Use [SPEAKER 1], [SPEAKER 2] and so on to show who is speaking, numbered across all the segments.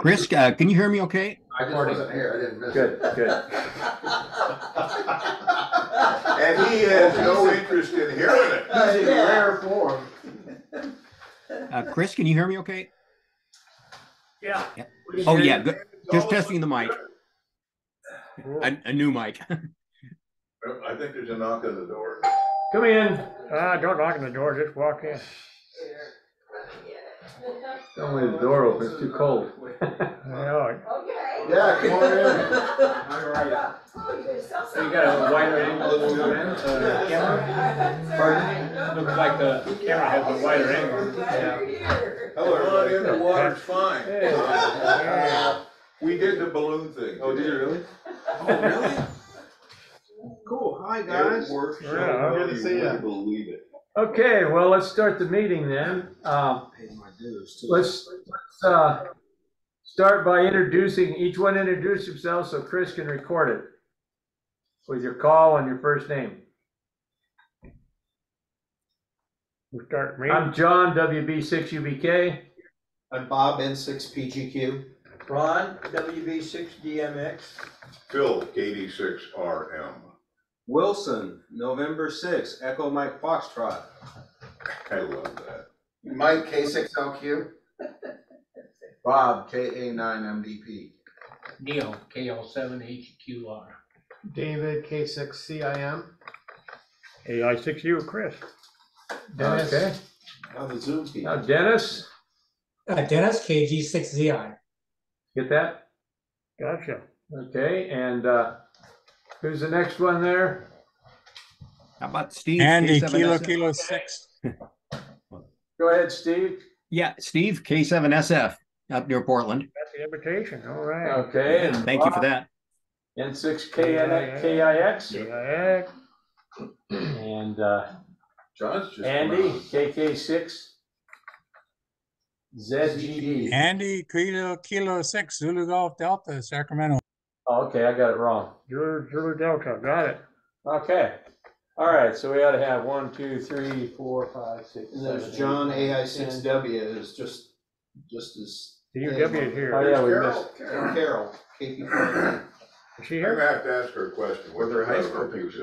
[SPEAKER 1] Chris, can you hear me okay?
[SPEAKER 2] I just wasn't here. I didn't miss
[SPEAKER 3] Good,
[SPEAKER 2] it.
[SPEAKER 3] good.
[SPEAKER 4] And he has no interest in hearing it.
[SPEAKER 2] He's in rare form.
[SPEAKER 1] Chris, can you hear me okay?
[SPEAKER 3] Yeah.
[SPEAKER 1] Oh, yeah, good. Just testing the mic. A new mic.
[SPEAKER 4] I think there's a knock on the door.
[SPEAKER 3] Come in.
[SPEAKER 5] Don't knock on the door, just walk in.
[SPEAKER 3] Don't leave the door open, it's too cold.
[SPEAKER 2] Yeah, come on in.
[SPEAKER 3] All right. So you got a wider angle lens, camera? Pardon? Looks like the camera has a wider angle. Yeah.
[SPEAKER 4] Hello, everybody. The water's fine.
[SPEAKER 5] Hey.
[SPEAKER 4] We did the balloon thing.
[SPEAKER 2] Oh, did you really?
[SPEAKER 4] Oh, really?
[SPEAKER 2] Cool. Hi, guys.
[SPEAKER 4] It worked so
[SPEAKER 5] Yeah,
[SPEAKER 4] well,
[SPEAKER 2] good to see
[SPEAKER 4] you
[SPEAKER 2] ya.
[SPEAKER 4] wouldn't believe it.
[SPEAKER 3] Okay, well, let's start the meeting then. Let's start by each one introduce themselves so Chris can record it with your call and your first name.
[SPEAKER 5] We'll start me.
[SPEAKER 3] I'm John, WB6UBK.
[SPEAKER 6] I'm Bob, N6PGQ.
[SPEAKER 7] Ron, WB6DMX.
[SPEAKER 4] Phil, KD6RM.
[SPEAKER 6] Wilson, November 6, Echo Mike Foxtrot.
[SPEAKER 4] I love that.
[SPEAKER 2] Mike, K6LQ.
[SPEAKER 6] Bob, KA9MDP.
[SPEAKER 7] Neil, KL7HQR.
[SPEAKER 8] David, K6CIM.
[SPEAKER 5] AI6U, Chris.
[SPEAKER 8] Dennis.
[SPEAKER 3] Okay.
[SPEAKER 6] Now the Zoom
[SPEAKER 3] Now
[SPEAKER 6] people.
[SPEAKER 3] Dennis,
[SPEAKER 8] Dennis, KG6ZI.
[SPEAKER 3] get that?
[SPEAKER 5] Gotcha.
[SPEAKER 3] Okay, and who's the next one there?
[SPEAKER 1] How about Steve?
[SPEAKER 9] Andy,
[SPEAKER 1] K7SF?
[SPEAKER 9] Kilo 6.
[SPEAKER 3] Go ahead, Steve.
[SPEAKER 1] Yeah, Steve, K7SF, up near Portland.
[SPEAKER 5] That's the invitation, all right.
[SPEAKER 3] Okay, and
[SPEAKER 1] Thank you for that.
[SPEAKER 3] N6KIX.
[SPEAKER 5] Yeah.
[SPEAKER 3] And
[SPEAKER 4] John's just.
[SPEAKER 3] Andy, KK6ZGD.
[SPEAKER 9] Andy, Kilo 6, Zulu Golf Delta, Sacramento.
[SPEAKER 3] Oh, okay, I got it wrong.
[SPEAKER 5] Zulu Delta, got it.
[SPEAKER 3] Okay. All right, so we ought to have 1, 2, 3, 4, 5, 6.
[SPEAKER 6] And there's
[SPEAKER 3] 7,
[SPEAKER 6] John,
[SPEAKER 3] 8,
[SPEAKER 6] AI6W is just as.
[SPEAKER 5] The UW is here.
[SPEAKER 3] Oh, yeah, we
[SPEAKER 2] Carol.
[SPEAKER 3] missed.
[SPEAKER 6] And Carol, KP4.
[SPEAKER 5] Is she
[SPEAKER 4] I'm
[SPEAKER 5] here?
[SPEAKER 4] gonna have to ask her a question.
[SPEAKER 2] Were there high school
[SPEAKER 4] pictures?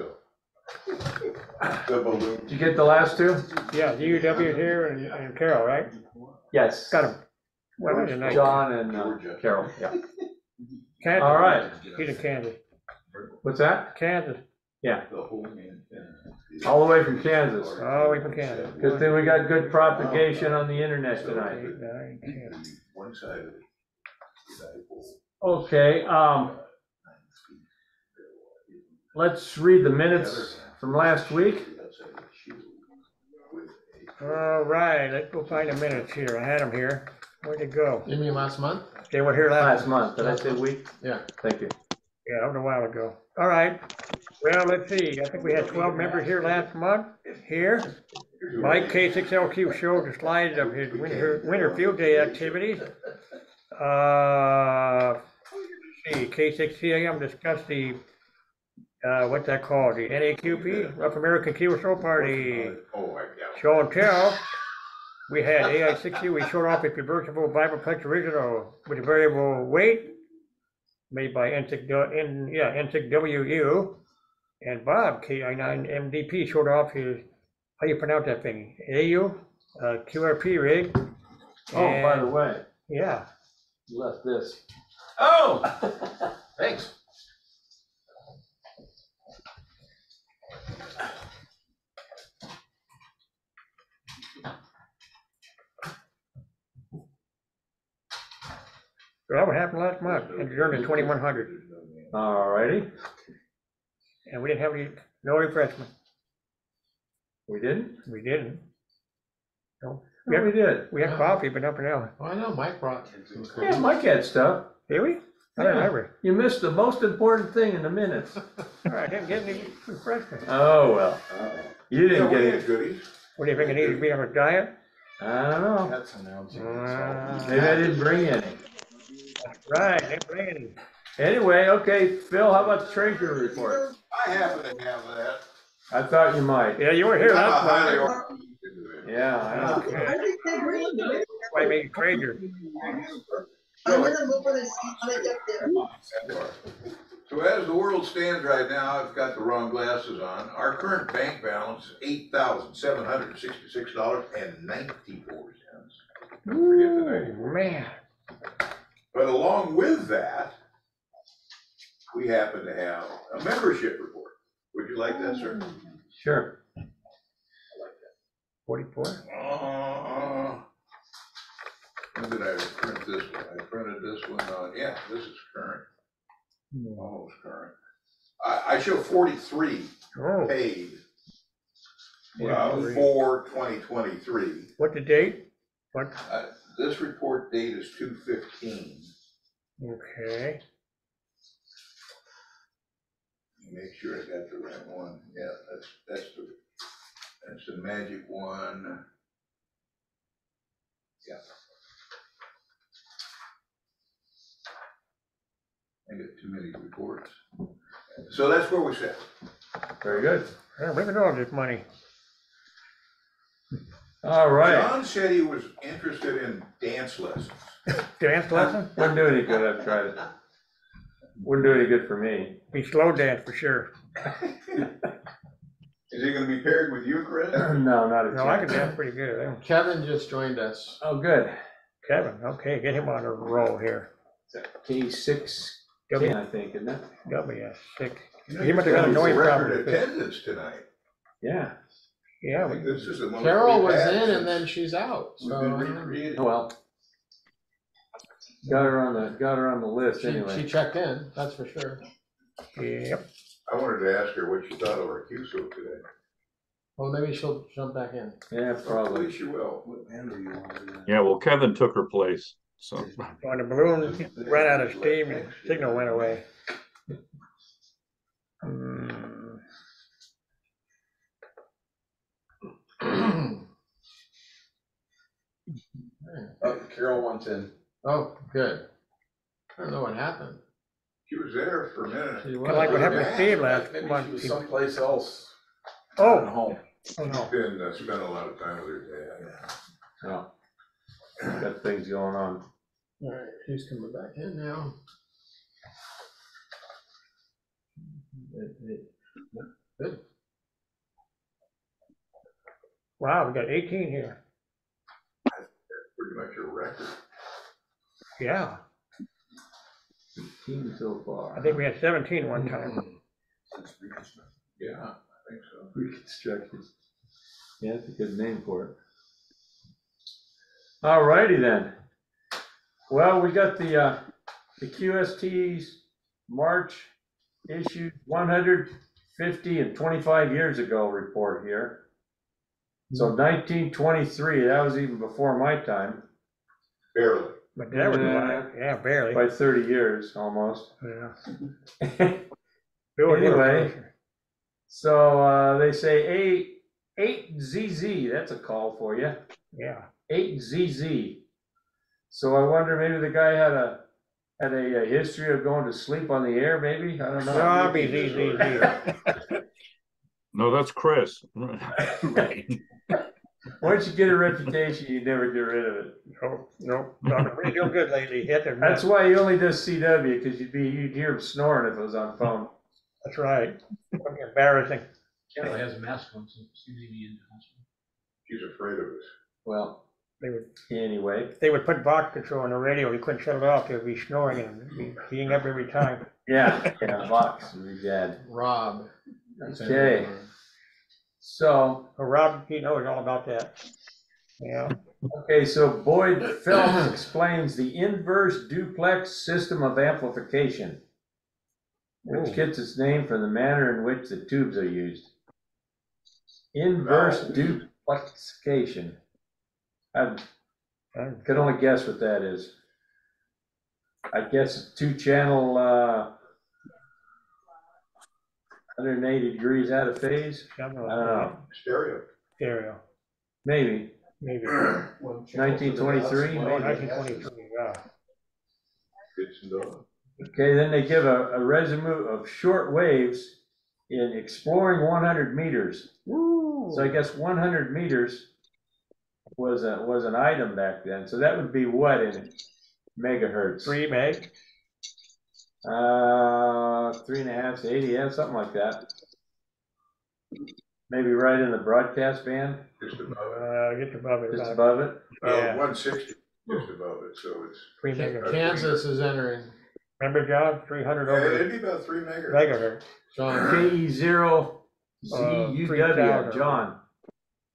[SPEAKER 4] The balloon.
[SPEAKER 3] Did you get the last two?
[SPEAKER 5] Yeah, the UW is here and Carol, right?
[SPEAKER 3] Yes.
[SPEAKER 5] Got him. Well, that's a nice.
[SPEAKER 3] John and
[SPEAKER 4] Georgia.
[SPEAKER 3] Carol, yeah.
[SPEAKER 5] Kansas.
[SPEAKER 3] All right.
[SPEAKER 5] He's in Kansas.
[SPEAKER 3] What's that?
[SPEAKER 5] Kansas.
[SPEAKER 3] Yeah,
[SPEAKER 4] The whole man.
[SPEAKER 3] all the way from Kansas.
[SPEAKER 5] Oh, we from Kansas.
[SPEAKER 3] Good thing we got good propagation on the internet tonight.
[SPEAKER 5] 8, 9, 10.
[SPEAKER 4] One side of it.
[SPEAKER 3] Okay, let's read the minutes from last week.
[SPEAKER 5] All right, let's go find the minutes here. I had them here. Where'd they go?
[SPEAKER 8] You mean last month?
[SPEAKER 5] They were here
[SPEAKER 3] Last month, did I say week?
[SPEAKER 8] Yeah.
[SPEAKER 3] Thank you.
[SPEAKER 5] Yeah, that was a while ago. All right. Well, let's see. I think we had 12 members here last month. Here, Mike K6LQ showed the slides of his winter field day activities. Let's see, K6CAM discussed the what's that called? The NAQP, Rough American Kilo Show Party.
[SPEAKER 4] Oh, my God.
[SPEAKER 5] Show and tell. We had AI60. We showed off a convertible Vibroplex original with a variable weight, made by N6WU, and Bob, KI9MDP, showed off his, how you pronounce that thing? AU, QRP rig.
[SPEAKER 3] Oh, by the way,
[SPEAKER 5] Yeah.
[SPEAKER 3] you left this.
[SPEAKER 2] Oh, thanks.
[SPEAKER 5] So that what happened last month, and during the 2100.
[SPEAKER 3] All righty,
[SPEAKER 5] And we didn't have no refreshment.
[SPEAKER 3] we didn't?
[SPEAKER 5] We didn't. No.
[SPEAKER 3] Yeah, we did.
[SPEAKER 5] We had coffee, but nothing else.
[SPEAKER 8] Oh, I know, Mike brought.
[SPEAKER 3] Yeah, Mike had stuff.
[SPEAKER 5] Did we? I don't
[SPEAKER 3] Yeah.
[SPEAKER 5] remember.
[SPEAKER 3] You missed the most important thing in the minutes.
[SPEAKER 5] All right, didn't get any refreshment.
[SPEAKER 3] Oh, well, you
[SPEAKER 4] Yeah,
[SPEAKER 3] didn't
[SPEAKER 4] we
[SPEAKER 3] get
[SPEAKER 4] had
[SPEAKER 3] it.
[SPEAKER 4] goodies.
[SPEAKER 5] What do you think I need to be on a diet?
[SPEAKER 3] I don't know.
[SPEAKER 2] That's announcing.
[SPEAKER 3] Maybe I didn't bring any.
[SPEAKER 5] Right, didn't bring any.
[SPEAKER 3] Anyway, okay, Phil, how about the treasurer report?
[SPEAKER 4] I happen to have that.
[SPEAKER 3] I thought you might.
[SPEAKER 5] Yeah, you were here
[SPEAKER 4] I'm a
[SPEAKER 5] last
[SPEAKER 4] highly
[SPEAKER 5] month.
[SPEAKER 4] organized individual.
[SPEAKER 3] Yeah, I know.
[SPEAKER 5] Okay. Why make a trader?
[SPEAKER 4] Really? So as the world stands right now, I've got the wrong glasses on. Our current bank balance is $8,766.94. Don't forget the 94.
[SPEAKER 5] Man.
[SPEAKER 4] But along with that, we happen to have a membership report. Would you like that, sir?
[SPEAKER 6] Sure.
[SPEAKER 5] 44.
[SPEAKER 4] When did I print this one? I printed this one on, yeah, this is current. Almost current. I show 43
[SPEAKER 5] Oh,
[SPEAKER 4] paid
[SPEAKER 5] Yeah.
[SPEAKER 4] for 2023.
[SPEAKER 5] what's the date? What?
[SPEAKER 4] This report date is 2/15.
[SPEAKER 5] Okay.
[SPEAKER 4] Make sure I got the right one. Yeah, that's the magic one. Yeah. I get too many reports. So that's where we sit.
[SPEAKER 6] Very good.
[SPEAKER 5] Yeah, look at all this money.
[SPEAKER 6] All right.
[SPEAKER 4] John said he was interested in dance lessons.
[SPEAKER 5] Dance lesson?
[SPEAKER 6] Wouldn't do any good. I've tried it. Wouldn't do any good for me.
[SPEAKER 5] Be slow dance for sure.
[SPEAKER 4] Is he gonna be paired with you, Chris?
[SPEAKER 6] No, not a
[SPEAKER 5] No, I can
[SPEAKER 6] chance.
[SPEAKER 5] dance pretty good.
[SPEAKER 8] Kevin just joined us.
[SPEAKER 6] Oh, good.
[SPEAKER 5] Kevin, okay, get him on a roll here.
[SPEAKER 6] K6,
[SPEAKER 5] W,
[SPEAKER 6] I think, isn't it?
[SPEAKER 5] W6. He must have got a noise
[SPEAKER 4] Record
[SPEAKER 5] problem.
[SPEAKER 4] attendance tonight.
[SPEAKER 6] Yeah.
[SPEAKER 5] Yeah,
[SPEAKER 4] I think this is the most
[SPEAKER 8] Carol
[SPEAKER 4] we've
[SPEAKER 8] was
[SPEAKER 4] had
[SPEAKER 8] in
[SPEAKER 4] since
[SPEAKER 8] and then she's out,
[SPEAKER 4] we've
[SPEAKER 8] so.
[SPEAKER 4] been recreated.
[SPEAKER 6] Oh, well. Got her on the list
[SPEAKER 8] She
[SPEAKER 6] anyway.
[SPEAKER 8] checked in, that's for sure.
[SPEAKER 5] yep.
[SPEAKER 4] I wanted to ask her what she thought of our QSO today.
[SPEAKER 8] Well, maybe she'll jump back in.
[SPEAKER 6] Yeah,
[SPEAKER 4] Probably
[SPEAKER 6] probably.
[SPEAKER 4] she will.
[SPEAKER 10] Yeah, well, Kevin took her place, so.
[SPEAKER 5] When the balloon ran out of steam, the signal went away.
[SPEAKER 2] Carol wants in.
[SPEAKER 8] Oh, good. I don't know what happened.
[SPEAKER 4] She was there for a minute.
[SPEAKER 8] She
[SPEAKER 5] Kinda like what happened with Steve last
[SPEAKER 2] Maybe she
[SPEAKER 5] month.
[SPEAKER 2] was someplace else. At
[SPEAKER 5] Oh,
[SPEAKER 2] home.
[SPEAKER 5] oh no.
[SPEAKER 4] Been, spent a lot of time with her dad.
[SPEAKER 6] Oh. Got things going on.
[SPEAKER 8] All right, she's coming back in now. Good.
[SPEAKER 5] Wow, we got 18 here.
[SPEAKER 4] Pretty much a record.
[SPEAKER 5] Yeah,
[SPEAKER 6] Team so far.
[SPEAKER 5] I think we had 17 one time.
[SPEAKER 4] Yeah, I think so.
[SPEAKER 6] Reconstruction. Yeah, that's a good name for it. All righty then. Well, we got the QST's March issue 150 and 25 years ago report here. So 1923, that was even before my time.
[SPEAKER 4] Barely.
[SPEAKER 5] But that was alive. Yeah, barely.
[SPEAKER 6] By 30 years almost.
[SPEAKER 5] Yeah.
[SPEAKER 6] Anyway, so they say 8ZZ, that's a call for you.
[SPEAKER 5] Yeah.
[SPEAKER 6] 8ZZ. So I wonder maybe the guy had a history of going to sleep on the air, maybe? I don't know.
[SPEAKER 5] No, be easy.
[SPEAKER 10] No, that's Chris. Right.
[SPEAKER 6] Once you get a reputation, you never get rid of it.
[SPEAKER 5] No, not really doing good lately.
[SPEAKER 6] That's why he only does CW, because you'd hear him snoring if it was on phone.
[SPEAKER 5] That's right. Embarrassing.
[SPEAKER 7] Carol has a mask on, so she may be in the hospital.
[SPEAKER 4] She's afraid of us.
[SPEAKER 6] Well,
[SPEAKER 5] They would
[SPEAKER 6] anyway.
[SPEAKER 5] put box control on the radio. We couldn't shut it off. It would be snoring and be being up every time.
[SPEAKER 6] Yeah, box would be bad.
[SPEAKER 8] Rob.
[SPEAKER 6] Okay. So,
[SPEAKER 5] Well, Rob, he knows all about that. Yeah.
[SPEAKER 6] okay, so Boyd Phelps explains the inverse duplex system of amplification, which
[SPEAKER 5] Ooh.
[SPEAKER 6] gets its name from the manner in which the tubes are used. Inverse duplication. I could only guess what that is. I guess 2-channel, 180 degrees out of phase. I don't know.
[SPEAKER 4] Stereo.
[SPEAKER 5] Stereo.
[SPEAKER 6] Maybe. 1923.
[SPEAKER 5] Oh, 1923. Yeah.
[SPEAKER 4] It's no.
[SPEAKER 6] Okay, then they give a resume of short waves in exploring 100 meters.
[SPEAKER 5] Woo.
[SPEAKER 6] So I guess 100 meters was an item back then. So that would be what in megahertz.
[SPEAKER 5] 3 meg.
[SPEAKER 6] 3.5 to 80, yeah, something like that. Maybe right in the broadcast band,
[SPEAKER 4] Just above it.
[SPEAKER 5] Just above it.
[SPEAKER 6] just
[SPEAKER 5] about
[SPEAKER 6] above it.
[SPEAKER 4] Well,
[SPEAKER 5] Yeah.
[SPEAKER 4] 160, just above it, so it's.
[SPEAKER 5] 3 megahertz.
[SPEAKER 8] Kansas is entering.
[SPEAKER 5] Remember, John? 300 over
[SPEAKER 4] It'd be about 3 megahertz.
[SPEAKER 5] megahertz.
[SPEAKER 8] John,
[SPEAKER 6] KE0 ZUW,
[SPEAKER 5] 3,000.
[SPEAKER 6] John.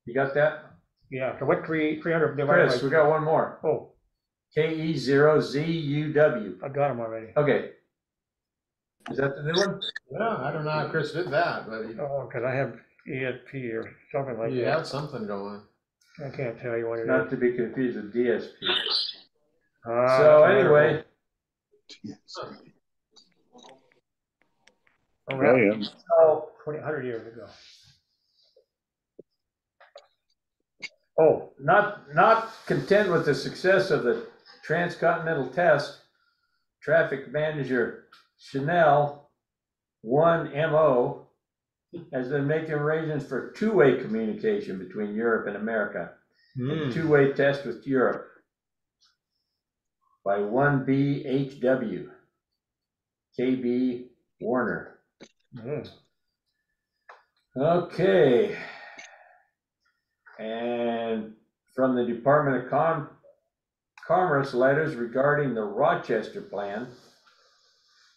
[SPEAKER 6] You got that?
[SPEAKER 5] Yeah. So what 300 divided
[SPEAKER 6] Chris,
[SPEAKER 5] by?
[SPEAKER 6] we got one more.
[SPEAKER 5] Oh,
[SPEAKER 6] KE0 ZUW.
[SPEAKER 5] I got them already.
[SPEAKER 6] Okay. Is that the new one?
[SPEAKER 8] yeah, I don't know how Chris did that, but
[SPEAKER 5] Oh, because I have ESP or something like
[SPEAKER 8] he
[SPEAKER 5] that.
[SPEAKER 8] had something going.
[SPEAKER 5] I can't tell you what it is.
[SPEAKER 6] Not to be confused with DSP.
[SPEAKER 5] Ah,
[SPEAKER 6] So
[SPEAKER 5] that's
[SPEAKER 6] anyway,
[SPEAKER 5] Oh, yeah.
[SPEAKER 10] Yeah,
[SPEAKER 5] Oh, 100 years ago. Oh,
[SPEAKER 6] not content with the success of the transcontinental test, traffic manager Chanel 1MO has been making arrangements for two-way communication between Europe and America. A two-way test with Europe by 1BHW, KB Warner. Okay. And from the Department of Commerce, letters regarding the Rochester plan,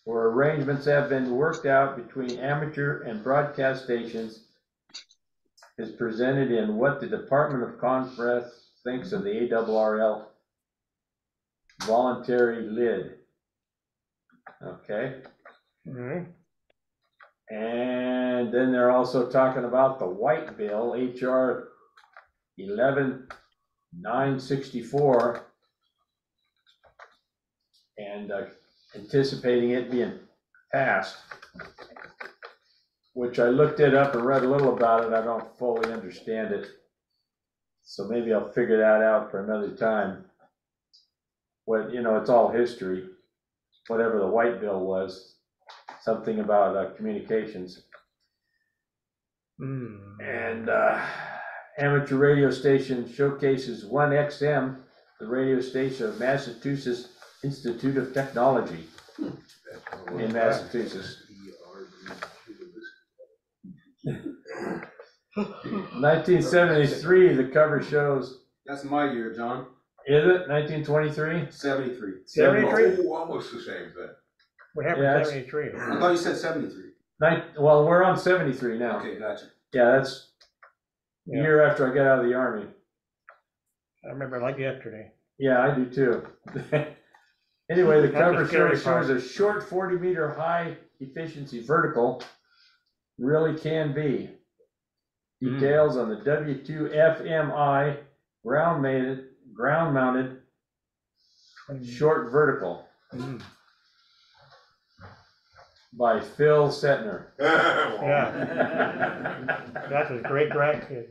[SPEAKER 6] where arrangements have been worked out between amateur and broadcast stations, is presented in what the Department of Commerce thinks of the ARRL voluntary lid. Okay. And then they're also talking about the White Bill, HR 11964, and anticipating it being passed, which I looked it up and read a little about it. I don't fully understand it, so maybe I'll figure that out for another time. What, you know, it's all history. Whatever the White Bill was, something about communications. And amateur radio station showcases 1XM, the radio station of Massachusetts Institute of Technology in Massachusetts. 1973, the cover shows.
[SPEAKER 1] That's my year, John.
[SPEAKER 6] Is it 1923?
[SPEAKER 1] 73.
[SPEAKER 5] 73?
[SPEAKER 4] Oh, almost the same thing.
[SPEAKER 5] What happened
[SPEAKER 6] Yeah,
[SPEAKER 5] in
[SPEAKER 6] it's-
[SPEAKER 5] 73?
[SPEAKER 1] I thought you said 73.
[SPEAKER 6] Well, we're on 73 now.
[SPEAKER 1] Okay, gotcha.
[SPEAKER 6] Yeah, that's the
[SPEAKER 5] Yeah.
[SPEAKER 6] year after I got out of the Army.
[SPEAKER 5] I remember like yesterday.
[SPEAKER 6] Yeah, I do too. Anyway, the
[SPEAKER 5] That's
[SPEAKER 6] cover
[SPEAKER 5] the scary
[SPEAKER 6] shows a short 40-meter high efficiency vertical, really can be. Details on the W6SFM ground mounted short vertical by Phil Setner.
[SPEAKER 5] Yeah. That's his great grandkid.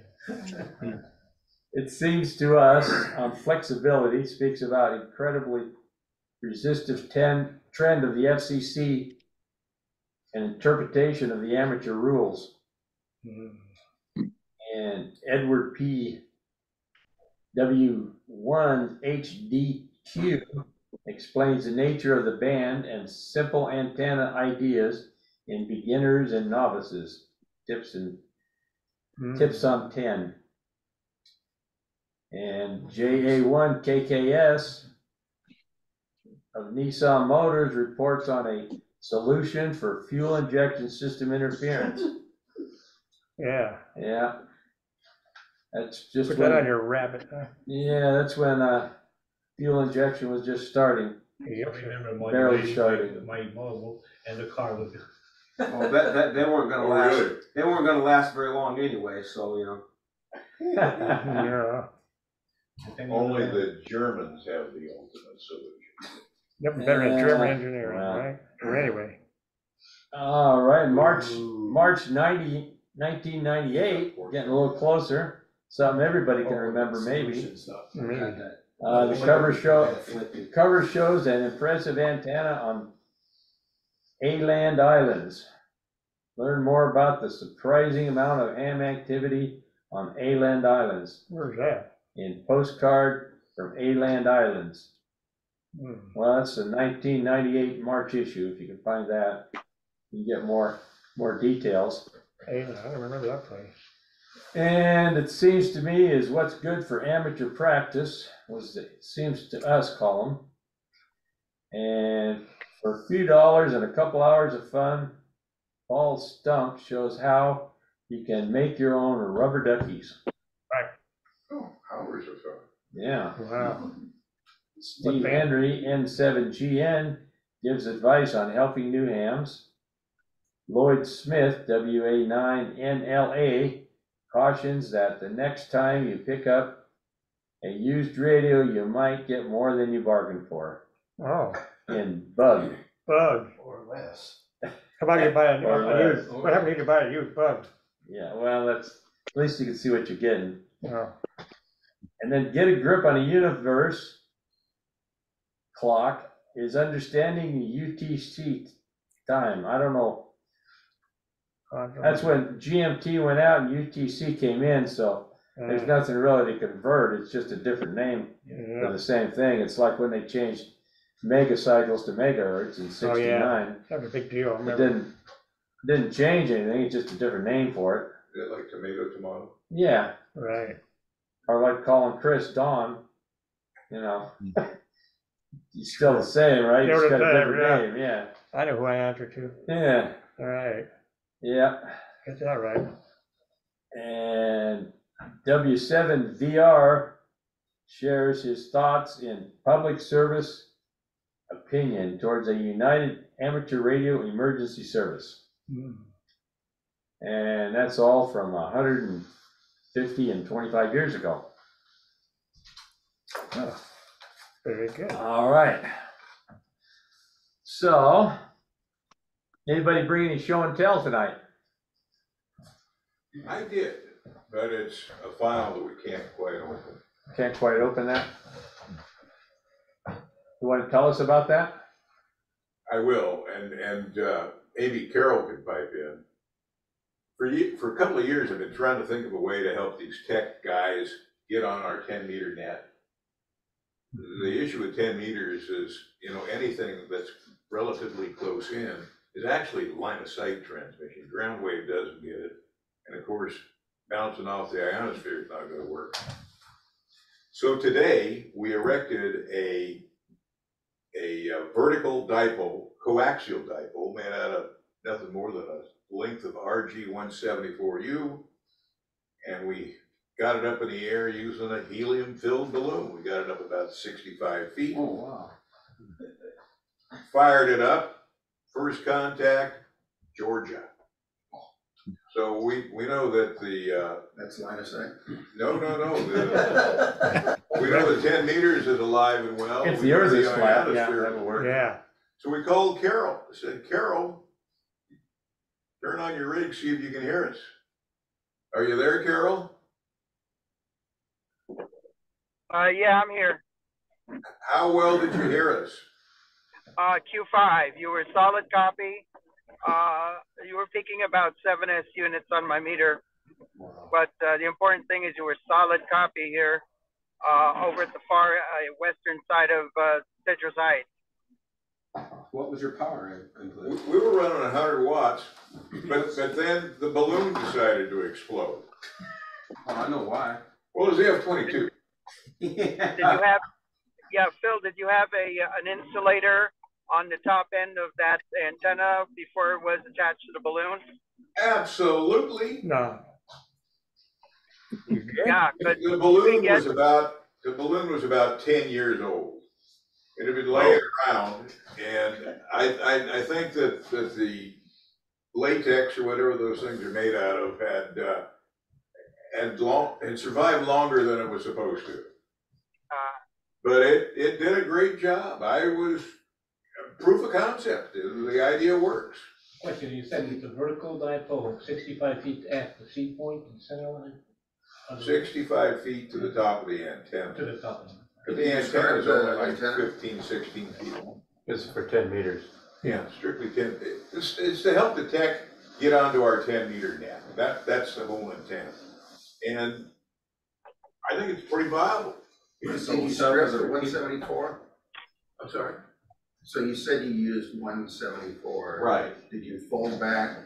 [SPEAKER 6] It seems to us on flexibility, speaks about incredibly resistive trend of the FCC and interpretation of the amateur rules. And Edward P. W1HDQ explains the nature of the band and simple antenna ideas in beginners and novices. Tips on 10. And JA1KKS of Nissan Motors reports on a solution for fuel injection system interference.
[SPEAKER 5] Yeah.
[SPEAKER 6] Yeah. That's just
[SPEAKER 5] Put
[SPEAKER 6] when,
[SPEAKER 5] that on your rabbit, huh?
[SPEAKER 6] yeah, that's when fuel injection was just starting.
[SPEAKER 7] I remember my
[SPEAKER 6] Barely
[SPEAKER 7] race,
[SPEAKER 6] started.
[SPEAKER 7] my mobile, and the car was.
[SPEAKER 1] Oh, that they weren't gonna
[SPEAKER 4] Oh,
[SPEAKER 1] last.
[SPEAKER 4] really?
[SPEAKER 1] They weren't gonna last very long anyway. So
[SPEAKER 5] Yeah.
[SPEAKER 4] Only the Germans have the ultimate solution.
[SPEAKER 5] Nothing better than German
[SPEAKER 6] Yeah.
[SPEAKER 5] engineering,
[SPEAKER 6] Wow.
[SPEAKER 5] right? Or anyway.
[SPEAKER 6] All right, March 1998, getting a little closer. Something everybody can remember, maybe. The cover shows an impressive antenna on Aland Islands. Learn more about the surprising amount of ham activity on Aland Islands
[SPEAKER 5] Where's that?
[SPEAKER 6] in postcard from Aland Islands. Well, that's the 1998 March issue, if you can find that. You get more details.
[SPEAKER 5] Hey, I don't remember that place.
[SPEAKER 6] And it seems to me is what's good for amateur practice, it seems to us, column. And for a few dollars and a couple hours of fun, Paul Stump shows how you can make your own rubber duckies.
[SPEAKER 4] Oh, hours of fun.
[SPEAKER 6] Yeah.
[SPEAKER 5] Wow.
[SPEAKER 6] Steve Henry, N7GN, gives advice on helping new hams. Lloyd Smith, WA9NLA, cautions that the next time you pick up a used radio, you might get more than you bargained for.
[SPEAKER 5] Oh.
[SPEAKER 6] In bug.
[SPEAKER 5] Bug.
[SPEAKER 2] Or less.
[SPEAKER 5] How about you buy a used,
[SPEAKER 2] Or-
[SPEAKER 5] what happened if you buy a used bug?
[SPEAKER 6] Yeah, well, that's, at least you can see what you're getting.
[SPEAKER 5] Oh.
[SPEAKER 6] And then get a grip on a universe clock is understanding the UTC time. I don't know. That's when GMT went out and UTC came in, so there's nothing really to convert. It's just a different name for the same thing. It's like when they changed megacycles to megahertz in '69.
[SPEAKER 5] Oh, yeah. That's a big deal. I
[SPEAKER 6] It
[SPEAKER 5] remember.
[SPEAKER 6] didn't change anything. It's just a different name for it.
[SPEAKER 4] Is it like tomato?
[SPEAKER 6] Yeah.
[SPEAKER 5] Right.
[SPEAKER 6] Or like calling Chris Don, you know. He's still the same, right?
[SPEAKER 5] Still
[SPEAKER 6] He's
[SPEAKER 5] the
[SPEAKER 6] got a
[SPEAKER 5] same,
[SPEAKER 6] different
[SPEAKER 5] yeah.
[SPEAKER 6] name, yeah.
[SPEAKER 5] I know who I answer to.
[SPEAKER 6] Yeah,
[SPEAKER 5] All right.
[SPEAKER 6] yeah.
[SPEAKER 5] Get that right.
[SPEAKER 6] And W7VR shares his thoughts in public service opinion towards a united amateur radio emergency service. And that's all from 150 and 25 years ago.
[SPEAKER 5] Oh, very good.
[SPEAKER 6] All right. So, anybody bring any show and tell tonight?
[SPEAKER 4] I did, but it's a file that we can't quite open.
[SPEAKER 6] Can't quite open that. You want to tell us about that?
[SPEAKER 4] I will, and maybe Carol could pipe in. For a couple of years, I've been trying to think of a way to help these tech guys get on our 10-meter net. The issue with 10 meters is, you know, anything that's relatively close in is actually line of sight transmission. Ground wave doesn't get it. And of course, bouncing off the ionosphere is not going to work. So today, we erected a vertical dipole, coaxial dipole, made out of nothing more than a length of RG174U, and we got it up in the air using a helium-filled balloon. We got it up about 65 feet.
[SPEAKER 2] Oh, wow.
[SPEAKER 4] Fired it up, first contact, Georgia. So we know that
[SPEAKER 2] That's line of sight.
[SPEAKER 4] no. We know that 10 meters is alive and well.
[SPEAKER 6] If
[SPEAKER 4] We
[SPEAKER 6] the
[SPEAKER 4] know
[SPEAKER 6] earth is flat, yeah,
[SPEAKER 4] ionosphere-
[SPEAKER 6] that would work.
[SPEAKER 5] Yeah.
[SPEAKER 4] So we called Carol. I said, Carol, turn on your rig, see if you can hear us. Are you there, Carol?
[SPEAKER 11] Yeah, I'm here.
[SPEAKER 4] How well did you hear us?
[SPEAKER 11] Q5, you were solid copy. You were picking about 7S units on my meter. But the important thing is you were solid copy here over at the far western side of Citrus Heights.
[SPEAKER 2] What was your power include?
[SPEAKER 4] We were running 100 watts, but then the balloon decided to explode.
[SPEAKER 2] Oh, I know why.
[SPEAKER 4] Well, it was the F-22.
[SPEAKER 11] Did you have, Phil, did you have an insulator on the top end of that antenna before it was attached to the balloon?
[SPEAKER 4] Absolutely.
[SPEAKER 5] No.
[SPEAKER 11] Yeah, but
[SPEAKER 4] The balloon was about 10 years old. It had been laying around, and I think that the latex or whatever those things are made out of had survived longer than it was supposed to. But it did a great job. I was proof of concept. The idea works.
[SPEAKER 7] Question, you said it's a vertical dipole, 65 feet at the seat point and center line?
[SPEAKER 4] 65 feet to the top of the antenna.
[SPEAKER 7] To the top.
[SPEAKER 4] But the antenna is only like 15, 16 feet long.
[SPEAKER 6] This is for 10 meters.
[SPEAKER 4] Yeah, strictly 10. It's to help the tech get onto our 10-meter net. That's the whole intent. And I think it's pretty viable.
[SPEAKER 2] So was it 174?
[SPEAKER 4] I'm sorry?
[SPEAKER 2] So you said you used 174.
[SPEAKER 4] Right.
[SPEAKER 2] Did you fold back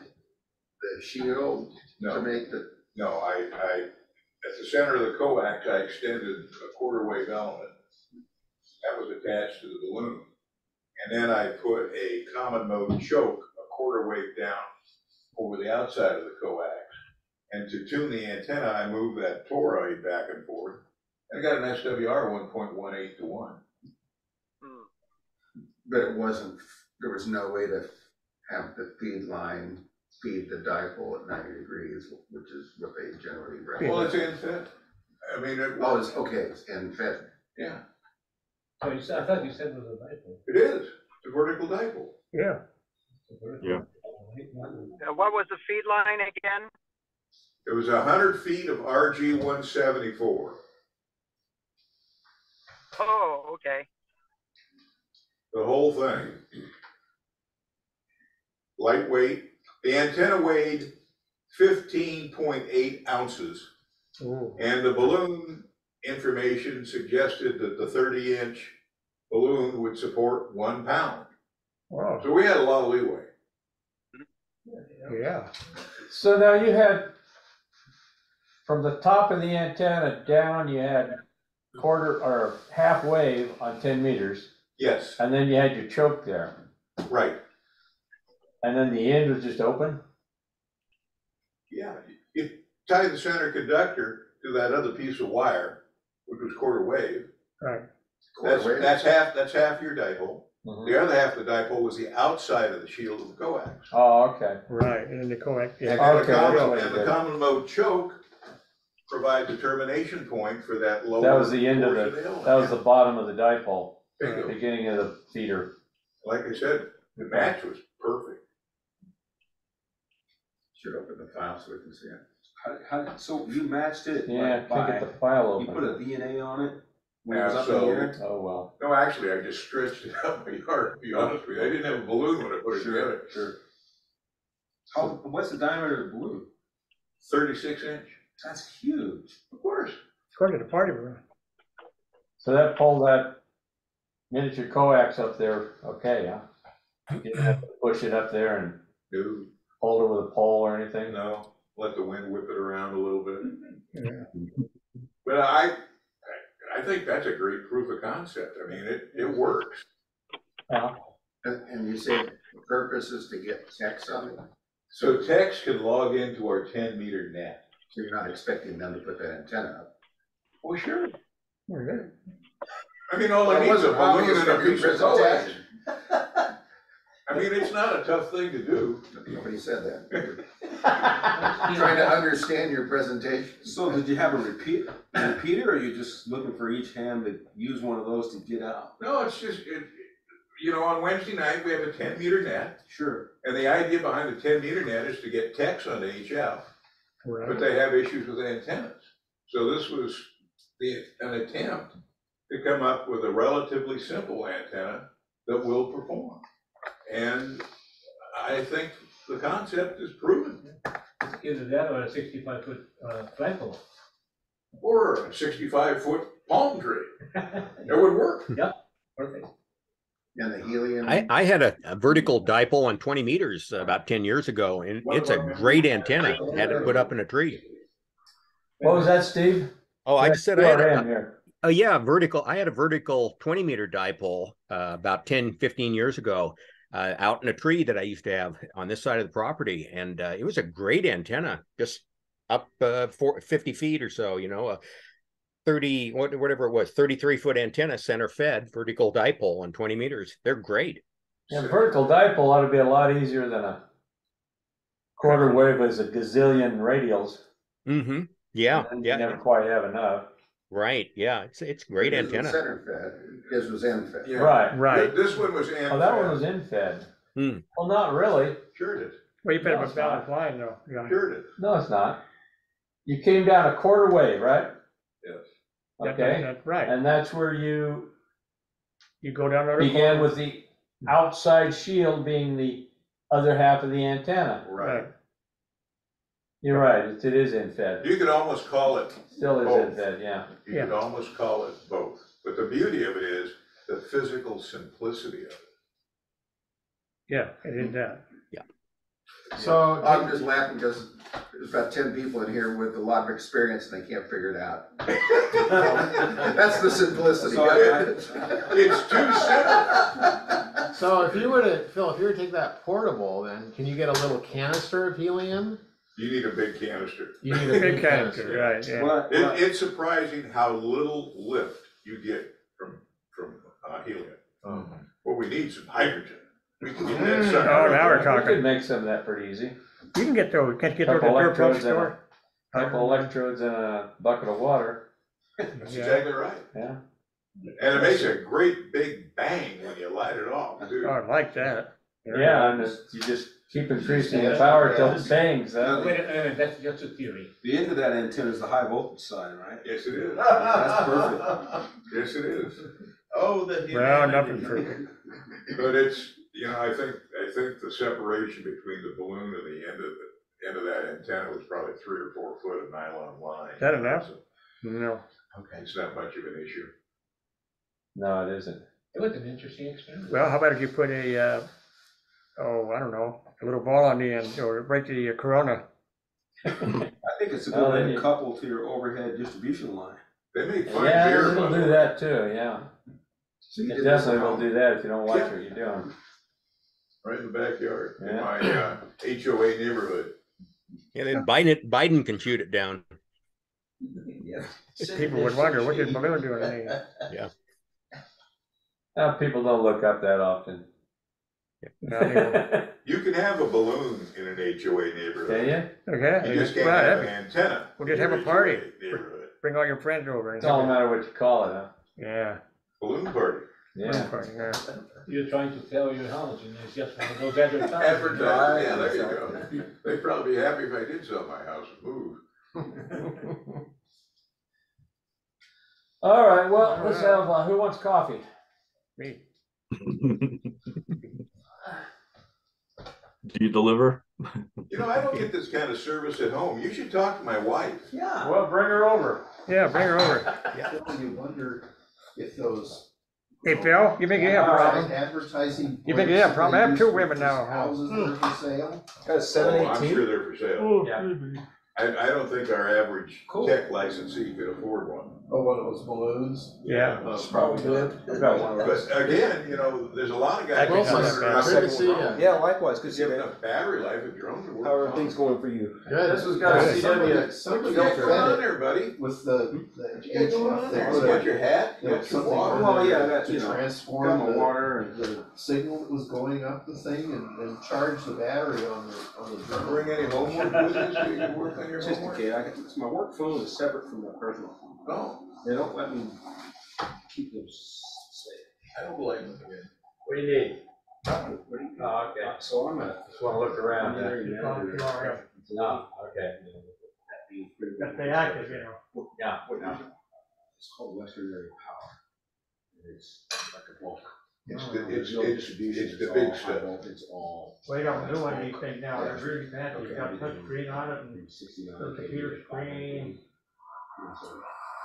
[SPEAKER 2] the shield to
[SPEAKER 4] No,
[SPEAKER 2] make the?
[SPEAKER 4] no, at the center of the coax, I extended a quarter wave element. That was attached to the balloon. And then I put a common mode choke a quarter wave down over the outside of the coax. And to tune the antenna, I moved that toroid back and forth. And I got an SWR 1.18 to 1.
[SPEAKER 2] But it wasn't, there was no way to have the feed line feed the dipole at 90 degrees, which is what they generally recommend.
[SPEAKER 4] Well, it's in fit. I mean, it
[SPEAKER 2] Oh,
[SPEAKER 4] works.
[SPEAKER 2] it's okay, it's in fed.
[SPEAKER 4] Yeah,
[SPEAKER 7] So you said, I thought you said it was a dipole.
[SPEAKER 4] it is. It's a vertical dipole.
[SPEAKER 5] Yeah.
[SPEAKER 10] Yeah.
[SPEAKER 11] What was the feed line again?
[SPEAKER 4] It was 100 feet of RG 174.
[SPEAKER 11] Oh, okay.
[SPEAKER 4] The whole thing. Lightweight. The antenna weighed 15.8 ounces.
[SPEAKER 5] Ooh.
[SPEAKER 4] And the balloon information suggested that the 30-inch balloon would support 1 pound.
[SPEAKER 5] Wow.
[SPEAKER 4] So we had a lot of leeway.
[SPEAKER 5] Yeah.
[SPEAKER 6] So now you had, from the top of the antenna down, you had quarter or half wave on 10 meters,
[SPEAKER 4] Yes,
[SPEAKER 6] and then you had your choke there.
[SPEAKER 4] right.
[SPEAKER 6] And then the end was just open?
[SPEAKER 4] Yeah, you tie the center conductor to that other piece of wire, which was quarter wave.
[SPEAKER 5] Right.
[SPEAKER 4] That's half your dipole.
[SPEAKER 6] Mhm.
[SPEAKER 4] The other half of the dipole was the outside of the shield of the coax.
[SPEAKER 6] Oh, okay.
[SPEAKER 5] Right. And then the coax.
[SPEAKER 4] And,
[SPEAKER 5] Yeah.
[SPEAKER 6] Okay, that's what
[SPEAKER 4] and
[SPEAKER 6] you
[SPEAKER 4] the
[SPEAKER 6] did.
[SPEAKER 4] common mode choke provides a termination point for that lower.
[SPEAKER 6] That was the end of
[SPEAKER 4] portion
[SPEAKER 6] the,
[SPEAKER 4] element.
[SPEAKER 6] that was the bottom of the dipole,
[SPEAKER 4] Bingo.
[SPEAKER 6] beginning of the feeder.
[SPEAKER 4] Like I said, the match was perfect.
[SPEAKER 2] Should open the file so we can see it.
[SPEAKER 12] So you matched it
[SPEAKER 6] Yeah,
[SPEAKER 12] like
[SPEAKER 6] can't get
[SPEAKER 12] by,
[SPEAKER 6] the file
[SPEAKER 12] you
[SPEAKER 6] open.
[SPEAKER 12] put a VNA on it when it
[SPEAKER 4] Yeah,
[SPEAKER 12] was up
[SPEAKER 4] so-
[SPEAKER 12] in the air?
[SPEAKER 6] Oh, well.
[SPEAKER 4] No, actually, I just stretched it out my yard, to be honest with you. I didn't have a balloon when I put it together.
[SPEAKER 12] Sure. What's the diameter of the balloon?
[SPEAKER 4] 36 inch.
[SPEAKER 12] That's huge.
[SPEAKER 4] Of course.
[SPEAKER 5] According to the party room.
[SPEAKER 6] So that pulled that miniature coax up there, okay, huh? You didn't have to push it up there and
[SPEAKER 4] No,
[SPEAKER 6] hold it with a pole or anything?
[SPEAKER 4] no, let the wind whip it around a little bit.
[SPEAKER 5] Yeah.
[SPEAKER 4] But I think that's a great proof of concept. I mean, it works.
[SPEAKER 6] Yeah.
[SPEAKER 2] And you said the purpose is to get text on it,
[SPEAKER 4] So techs can log into our 10-meter net.
[SPEAKER 2] so you're not expecting them to put that antenna up.
[SPEAKER 4] Well, sure.
[SPEAKER 5] Oh, yeah.
[SPEAKER 4] I mean, all I
[SPEAKER 2] Well,
[SPEAKER 4] need is a
[SPEAKER 2] wasn't
[SPEAKER 4] balloon
[SPEAKER 2] obvious
[SPEAKER 4] and a
[SPEAKER 2] from your
[SPEAKER 4] piece of coax.
[SPEAKER 2] presentation.
[SPEAKER 4] I mean, it's not a tough thing to do.
[SPEAKER 2] Nobody said that. Trying to understand your presentation.
[SPEAKER 12] So did you have a repeater, or you just looking for each ham to use one of those to get out?
[SPEAKER 4] No, it's just, on Wednesday night, we have a 10-meter net.
[SPEAKER 12] Sure.
[SPEAKER 4] And the idea behind the 10-meter net is to get techs onto HF, but
[SPEAKER 5] Right.
[SPEAKER 4] they have issues with antennas. So this was an attempt to come up with a relatively simple antenna that will perform. And I think the concept is proven.
[SPEAKER 7] Either that or a 65-foot flagpole.
[SPEAKER 4] Or a 65-foot palm tree. It would work.
[SPEAKER 7] Perfect.
[SPEAKER 2] And the helium.
[SPEAKER 1] I had a vertical dipole on 20 meters about 10 years ago, and it's a great antenna. Had it put up in a tree.
[SPEAKER 6] What was that, Steve?
[SPEAKER 1] Oh, I just said I had
[SPEAKER 6] QRM here.
[SPEAKER 1] vertical. I had a vertical 20-meter dipole about 10, 15 years ago out in a tree that I used to have on this side of the property. And it was a great antenna, just up 50 feet or so, a 30, whatever it was, 33-foot antenna, center fed, vertical dipole on 20 meters. They're great.
[SPEAKER 6] Yeah, vertical dipole ought to be a lot easier than a quarter wave as a gazillion radials.
[SPEAKER 1] Mm-hmm. Yeah,
[SPEAKER 6] And
[SPEAKER 1] yeah.
[SPEAKER 6] you never quite have enough.
[SPEAKER 1] Right. Yeah. It's great
[SPEAKER 2] His was
[SPEAKER 1] antenna.
[SPEAKER 2] center fed, his was end fed.
[SPEAKER 4] Yeah.
[SPEAKER 6] Right.
[SPEAKER 5] Right.
[SPEAKER 4] This one was end.
[SPEAKER 6] Oh, that one was in fed.
[SPEAKER 1] Hmm.
[SPEAKER 6] Well, not really.
[SPEAKER 4] Sure it is.
[SPEAKER 5] Well, you better
[SPEAKER 6] No,
[SPEAKER 5] have a
[SPEAKER 6] it's
[SPEAKER 5] balanced
[SPEAKER 6] not.
[SPEAKER 5] line though. Yeah.
[SPEAKER 4] Sure it is.
[SPEAKER 6] No, it's not. You came down a quarter wave, right?
[SPEAKER 4] Yes.
[SPEAKER 6] Okay.
[SPEAKER 5] That's right.
[SPEAKER 6] And that's where you
[SPEAKER 5] You go down there.
[SPEAKER 6] began with the outside shield being the other half of the antenna.
[SPEAKER 4] Right.
[SPEAKER 6] You're right, it is in fed.
[SPEAKER 4] You could almost call it,
[SPEAKER 6] Still is
[SPEAKER 4] both.
[SPEAKER 6] in fed, yeah.
[SPEAKER 4] You could almost call it both. But the beauty of it is, the physical simplicity of it.
[SPEAKER 5] Yeah, it is that.
[SPEAKER 8] So,
[SPEAKER 2] I'm just laughing because there's about 10 people in here with a lot of experience and they can't figure it out. That's the simplicity.
[SPEAKER 12] So
[SPEAKER 4] It's too simple.
[SPEAKER 8] so if you were to, Phil, if you were to take that portable, then can you get a little canister of helium?
[SPEAKER 4] You need a big canister.
[SPEAKER 8] You need a
[SPEAKER 5] Big canister, right, yeah.
[SPEAKER 4] It's surprising how little lift you get from helium.
[SPEAKER 8] Oh.
[SPEAKER 4] Well, we need some hydrogen. We can get that
[SPEAKER 5] Oh,
[SPEAKER 4] sucker.
[SPEAKER 5] now we're
[SPEAKER 6] We
[SPEAKER 5] talking.
[SPEAKER 6] could make some of that pretty easy.
[SPEAKER 5] You can get those, can't you get those
[SPEAKER 6] Couple
[SPEAKER 5] at the drug
[SPEAKER 6] electrodes and
[SPEAKER 5] store?
[SPEAKER 6] Couple electrodes and a bucket of water.
[SPEAKER 4] That's
[SPEAKER 5] Yeah.
[SPEAKER 4] exactly right.
[SPEAKER 6] Yeah.
[SPEAKER 4] And it makes a great big bang when you light it off,
[SPEAKER 5] Oh,
[SPEAKER 4] too.
[SPEAKER 5] I like that.
[SPEAKER 6] Yeah, and you just keep increasing the power till it bangs.
[SPEAKER 7] Wait a minute, that's just a theory.
[SPEAKER 12] The end of that antenna is the high voltage side, right?
[SPEAKER 4] Yes, it is.
[SPEAKER 12] That's perfect.
[SPEAKER 4] Yes, it is.
[SPEAKER 8] Oh, the
[SPEAKER 5] Well, nothing perfect.
[SPEAKER 4] But it's, I think the separation between the balloon and the end of that antenna was probably 3 or 4 foot of nylon line.
[SPEAKER 5] Is that enough?
[SPEAKER 4] So
[SPEAKER 5] No.
[SPEAKER 8] Okay.
[SPEAKER 4] it's not much of an issue.
[SPEAKER 6] No, it isn't.
[SPEAKER 7] It was an interesting experiment.
[SPEAKER 5] Well, how about if you put a, I don't know, a little ball on the end, or break the corona?
[SPEAKER 12] I think it's a good
[SPEAKER 6] Well,
[SPEAKER 12] way
[SPEAKER 6] then
[SPEAKER 12] to
[SPEAKER 6] you-
[SPEAKER 12] couple to your overhead distribution line.
[SPEAKER 4] They make fine
[SPEAKER 6] Yeah,
[SPEAKER 4] beer.
[SPEAKER 6] it'll do that too, yeah.
[SPEAKER 2] So you
[SPEAKER 6] It
[SPEAKER 2] did
[SPEAKER 6] definitely
[SPEAKER 2] this
[SPEAKER 6] will do that if you don't watch what you're doing.
[SPEAKER 4] Right in the backyard, in
[SPEAKER 6] Yeah.
[SPEAKER 4] my HOA neighborhood.
[SPEAKER 1] Yeah, then Biden can shoot it down.
[SPEAKER 5] People would wonder, what did balloon do in there?
[SPEAKER 6] People don't look up that often.
[SPEAKER 5] Can
[SPEAKER 4] You can have a balloon in an HOA neighborhood.
[SPEAKER 6] you?
[SPEAKER 5] Okay,
[SPEAKER 4] You just can't
[SPEAKER 5] right,
[SPEAKER 4] have an
[SPEAKER 5] that'd
[SPEAKER 4] antenna.
[SPEAKER 5] We'll just
[SPEAKER 4] in
[SPEAKER 5] have
[SPEAKER 4] your
[SPEAKER 5] a party.
[SPEAKER 4] HOA neighborhood.
[SPEAKER 5] bring all your friends over.
[SPEAKER 6] It's all a matter what you call it, huh?
[SPEAKER 5] Yeah.
[SPEAKER 4] Balloon party.
[SPEAKER 6] Yeah.
[SPEAKER 5] Yeah.
[SPEAKER 7] You're trying to sell your house and it's just one of those advertisements.
[SPEAKER 4] Advertising, yeah, there you go. They'd probably be happy if I did sell my house and move.
[SPEAKER 6] All right, well, let's have, who wants coffee?
[SPEAKER 5] Me.
[SPEAKER 10] Do you deliver?
[SPEAKER 4] I don't get this kind of service at home. You should talk to my wife.
[SPEAKER 12] Yeah.
[SPEAKER 6] Well, bring her over.
[SPEAKER 5] Yeah, bring her over.
[SPEAKER 13] You wonder if those.
[SPEAKER 5] Hey, Phil, you think you have a problem?
[SPEAKER 13] Advertising.
[SPEAKER 5] You think you have a problem? I have two women now.
[SPEAKER 13] Houses that are for sale.
[SPEAKER 12] Got a
[SPEAKER 4] Oh,
[SPEAKER 12] 718?
[SPEAKER 4] I'm sure they're for sale.
[SPEAKER 5] Oh,
[SPEAKER 6] Yeah.
[SPEAKER 5] baby.
[SPEAKER 4] I don't think our average
[SPEAKER 12] Cool.
[SPEAKER 4] tech licensee could afford one.
[SPEAKER 13] Oh, one of those balloons?
[SPEAKER 5] Yeah.
[SPEAKER 13] That's probably good.
[SPEAKER 6] I've got one of those.
[SPEAKER 4] But again, there's a lot of guys.
[SPEAKER 5] Actually,
[SPEAKER 4] that
[SPEAKER 5] not
[SPEAKER 4] run
[SPEAKER 5] that
[SPEAKER 4] around
[SPEAKER 5] bad.
[SPEAKER 8] Good to
[SPEAKER 4] second
[SPEAKER 8] see
[SPEAKER 4] row.
[SPEAKER 8] ya.
[SPEAKER 12] Yeah, likewise, good to see
[SPEAKER 4] You have
[SPEAKER 12] you.
[SPEAKER 4] enough battery life if drones are working.
[SPEAKER 12] How are things going for you?
[SPEAKER 8] Good.
[SPEAKER 6] This has got a
[SPEAKER 5] Good.
[SPEAKER 6] CW.
[SPEAKER 13] Somebody
[SPEAKER 4] What's going on
[SPEAKER 13] said
[SPEAKER 4] there, buddy?
[SPEAKER 13] it with the
[SPEAKER 4] What's going on there?
[SPEAKER 13] they
[SPEAKER 4] You
[SPEAKER 13] put
[SPEAKER 4] got
[SPEAKER 13] a,
[SPEAKER 4] your hat? You
[SPEAKER 13] you know,
[SPEAKER 4] got your
[SPEAKER 13] something
[SPEAKER 4] water?
[SPEAKER 13] on
[SPEAKER 12] Well,
[SPEAKER 13] there
[SPEAKER 12] yeah, I got,
[SPEAKER 13] to
[SPEAKER 12] you know,
[SPEAKER 13] transform
[SPEAKER 12] got my
[SPEAKER 13] the,
[SPEAKER 12] water and-
[SPEAKER 13] the signal that was going up the thing and charge the battery on the drone.
[SPEAKER 4] Bring any homework with you so you can work on your
[SPEAKER 12] Just in
[SPEAKER 4] homework?
[SPEAKER 12] case, my work phone is separate from my personal phone.
[SPEAKER 4] No,
[SPEAKER 12] They don't let me keep them safe.
[SPEAKER 4] I don't blame them.
[SPEAKER 6] What do you need? Oh, okay.
[SPEAKER 12] So I'm at.
[SPEAKER 6] Just wanna look around.
[SPEAKER 12] I'm very
[SPEAKER 6] Yeah.
[SPEAKER 12] manager.
[SPEAKER 6] No, okay.
[SPEAKER 5] But they active,
[SPEAKER 6] Yeah.
[SPEAKER 12] It's called Western Area Power. And it's like a bulk.
[SPEAKER 4] It's
[SPEAKER 12] There's no distribution,
[SPEAKER 4] the
[SPEAKER 12] it's
[SPEAKER 4] big
[SPEAKER 12] all high
[SPEAKER 4] stuff.
[SPEAKER 12] voltage, all.
[SPEAKER 5] Well, you don't do one of these things now, they're really fancy, you got a touch
[SPEAKER 12] everything
[SPEAKER 5] screen on it and
[SPEAKER 12] 69
[SPEAKER 5] the computer
[SPEAKER 12] kV,
[SPEAKER 5] screen.
[SPEAKER 12] and so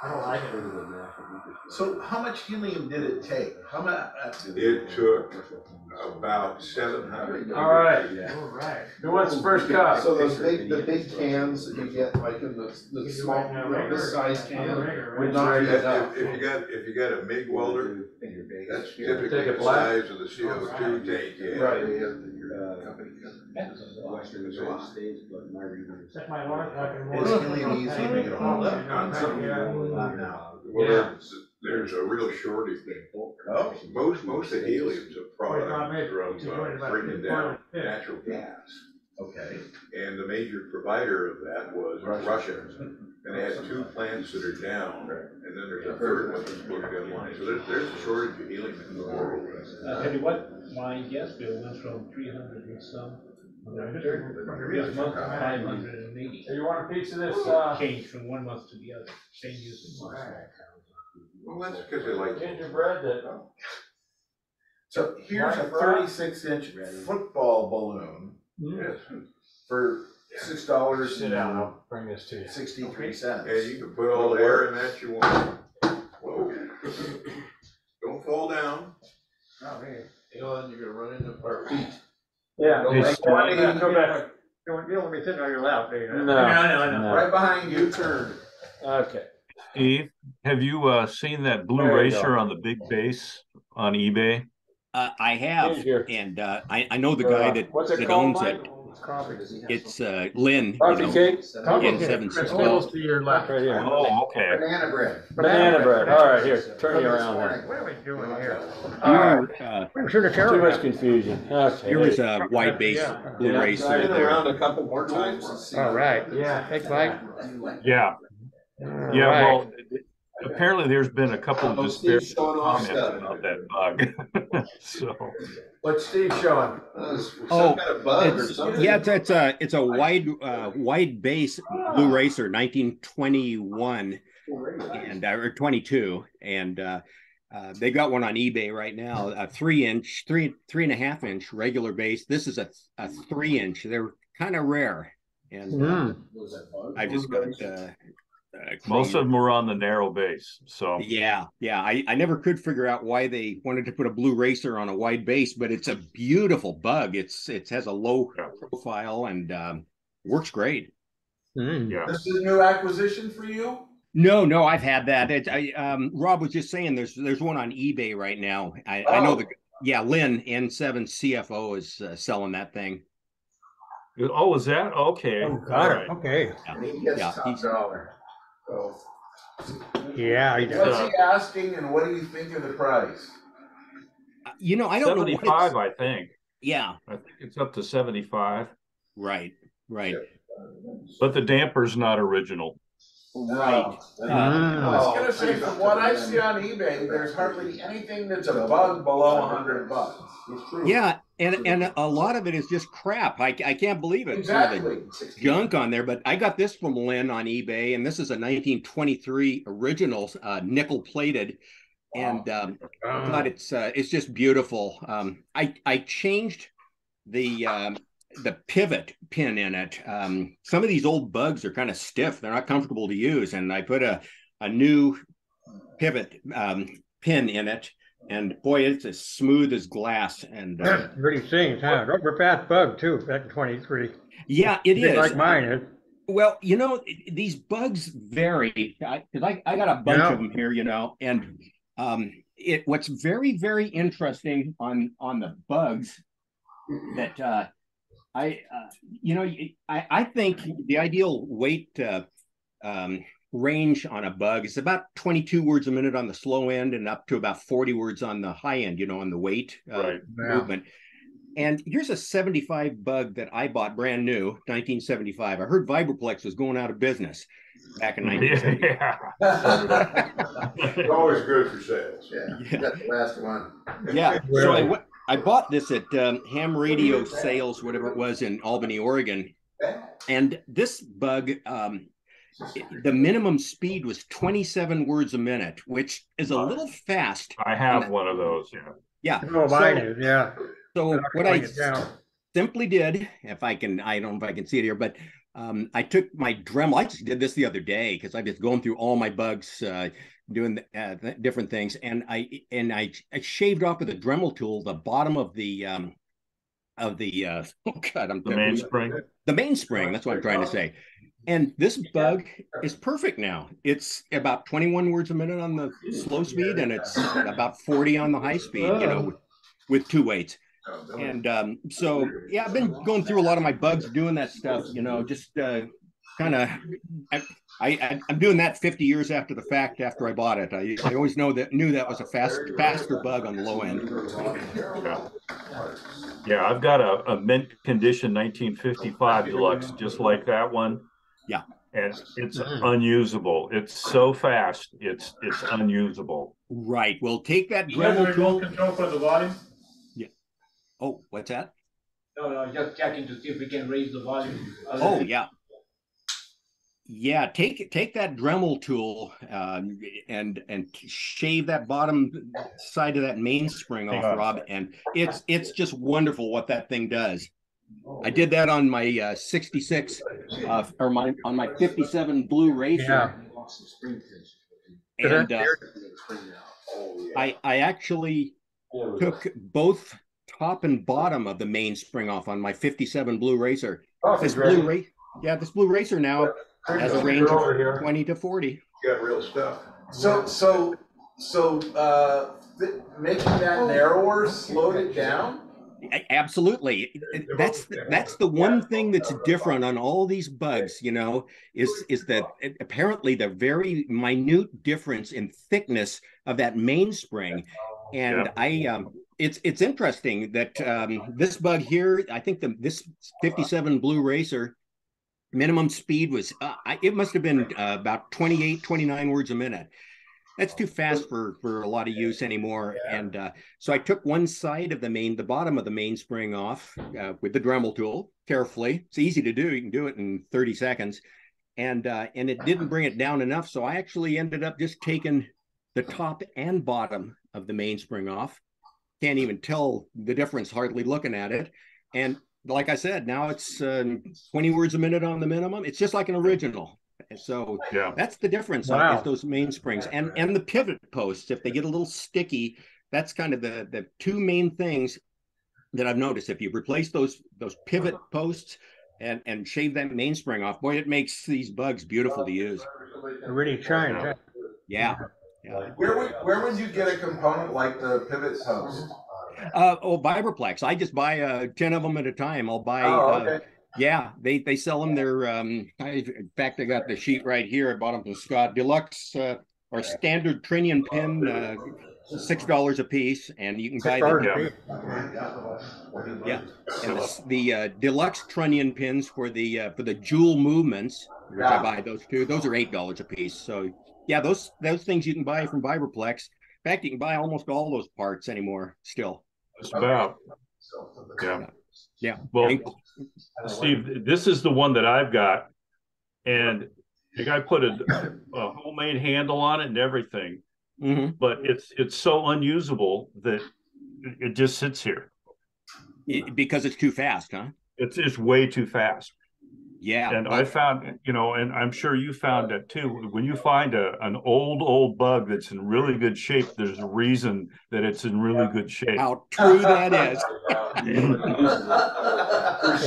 [SPEAKER 5] I don't like it.
[SPEAKER 12] further than that, but we could-
[SPEAKER 13] So how much helium did it take? How much?
[SPEAKER 4] It took about 700.
[SPEAKER 6] All right.
[SPEAKER 12] Yeah.
[SPEAKER 5] All right.
[SPEAKER 6] Who wants the first cup?
[SPEAKER 13] So those the big cans that you get like in the small, this size can.
[SPEAKER 6] Which
[SPEAKER 13] Not
[SPEAKER 6] way?
[SPEAKER 13] good enough.
[SPEAKER 4] If you got a MIG welder, that's typically
[SPEAKER 6] Take a
[SPEAKER 4] the
[SPEAKER 6] black.
[SPEAKER 4] size of the CO2 tank you have.
[SPEAKER 13] Right.
[SPEAKER 12] Western United States, but my reading is.
[SPEAKER 5] Set my alarm clock in the
[SPEAKER 13] Is
[SPEAKER 5] morning.
[SPEAKER 13] helium easy to make it hold up?
[SPEAKER 4] Not
[SPEAKER 13] now.
[SPEAKER 4] Well, there's a real shortage.
[SPEAKER 13] Oh.
[SPEAKER 4] Most of the helium's a product
[SPEAKER 5] She's
[SPEAKER 4] from
[SPEAKER 5] worried about
[SPEAKER 4] breaking down
[SPEAKER 5] fish.
[SPEAKER 4] natural gas.
[SPEAKER 13] Okay.
[SPEAKER 4] And the major provider of that was Russia. And they had 2 plants that are down, and then there's a third one that's supposed to be online. So there's a shortage of helium in the world.
[SPEAKER 7] Tell you what, my gas bill went from 300 and some. This month, 580.
[SPEAKER 6] So you want a piece of this,
[SPEAKER 7] Changed from one month to the other, same usage.
[SPEAKER 4] Well, that's because they like.
[SPEAKER 6] gingerbread that,
[SPEAKER 13] So here's a 36-inch football balloon
[SPEAKER 4] Yes.
[SPEAKER 13] for $6
[SPEAKER 6] sit down, I'll bring this to you.
[SPEAKER 13] 63 cents.
[SPEAKER 4] And you can put all the air in that you want. Whoa. Don't fall down.
[SPEAKER 5] Oh, man.
[SPEAKER 13] You know, then you're gonna run into our feet.
[SPEAKER 6] Yeah.
[SPEAKER 13] Go
[SPEAKER 6] Hey,
[SPEAKER 13] back.
[SPEAKER 6] Steve, go back.
[SPEAKER 5] You don't want to be sitting on your lap, do you?
[SPEAKER 6] No,
[SPEAKER 5] I know.
[SPEAKER 6] no.
[SPEAKER 13] Right behind you, turn.
[SPEAKER 6] Okay.
[SPEAKER 10] Steve, have you seen that blue
[SPEAKER 6] There you
[SPEAKER 10] racer
[SPEAKER 6] go.
[SPEAKER 10] on the big base on eBay?
[SPEAKER 1] I have,
[SPEAKER 6] Here's your-
[SPEAKER 1] and I know the guy that
[SPEAKER 6] What's it
[SPEAKER 1] that
[SPEAKER 6] called,
[SPEAKER 1] owns it.
[SPEAKER 6] Mike?
[SPEAKER 5] Coffee.
[SPEAKER 1] It's Lynn,
[SPEAKER 6] Coffee cake?
[SPEAKER 1] N7
[SPEAKER 13] Chris,
[SPEAKER 1] CFO.
[SPEAKER 13] close to your left.
[SPEAKER 6] Right here.
[SPEAKER 10] Oh, okay.
[SPEAKER 2] Banana bread.
[SPEAKER 6] Banana bread. All right, here, turn you around here.
[SPEAKER 5] What are we doing here?
[SPEAKER 1] We
[SPEAKER 5] We should have
[SPEAKER 6] Too much confusion. Okay.
[SPEAKER 1] Here was a wide base blue
[SPEAKER 6] Yeah.
[SPEAKER 1] racer
[SPEAKER 12] I've been
[SPEAKER 1] there.
[SPEAKER 12] around a couple more times to see.
[SPEAKER 5] All right.
[SPEAKER 6] Yeah.
[SPEAKER 5] Thanks, Mike.
[SPEAKER 10] Yeah.
[SPEAKER 5] All
[SPEAKER 10] Yeah,
[SPEAKER 5] right.
[SPEAKER 10] well, apparently there's been a couple of
[SPEAKER 12] Oh,
[SPEAKER 10] disparate
[SPEAKER 12] Steve's showing off
[SPEAKER 10] comments
[SPEAKER 12] stuff.
[SPEAKER 10] about that bug. So,
[SPEAKER 6] What's Steve showing?
[SPEAKER 12] Some
[SPEAKER 1] Oh,
[SPEAKER 12] kind of bug or
[SPEAKER 1] it's,
[SPEAKER 12] something.
[SPEAKER 1] yeah, it's a wide base blue racer, 1921 and or 22, and they got one on eBay right now, a 3-inch, 3.5-inch regular base. This is a 3-inch. They're kind of rare, and I just got.
[SPEAKER 10] most of them were on the narrow base. So
[SPEAKER 1] yeah. I never could figure out why they wanted to put a blue racer on a wide base, but it's a beautiful bug. It has a low profile and works great.
[SPEAKER 10] yeah.
[SPEAKER 4] This is a new acquisition for you?
[SPEAKER 1] No, I've had that. Rob was just saying there's one on eBay right now. I know Lynn N7 CFO is selling that thing.
[SPEAKER 10] Oh, is that okay?
[SPEAKER 5] Oh, got it. Okay.
[SPEAKER 2] He gets top dollar. So.
[SPEAKER 5] Yeah, he does.
[SPEAKER 4] What's he asking, and what do you think of the price?
[SPEAKER 1] I don't
[SPEAKER 10] 75,
[SPEAKER 1] know.
[SPEAKER 10] I think.
[SPEAKER 1] Yeah.
[SPEAKER 10] I think it's up to 75.
[SPEAKER 1] Right.
[SPEAKER 10] But the damper's not original.
[SPEAKER 1] Right.
[SPEAKER 4] I was gonna say, from what I see on eBay, there's hardly anything that's a bug below $100. It's true.
[SPEAKER 1] Yeah, and a lot of it is just crap. I can't believe it.
[SPEAKER 4] Exactly.
[SPEAKER 1] Some of the junk on there, but I got this from Lynn on eBay, and this is a 1923 original, nickel plated, and God, it's just beautiful. I changed the pivot pin in it. Some of these old bugs are kind of stiff; they're not comfortable to use, and I put a new pivot pin in it. And boy, it's as smooth as glass. And
[SPEAKER 5] pretty things, huh? Rubber fast bug too, back in 23.
[SPEAKER 1] Yeah, it is.
[SPEAKER 5] Like mine is.
[SPEAKER 1] Well, these bugs vary. Because I got a bunch of them here, and what's very, very interesting on the bugs that I think the ideal weight range on a bug is about 22 words a minute on the slow end and up to about 40 words on the high end, on the weight movement. And here's a 75 bug that I bought brand new, 1975. I heard Vibraplex was going out of business back in 1975.
[SPEAKER 4] Always good for sales.
[SPEAKER 2] Yeah. That's the last one.
[SPEAKER 1] Yeah. So I bought this at Ham Radio Sales, whatever it was, in Albany, Oregon. And this bug, the minimum speed was 27 words a minute, which is a little fast.
[SPEAKER 10] I have one of those,
[SPEAKER 1] yeah.
[SPEAKER 5] Oh, mine is, yeah.
[SPEAKER 1] So what I simply did, I don't know if I can see it here, but I took my Dremel. I just did this the other day because I've been going through all my bugs, doing different things, and I shaved off with a Dremel tool the bottom of the mainspring. The mainspring. That's what I'm trying to say. And this bug is perfect now. It's about 21 words a minute on the slow speed, and it's about 40 on the high speed, with two weights. And so, yeah, I've been going through a lot of my bugs doing that stuff, just kind of, I'm doing that 50 years after the fact after I bought it. I always knew that was a faster bug on the low end.
[SPEAKER 10] Yeah, I've got a mint condition 1955 deluxe, just like that one.
[SPEAKER 1] Yeah.
[SPEAKER 10] And it's unusable. It's so fast, it's unusable.
[SPEAKER 1] Right. Well, take that
[SPEAKER 7] Dremel tool. Control for the volume?
[SPEAKER 1] Yeah. Oh, what's that?
[SPEAKER 7] No, just checking to see if we can raise the volume.
[SPEAKER 1] Oh, yeah. Yeah, take that Dremel tool and shave that bottom side of that mainspring off, Rob, and it's just wonderful what that thing does. I did that on my 66 or on my 57 blue racer.
[SPEAKER 5] Yeah.
[SPEAKER 1] And I actually took both top and bottom of the mainspring off on my 57 Blue Racer. This Blue Racer now has a range of 20 to 40.
[SPEAKER 4] You got real stuff.
[SPEAKER 13] So making that narrower slowed it down?
[SPEAKER 1] Absolutely. That's the one thing that's different on all these bugs, you know, is that apparently the very minute difference in thickness of that mainspring. And it's interesting that this bug here, I think this 57 Blue Racer minimum speed was it must have been about 28, 29 words a minute. That's too fast for a lot of use anymore. And so I took one side of the bottom of the mainspring off with the Dremel tool carefully. It's easy to do. You can do it in 30 seconds. And it didn't bring it down enough. So I actually ended up just taking the top and bottom of the mainspring off. Can't even tell the difference hardly looking at it. And like I said, now it's 20 words a minute on the minimum. It's just like an original. So that's the difference on those mainsprings and the pivot posts. If they get a little sticky, that's kind of the two main things that I've noticed. If you replace those pivot posts and shave that mainspring off, boy, it makes these bugs beautiful to use.
[SPEAKER 5] It really shines.
[SPEAKER 1] Yeah.
[SPEAKER 13] Where would you get a component like the pivot post?
[SPEAKER 1] Vibraplex. I just buy 10 of them at a time. I'll buy. Yeah, they sell them. They're in fact, I got the sheet right here. I bought them from Scott. Deluxe or standard trunnion pin, $6 a piece, and you can buy them. Yeah, and the deluxe trunnion pins for the jewel movements, which I buy those too. Those are $8 a piece. So yeah, those things you can buy from Vibraplex. In fact, you can buy almost all those parts anymore still.
[SPEAKER 10] Just about. Yeah. Well, Steve, this is the one that I've got, and the guy put a homemade handle on it and everything, but it's so unusable that it just sits here.
[SPEAKER 1] Because it's too fast, huh?
[SPEAKER 10] It's way too fast.
[SPEAKER 1] Yeah.
[SPEAKER 10] And I found, you know, and I'm sure you found that too. When you find an old bug that's in really good shape, there's a reason that it's in really good shape.
[SPEAKER 1] How true that is.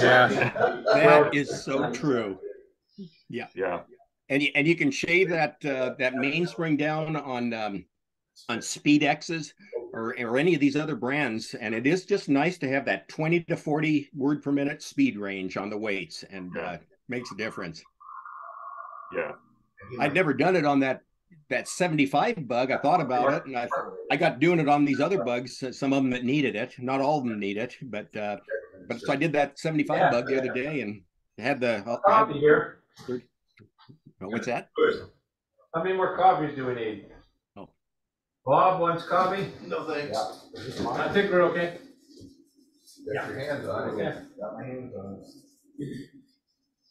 [SPEAKER 1] That is so true. Yeah. And you can shave that mainspring down on Speed X's or any of these other brands, and it is just nice to have that 20 to 40 word per minute speed range on the weights, and makes a difference.
[SPEAKER 10] Yeah,
[SPEAKER 1] I'd never done it on that 75 bug. I thought about it, and I got doing it on these other bugs, some of them that needed it. Not all of them need it, but so I did that 75 bug the other day and had the
[SPEAKER 6] coffee here.
[SPEAKER 1] What's that?
[SPEAKER 6] How many more coffees do we need? Bob wants coffee?
[SPEAKER 13] No thanks.
[SPEAKER 6] I think we're okay.
[SPEAKER 13] Got your hands on it.
[SPEAKER 6] Got my hands on it.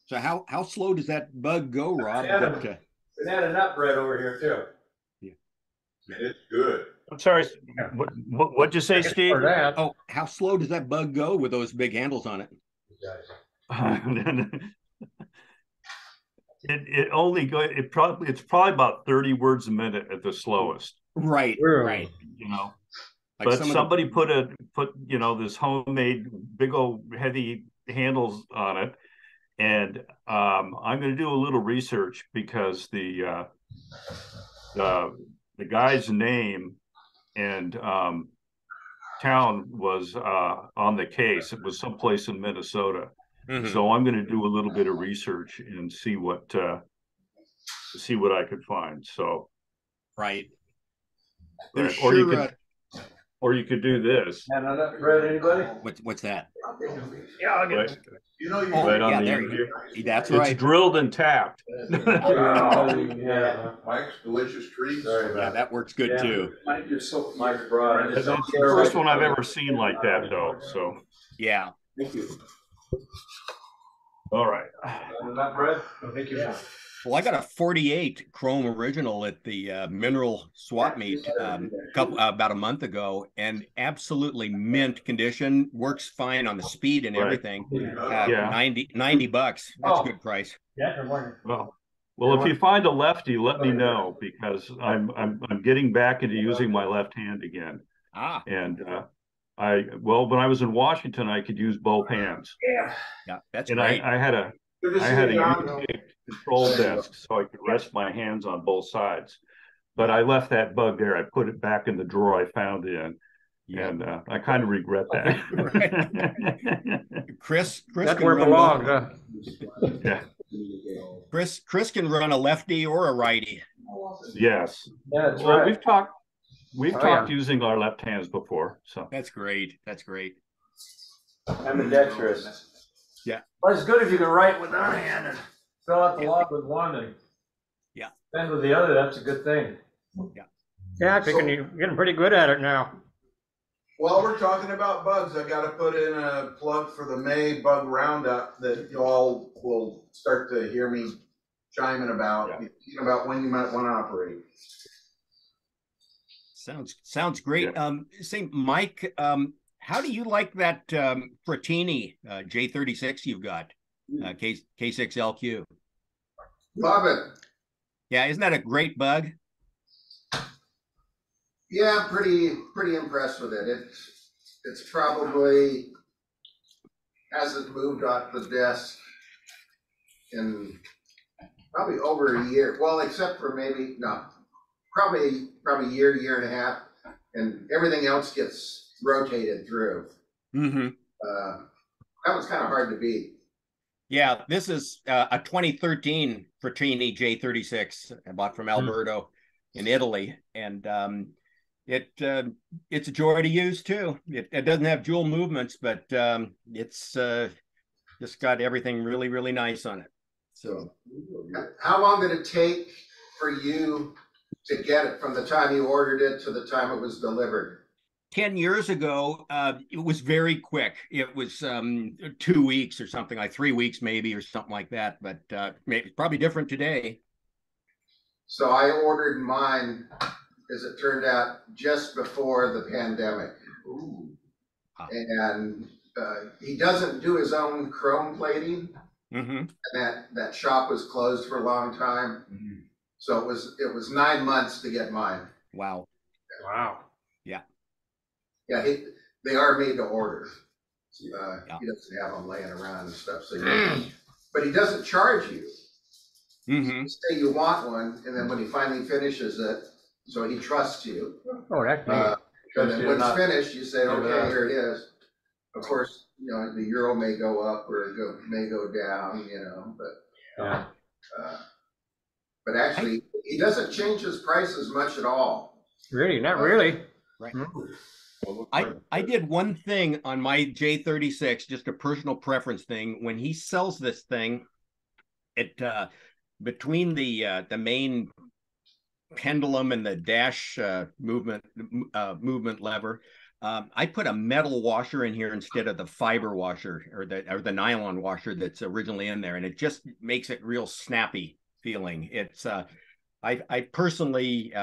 [SPEAKER 1] So how slow does that bug go, Rob?
[SPEAKER 6] We had a nut bread over here too.
[SPEAKER 4] It's good.
[SPEAKER 10] I'm sorry. What'd you say, Steve?
[SPEAKER 1] Oh, how slow does that bug go with those big handles on it?
[SPEAKER 10] It's probably about 30 words a minute at the slowest.
[SPEAKER 1] Right.
[SPEAKER 10] You know, like but somebody put you know, this homemade big old heavy handles on it, and I'm going to do a little research because the guy's name and town was on the case. It was someplace in Minnesota. So I'm going to do a little bit of research and see what I could find. So or you could do this.
[SPEAKER 6] And a nut bread, anybody?
[SPEAKER 1] What's that?
[SPEAKER 6] Yeah, I'll get it.
[SPEAKER 13] You know,
[SPEAKER 1] that's
[SPEAKER 10] it's
[SPEAKER 1] right.
[SPEAKER 10] Drilled and tapped.
[SPEAKER 4] Mike's delicious treats.
[SPEAKER 1] Yeah, that works good too.
[SPEAKER 6] Mike's brought it.
[SPEAKER 10] That's the first one I've ever seen like that, though. So
[SPEAKER 1] yeah.
[SPEAKER 6] Thank you.
[SPEAKER 10] All right.
[SPEAKER 6] Nut bread? Thank you.
[SPEAKER 1] Well, I got a 48 Chrome original at the Mineral Swap Meet about a month ago, and absolutely mint condition. Works fine on the speed and everything. $90. That's a good price.
[SPEAKER 10] Well, if you find a lefty, let me know, because I'm getting back into using my left hand again.
[SPEAKER 1] Ah.
[SPEAKER 10] And when I was in Washington, I could use both hands.
[SPEAKER 1] Yeah, that's
[SPEAKER 10] and
[SPEAKER 1] great.
[SPEAKER 10] I had a U-shaped control desk, so I could rest my hands on both sides. But I left that bug there. I put it back in the drawer I found it in. Yeah. And I kind of regret that.
[SPEAKER 1] Chris
[SPEAKER 5] That's
[SPEAKER 1] can
[SPEAKER 5] where it
[SPEAKER 1] run
[SPEAKER 5] belongs,
[SPEAKER 1] both.
[SPEAKER 10] Yeah.
[SPEAKER 1] Chris can run a lefty or a righty.
[SPEAKER 10] Yes.
[SPEAKER 6] Yeah, that's
[SPEAKER 10] well,
[SPEAKER 6] right.
[SPEAKER 10] We've talked using our left hands before. So
[SPEAKER 1] that's great. That's great.
[SPEAKER 6] Ambidextrous.
[SPEAKER 1] Yeah.
[SPEAKER 6] Well, it's good if you can write with one hand and fill out the log with one and send with the other. That's a good thing.
[SPEAKER 5] Yeah, I think you're getting pretty good at it now.
[SPEAKER 2] While we're talking about bugs, I gotta put in a plug for the May bug roundup that you all will start to hear me chiming about, when you might want to operate.
[SPEAKER 1] Sounds great. Say, Mike, how do you like that Fratini J36 you've got, K6LQ?
[SPEAKER 2] Love it.
[SPEAKER 1] Yeah, isn't that a great bug?
[SPEAKER 2] Yeah, pretty impressed with it. It's probably hasn't moved off the desk in probably over a year. Well, except for probably a year and a half, and everything else gets rotated through.
[SPEAKER 1] Mm-hmm.
[SPEAKER 2] That was kind of hard to beat.
[SPEAKER 1] Yeah, this is a 2013 Fratini J36 I bought from Alberto in Italy, and it's a joy to use too. It doesn't have dual movements, but it's just got everything really, really nice on it. So,
[SPEAKER 2] how long did it take for you to get it from the time you ordered it to the time it was delivered?
[SPEAKER 1] 10 years ago, it was very quick. It was 2 weeks or something, like 3 weeks maybe, or something like that. But it's probably different today.
[SPEAKER 2] So I ordered mine, as it turned out, just before the pandemic. Ooh. And he doesn't do his own chrome plating.
[SPEAKER 1] Mm-hmm.
[SPEAKER 2] And that shop was closed for a long time. Mm-hmm. So it was 9 months to get mine.
[SPEAKER 1] Wow. Yeah.
[SPEAKER 2] Yeah, they are made to order. He doesn't have them laying around and stuff. So but he doesn't charge you.
[SPEAKER 1] Mm-hmm.
[SPEAKER 2] You say you want one, and then when he finally finishes it, so he trusts you.
[SPEAKER 5] Oh, that's neat.
[SPEAKER 2] And then when it's finished, you say, okay, here it is. Of course, the euro may go up or it may go down, but actually, he doesn't change his prices much at all.
[SPEAKER 5] Really? Not really?
[SPEAKER 1] Right. I did one thing on my J36, just a personal preference thing. When he sells this thing, it between the main pendulum and the dash movement lever, I put a metal washer in here instead of the fiber washer or the nylon washer that's originally in there, and it just makes it real snappy feeling. It's I personally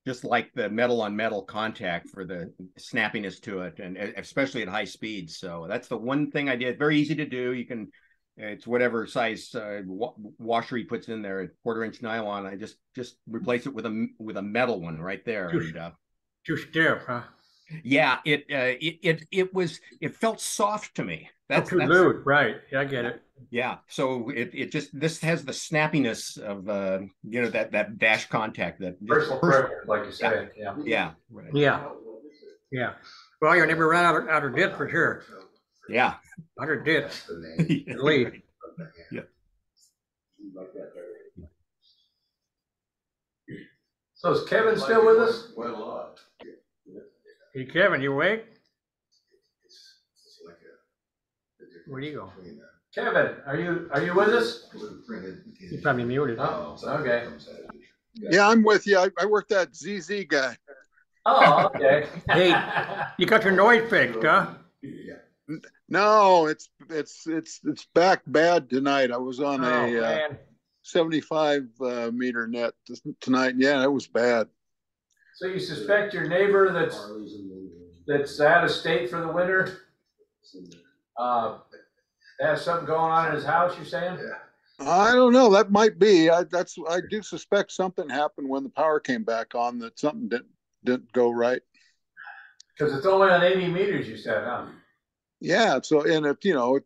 [SPEAKER 1] just like the metal on metal contact for the snappiness to it, and especially at high speeds. So that's the one thing I did. Very easy to do. You can, it's whatever size washer he puts in there, a 1/4-inch nylon. I just replace it with a metal one right there.
[SPEAKER 5] Too stiff, huh?
[SPEAKER 1] Yeah, it felt soft to me.
[SPEAKER 5] That's too loose, right? Yeah, I get it.
[SPEAKER 1] Yeah, so this has the snappiness of that dash contact that
[SPEAKER 6] personal preference, like you say.
[SPEAKER 1] Yeah. Right.
[SPEAKER 5] Yeah. Well, you'll never run out of dit for sure.
[SPEAKER 1] Yeah.
[SPEAKER 5] 100 dits at least.
[SPEAKER 1] Yeah.
[SPEAKER 6] So is Kevin still with us?
[SPEAKER 2] Quite a lot.
[SPEAKER 5] Hey, Kevin, you awake? Where do you go?
[SPEAKER 6] Kevin, are you with us?
[SPEAKER 5] He's probably muted.
[SPEAKER 6] Oh, okay.
[SPEAKER 14] Yeah, I'm with you. I work that ZZ guy.
[SPEAKER 6] Oh, okay.
[SPEAKER 5] Hey, you got your noise fixed, huh?
[SPEAKER 14] No, it's back bad tonight. I was on a 75 meter net tonight. Yeah, it was bad.
[SPEAKER 6] So you suspect your neighbor that's out of state for the winter has something going on in his house, you're saying?
[SPEAKER 14] I don't know. That might be. I do suspect something happened when the power came back on, that something didn't go right.
[SPEAKER 6] Because it's only on 80 meters, you said, huh?
[SPEAKER 14] Yeah, so, and it, of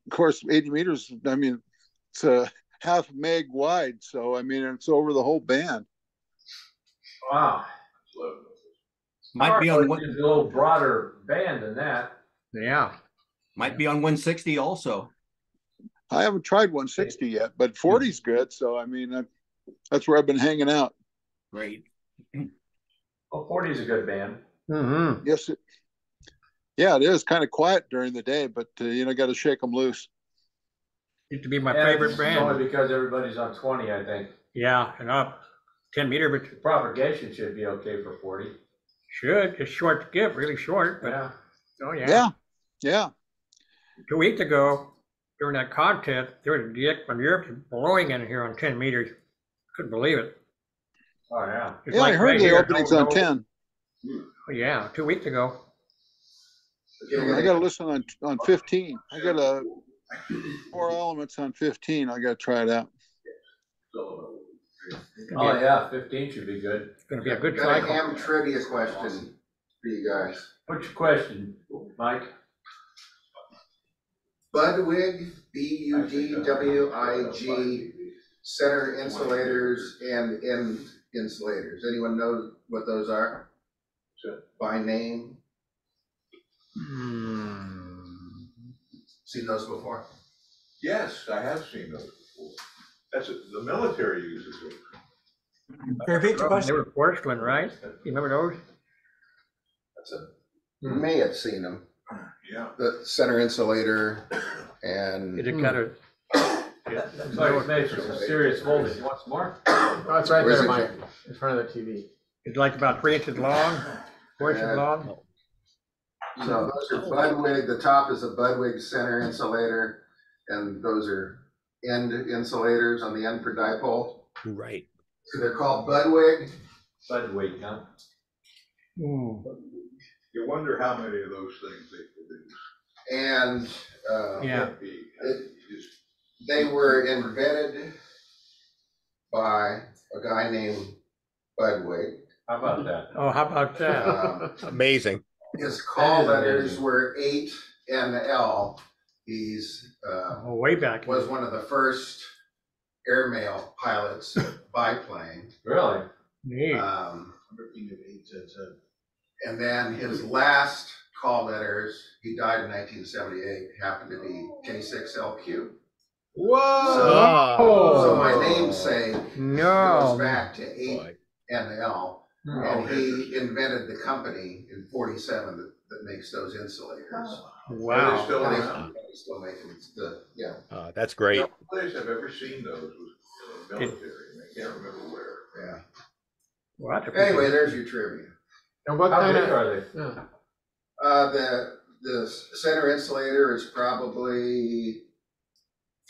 [SPEAKER 14] course, 80 meters, I mean, it's a half meg wide, so I mean, it's over the whole band.
[SPEAKER 6] Wow.
[SPEAKER 1] Might be on
[SPEAKER 6] a little broader band than that.
[SPEAKER 5] Yeah.
[SPEAKER 1] Might be on 160 also.
[SPEAKER 14] I haven't tried 160 yet, but 40's good. So I mean, that's where I've been hanging out.
[SPEAKER 1] Great.
[SPEAKER 6] Well, 40 is a good band.
[SPEAKER 5] Mm-hmm.
[SPEAKER 14] Yes. Yeah, it is kind of quiet during the day, but got to shake them loose.
[SPEAKER 5] Used to be my favorite band.
[SPEAKER 6] Only because everybody's on 20, I think.
[SPEAKER 5] Yeah, and up 10 meter, but
[SPEAKER 6] the propagation should be okay for 40.
[SPEAKER 5] Should. It's short skip, really short. But,
[SPEAKER 6] yeah.
[SPEAKER 5] Oh yeah.
[SPEAKER 14] Yeah. Yeah.
[SPEAKER 5] 2 weeks ago, during that contest, there was a jet from Europe blowing in here on 10 meters. Couldn't believe it.
[SPEAKER 6] Oh yeah.
[SPEAKER 5] It's
[SPEAKER 14] yeah,
[SPEAKER 5] like
[SPEAKER 14] I heard
[SPEAKER 5] right
[SPEAKER 14] the
[SPEAKER 5] here,
[SPEAKER 14] openings on 10.
[SPEAKER 5] Oh, yeah, 2 weeks ago.
[SPEAKER 14] I got to listen on 15. I got 4 elements on 15. I got to try it out.
[SPEAKER 6] Oh yeah, 15 should be good.
[SPEAKER 5] It's going to be a good
[SPEAKER 2] Got a
[SPEAKER 5] cycle.
[SPEAKER 2] ham trivia question for you guys.
[SPEAKER 6] What's your question, Mike?
[SPEAKER 2] Budwig, Budwig, center insulators and end insulators. Anyone know what those are? By name? Seen those before?
[SPEAKER 4] Yes, I have seen those before. The military uses them.
[SPEAKER 5] They were porcelain, right? You remember those?
[SPEAKER 2] You may have seen them.
[SPEAKER 4] Yeah.
[SPEAKER 2] The center insulator and.
[SPEAKER 5] Is it kind of?
[SPEAKER 6] Looks like it makes some serious voltage. You want some more?
[SPEAKER 8] Oh, it's right there, Mike, in front of the TV.
[SPEAKER 5] It's like about 3 inches long, 4 inches long.
[SPEAKER 2] No, those are Budwig. The top is a Budwig center insulator, and those are end insulators on the end for dipole.
[SPEAKER 1] Right.
[SPEAKER 2] So they're called Budwig.
[SPEAKER 6] Budwig, huh?
[SPEAKER 4] You wonder how many of those things they produce.
[SPEAKER 2] And
[SPEAKER 5] yeah,
[SPEAKER 2] they were invented by a guy named Budwig.
[SPEAKER 6] How about that?
[SPEAKER 5] Oh, how about that?
[SPEAKER 1] Amazing.
[SPEAKER 2] His call letters were 8 and L. He's
[SPEAKER 5] way back.
[SPEAKER 2] Was one of the first airmail pilots biplane.
[SPEAKER 6] Really?
[SPEAKER 5] Neat.
[SPEAKER 2] And then his last call letters, he died in 1978, happened to be K6LQ.
[SPEAKER 5] Whoa!
[SPEAKER 2] So my namesake goes back to 8 and L. And he invented the company in 47 that makes those insulators.
[SPEAKER 5] Wow.
[SPEAKER 2] They still make them. Yeah.
[SPEAKER 1] That's great.
[SPEAKER 4] The only place I've ever seen those was in the military. I can't remember where.
[SPEAKER 2] Yeah.
[SPEAKER 5] Well,
[SPEAKER 2] anyway, there's your trivia.
[SPEAKER 8] And what kind of
[SPEAKER 6] are they?
[SPEAKER 8] Yeah.
[SPEAKER 2] The center insulator is probably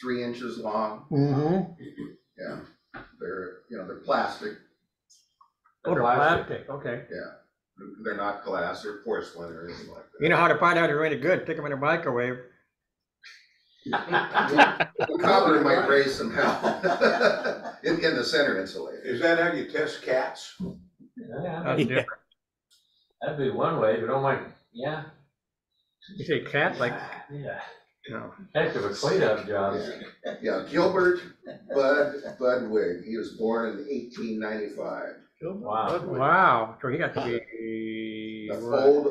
[SPEAKER 2] 3 inches long.
[SPEAKER 5] Mm-hmm.
[SPEAKER 2] Yeah. They're plastic.
[SPEAKER 5] Oh, they're plastic. Okay.
[SPEAKER 2] Yeah. They're not glass or porcelain or anything like that.
[SPEAKER 5] You know how to find out they're really good? Stick them in a microwave.
[SPEAKER 2] The copper might raise some hell in the center insulator.
[SPEAKER 4] Is that how you test cats?
[SPEAKER 6] Yeah.
[SPEAKER 5] That's different.
[SPEAKER 6] That'd be one way, but oh my, yeah.
[SPEAKER 5] You say cat like?
[SPEAKER 6] Yeah.
[SPEAKER 5] No.
[SPEAKER 6] Heck of a cleanup job.
[SPEAKER 2] Yeah, Gilbert Budwig. He was born in 1895.
[SPEAKER 6] Wow.
[SPEAKER 5] Wow. So he got to be
[SPEAKER 2] the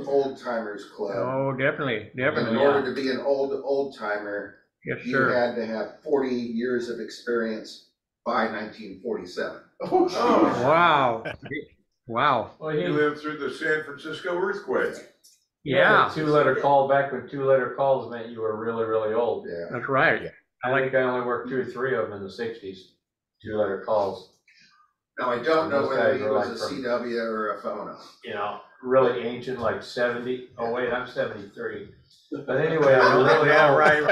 [SPEAKER 2] old timers club.
[SPEAKER 5] Oh, definitely.
[SPEAKER 2] And in order to be an old timer,
[SPEAKER 5] yes,
[SPEAKER 2] you
[SPEAKER 5] sir.
[SPEAKER 2] had to have 40 years of experience by 1947.
[SPEAKER 6] Oh,
[SPEAKER 5] wow. Wow.
[SPEAKER 6] Well,
[SPEAKER 4] You lived through the San Francisco earthquake.
[SPEAKER 5] Yeah.
[SPEAKER 6] 2-letter call back when 2-letter calls meant you were really, really old.
[SPEAKER 2] Yeah.
[SPEAKER 5] That's right.
[SPEAKER 6] I think I only worked 2 or 3 of them in the 60s. 2-letter calls.
[SPEAKER 2] Now, I don't know
[SPEAKER 6] Those
[SPEAKER 2] whether
[SPEAKER 6] guys
[SPEAKER 2] he
[SPEAKER 6] were
[SPEAKER 2] was
[SPEAKER 6] like
[SPEAKER 2] a CW or a phono.
[SPEAKER 6] You know, really ancient, like 70. Oh, wait, I'm 73. But anyway, I'm really old.
[SPEAKER 5] Right.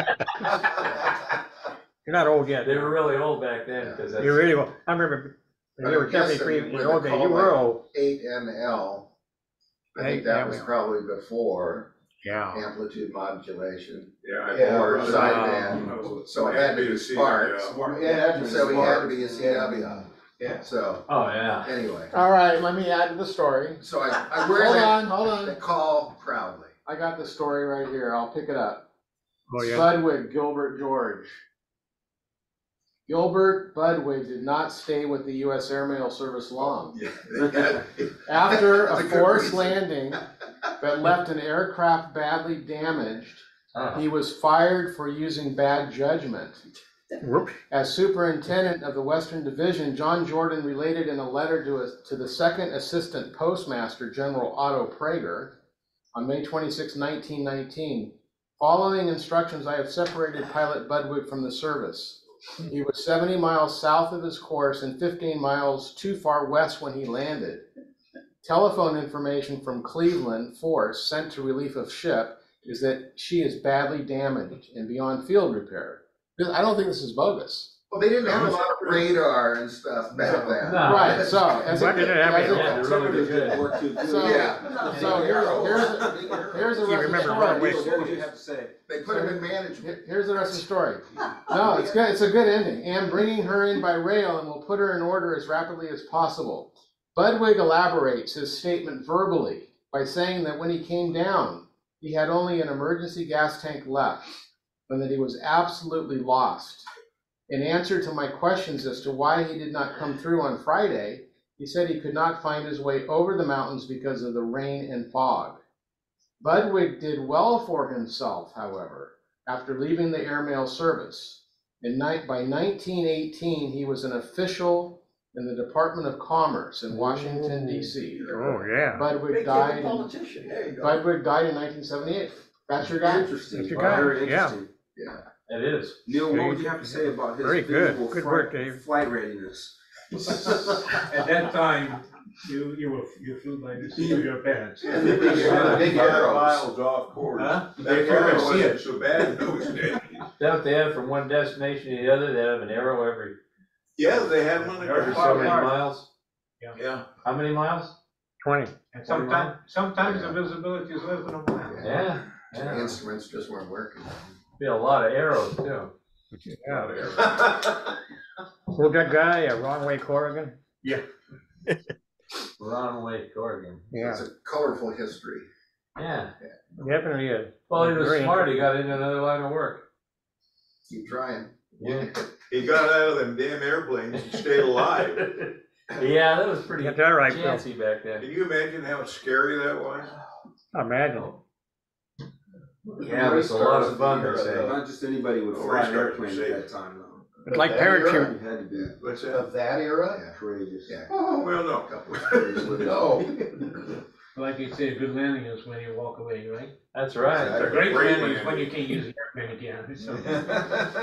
[SPEAKER 5] You're not old yet.
[SPEAKER 6] They were really old back then. Because
[SPEAKER 5] You're really old. I remember when you were 73 in the old days. You were old.
[SPEAKER 2] 8NL. I think that was probably before amplitude modulation.
[SPEAKER 4] Yeah.
[SPEAKER 2] Or sideband. So it had to be sparks. So he had to be a CW. Yeah. So.
[SPEAKER 6] Oh, yeah.
[SPEAKER 2] Anyway.
[SPEAKER 8] All right, let me add to the story.
[SPEAKER 2] So I wear
[SPEAKER 8] hold on.
[SPEAKER 2] the call proudly.
[SPEAKER 8] I got the story right here. I'll pick it up.
[SPEAKER 5] Oh, yeah.
[SPEAKER 8] Budwig, Gilbert George. Gilbert Budwig did not stay with the U.S. Airmail Service long. After a forced landing that left an aircraft badly damaged, he was fired for using bad judgment.
[SPEAKER 5] Whoops.
[SPEAKER 8] As superintendent of the Western Division, John Jordan related in a letter to the second assistant postmaster, General Otto Prager, on May 26, 1919, following instructions, I have separated Pilot Budwig from the service. He was 70 miles south of his course and 15 miles too far west when he landed. Telephone information from Cleveland Force sent to relief of ship is that she is badly damaged and beyond field repair. I don't think this is bogus.
[SPEAKER 2] Well, they didn't have a lot of radar and stuff back then.
[SPEAKER 8] No. Right, so
[SPEAKER 5] here's a
[SPEAKER 8] you remember
[SPEAKER 5] right away.
[SPEAKER 12] What would you have to say?
[SPEAKER 2] They put him in management.
[SPEAKER 8] Here's the rest of the story. No, it's good. It's a good ending. And bringing her in by rail and will put her in order as rapidly as possible. Budwig elaborates his statement verbally by saying that when he came down, he had only an emergency gas tank left, and that he was absolutely lost. In answer to my questions as to why he did not come through on Friday, he said he could not find his way over the mountains because of the rain and fog. Budwig did well for himself, however, after leaving the airmail service. By 1918, he was an official in the Department of Commerce in Washington, D.C.
[SPEAKER 5] Oh, yeah.
[SPEAKER 8] Budwig died in 1978. That's your guy?
[SPEAKER 12] Interesting.
[SPEAKER 5] That's your guy.
[SPEAKER 12] Very
[SPEAKER 5] Yeah.
[SPEAKER 12] interesting.
[SPEAKER 2] Yeah.
[SPEAKER 6] It is.
[SPEAKER 12] Neil, what would you have to say about his
[SPEAKER 5] Very good.
[SPEAKER 12] physical
[SPEAKER 5] Good work, Dave.
[SPEAKER 12] flight readiness?
[SPEAKER 7] At that time, you flew by the seat of your pants.
[SPEAKER 4] Yeah, they were big miles off course.
[SPEAKER 6] Huh?
[SPEAKER 4] That arrow wasn't so bad in those days.
[SPEAKER 6] That's what they had from one destination to the other. They have an arrow every
[SPEAKER 4] Yeah, they had one
[SPEAKER 6] every so many miles.
[SPEAKER 4] Yeah.
[SPEAKER 6] How many miles?
[SPEAKER 5] 20.
[SPEAKER 7] And sometimes the visibility is less than a mile.
[SPEAKER 6] Yeah.
[SPEAKER 2] The
[SPEAKER 6] Yeah.
[SPEAKER 2] instruments just weren't working.
[SPEAKER 6] Be a lot of arrows too.
[SPEAKER 5] Yeah. Who's that guy? Wrong Way Corrigan?
[SPEAKER 6] Wrong way, Corrigan.
[SPEAKER 5] Yeah.
[SPEAKER 2] It's a colorful history.
[SPEAKER 6] Yeah.
[SPEAKER 5] Definitely is.
[SPEAKER 6] Well, he was
[SPEAKER 5] Very
[SPEAKER 6] smart. He got into another line of work.
[SPEAKER 2] Keep trying.
[SPEAKER 6] Yeah.
[SPEAKER 4] He got out of them damn airplanes and stayed alive.
[SPEAKER 6] Yeah, that was pretty
[SPEAKER 5] Get that right, Bill.
[SPEAKER 6] chancy back then.
[SPEAKER 4] Can you imagine how scary that was?
[SPEAKER 5] Imagine.
[SPEAKER 6] Yeah, it was a lot of fun, they say.
[SPEAKER 12] Not just anybody would fly an airplane at that time, though.
[SPEAKER 5] It's like
[SPEAKER 2] That
[SPEAKER 5] parachute.
[SPEAKER 2] era?
[SPEAKER 12] You had to be
[SPEAKER 4] What's that?
[SPEAKER 2] Of that era?
[SPEAKER 12] courageous.
[SPEAKER 2] Yeah.
[SPEAKER 4] Well, no.
[SPEAKER 2] Couple of years later. No.
[SPEAKER 7] Like you say, a good landing is when you walk away, right?
[SPEAKER 6] That's right.
[SPEAKER 7] A great landing is when you can't use the airplane again. So.